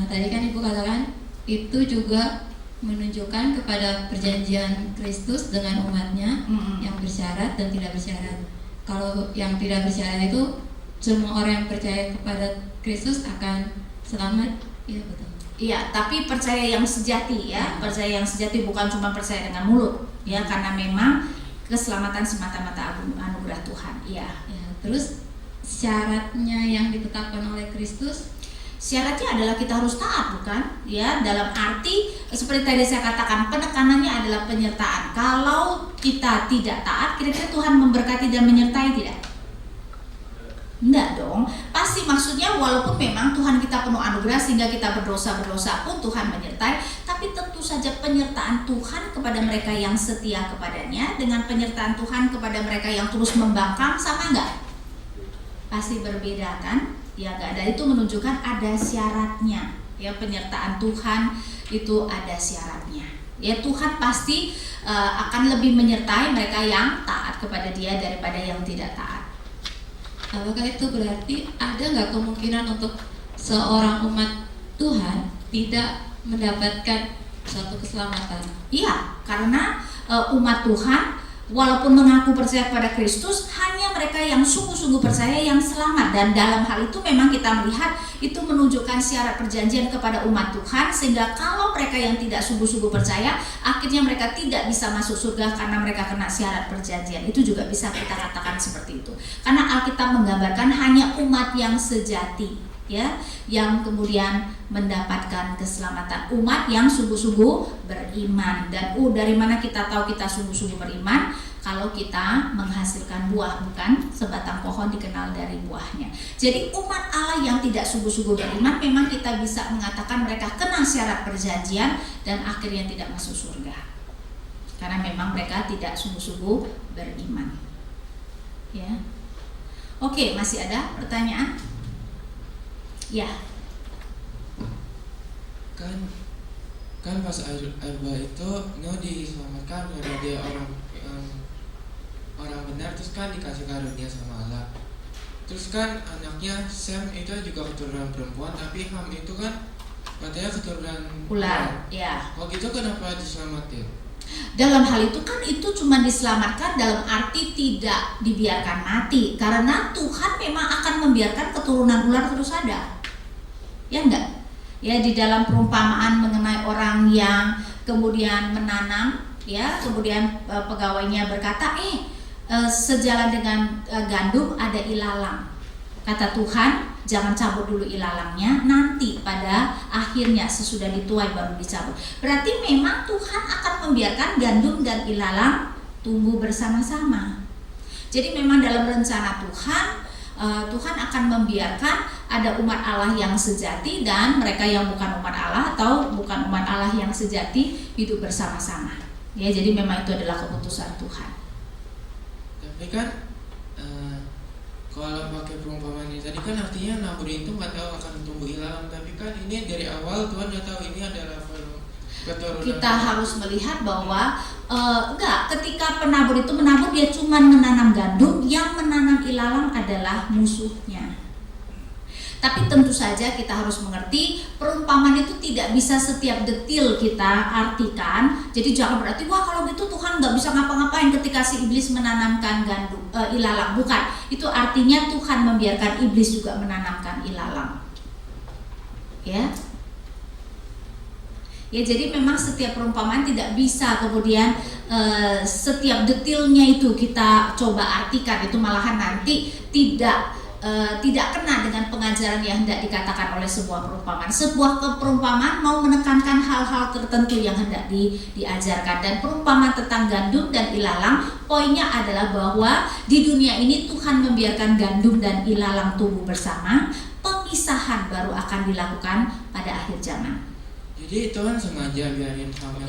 Tadi kan Ibu katakan itu juga menunjukkan kepada perjanjian Kristus dengan umatnya yang bersyarat dan tidak bersyarat. Kalau yang tidak bersyarat itu semua orang yang percaya kepada Kristus akan selamat. Iya, betul. Iya, tapi percaya yang sejati, ya. Percaya yang sejati, bukan cuma percaya dengan mulut, ya, karena memang keselamatan semata-mata anugerah Tuhan. Iya. Ya, terus syaratnya yang ditetapkan oleh Kristus Syaratnya adalah kita harus taat, bukan? Ya, dalam arti seperti tadi saya katakan, penekanannya adalah penyertaan. Kalau kita tidak taat, kira-kira Tuhan memberkati dan menyertai tidak? Enggak dong. Pasti maksudnya walaupun memang Tuhan kita penuh anugerah sehingga kita berdosa pun Tuhan menyertai, tapi tentu saja penyertaan Tuhan kepada mereka yang setia kepadanya dengan penyertaan Tuhan kepada mereka yang terus membangkang sama enggak? Pasti berbeda kan? Ya enggak, dan itu menunjukkan ada syaratnya. Ya, penyertaan Tuhan itu ada syaratnya. Ya, Tuhan pasti akan lebih menyertai mereka yang taat kepada Dia daripada yang tidak taat. Apakah itu berarti ada nggak kemungkinan untuk seorang umat Tuhan tidak mendapatkan suatu keselamatan? Iya, karena umat Tuhan walaupun mengaku percaya kepada Kristus, hanya mereka yang sungguh-sungguh percaya yang selamat. Dan dalam hal itu memang kita melihat itu menunjukkan syarat perjanjian kepada umat Tuhan, sehingga kalau mereka yang tidak sungguh-sungguh percaya, akhirnya mereka tidak bisa masuk surga karena mereka kena syarat perjanjian. Itu juga bisa kita katakan seperti itu. Karena Alkitab menggambarkan hanya umat yang sejati, ya, yang kemudian mendapatkan keselamatan, umat yang sungguh-sungguh beriman. Dan dari mana kita tahu kita sungguh-sungguh beriman? Kalau kita menghasilkan buah, bukan? Sebatang pohon dikenal dari buahnya. Jadi umat Allah yang tidak sungguh-sungguh beriman, memang kita bisa mengatakan mereka kena syarat perjanjian dan akhirnya tidak masuk surga, karena memang mereka tidak sungguh-sungguh beriman. Ya, oke, masih ada pertanyaan? Ya. Kan pas Arba itu diselamatkan karena dia orang benar, terus kan dikasih karunia sama Allah. Terus kan anaknya Sem itu juga keturunan perempuan, tapi Ham itu kan katanya keturunan ular. Ya. Kalau gitu kenapa diselamatin? Dalam hal itu kan itu cuma diselamatkan dalam arti tidak dibiarkan mati, karena Tuhan memang akan membiarkan keturunan ular terus ada. Ya enggak? Ya, di dalam perumpamaan mengenai orang yang kemudian menanam, ya, kemudian pegawainya berkata, sejalan dengan gandum ada ilalang. Kata Tuhan, jangan cabut dulu ilalangnya, nanti pada akhirnya sesudah dituai baru dicabut. Berarti memang Tuhan akan membiarkan gandum dan ilalang tumbuh bersama-sama. Jadi memang dalam rencana Tuhan, Tuhan akan membiarkan ada umat Allah yang sejati dan mereka yang bukan umat Allah atau bukan umat Allah yang sejati hidup bersama-sama. Ya, jadi memang itu adalah keputusan Tuhan. Tapi kan kalau pakai perumpamaan ini tadi kan artinya nabur itu nggak tahu akan tumbuh ilalang, tapi kan ini dari awal Tuhan nggak tahu ini adalah keturunan. Kita harus melihat bahwa ketika penabur itu menabur, dia cuma menanam gandum, yang menanam ilalang adalah musuhnya. Tapi tentu saja kita harus mengerti perumpamaan itu tidak bisa setiap detil kita artikan. Jadi jangan berarti wah kalau gitu Tuhan nggak bisa ngapa-ngapain ketika si iblis menanamkan gandum ilalang. Bukan, itu artinya Tuhan membiarkan iblis juga menanamkan ilalang. Ya. Ya, jadi memang setiap perumpamaan tidak bisa kemudian setiap detilnya itu kita coba artikan, itu malahan nanti tidak kena dengan pengajaran yang hendak dikatakan oleh sebuah perumpamaan. Sebuah perumpamaan mau menekankan hal-hal tertentu yang hendak diajarkan. Dan perumpamaan tentang gandum dan ilalang, poinnya adalah bahwa di dunia ini Tuhan membiarkan gandum dan ilalang tumbuh bersama. Pemisahan baru akan dilakukan pada akhir zaman. Jadi Tuhan sengaja biarin sama.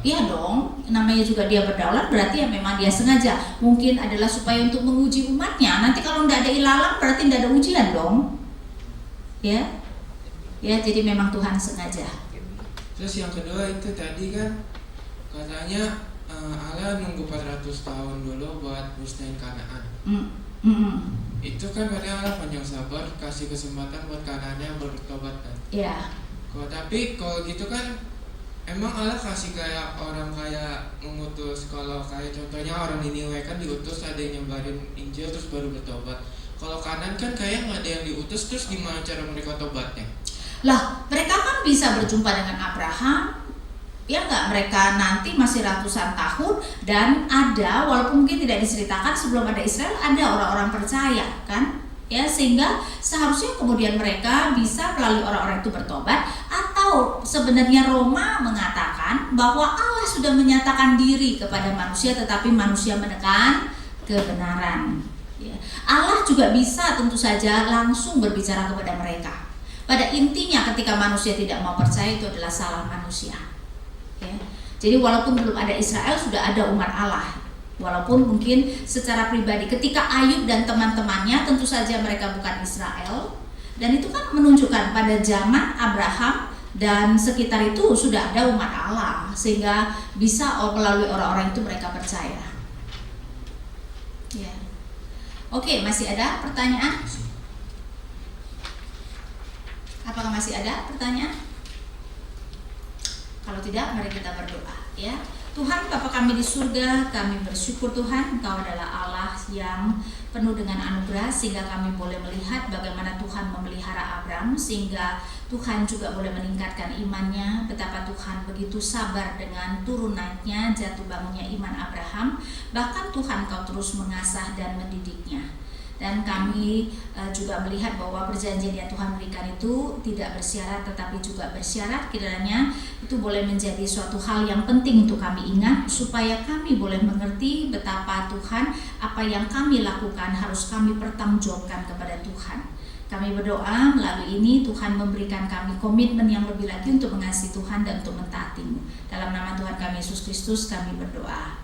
Iya dong, namanya juga dia berdaulat, berarti ya memang dia sengaja. Mungkin adalah supaya untuk menguji umatnya. Nanti kalau tidak ada ilalang berarti tidak ada ujian dong. Ya, jadi memang Tuhan sengaja. Terus yang kedua itu tadi kan katanya Allah nunggu 400 tahun dulu buat musnahin Kanaan. Itu kan katanya Allah panjang sabar, kasih kesempatan buat Kanaannya bertobat kan. Iya. Tapi kalau gitu kan emang Allah kasih kayak orang kayak mengutus, kalau kayak contohnya orang Niniwe kan diutus, ada yang nyebarin Injil terus baru bertobat. Kalau Kanaan kan kayak nggak ada yang diutus, terus gimana cara mereka tobatnya? Lah, mereka kan bisa berjumpa dengan Abraham, ya nggak? Mereka nanti masih ratusan tahun dan ada, walaupun mungkin tidak diceritakan sebelum ada Israel, ada orang-orang percaya kan, ya, sehingga seharusnya kemudian mereka bisa melalui orang-orang itu bertobat. Atau sebenarnya Roma mengatakan bahwa Allah sudah menyatakan diri kepada manusia, tetapi manusia menekan kebenaran, ya. Allah juga bisa tentu saja langsung berbicara kepada mereka. Pada intinya ketika manusia tidak mau percaya, itu adalah salah manusia, ya. Jadi walaupun belum ada Israel, sudah ada umat Allah. Walaupun mungkin secara pribadi ketika Ayub dan teman-temannya tentu saja mereka bukan Israel, dan itu kan menunjukkan pada zaman Abraham dan sekitar itu sudah ada umat Allah, sehingga bisa melalui orang-orang itu mereka percaya, ya. Oke, masih ada pertanyaan? Apakah masih ada pertanyaan? Kalau tidak, mari kita berdoa, ya. Tuhan Bapa kami di surga, kami bersyukur Tuhan, Engkau adalah Allah yang penuh dengan anugerah, sehingga kami boleh melihat bagaimana Tuhan memelihara Abram, sehingga Tuhan juga boleh meningkatkan imannya, betapa Tuhan begitu sabar dengan turun naiknya, jatuh bangunnya iman Abraham. Bahkan Tuhan Kau terus mengasah dan mendidiknya. Dan kami juga melihat bahwa perjanjian yang Tuhan berikan itu tidak bersyarat tetapi juga bersyarat. Kiranya itu boleh menjadi suatu hal yang penting untuk kami ingat, supaya kami boleh mengerti betapa Tuhan, apa yang kami lakukan harus kami pertanggungjawabkan kepada Tuhan. Kami berdoa melalui ini Tuhan memberikan kami komitmen yang lebih lagi untuk mengasihi Tuhan dan untuk mentaati-Mu. Dalam nama Tuhan kami Yesus Kristus kami berdoa.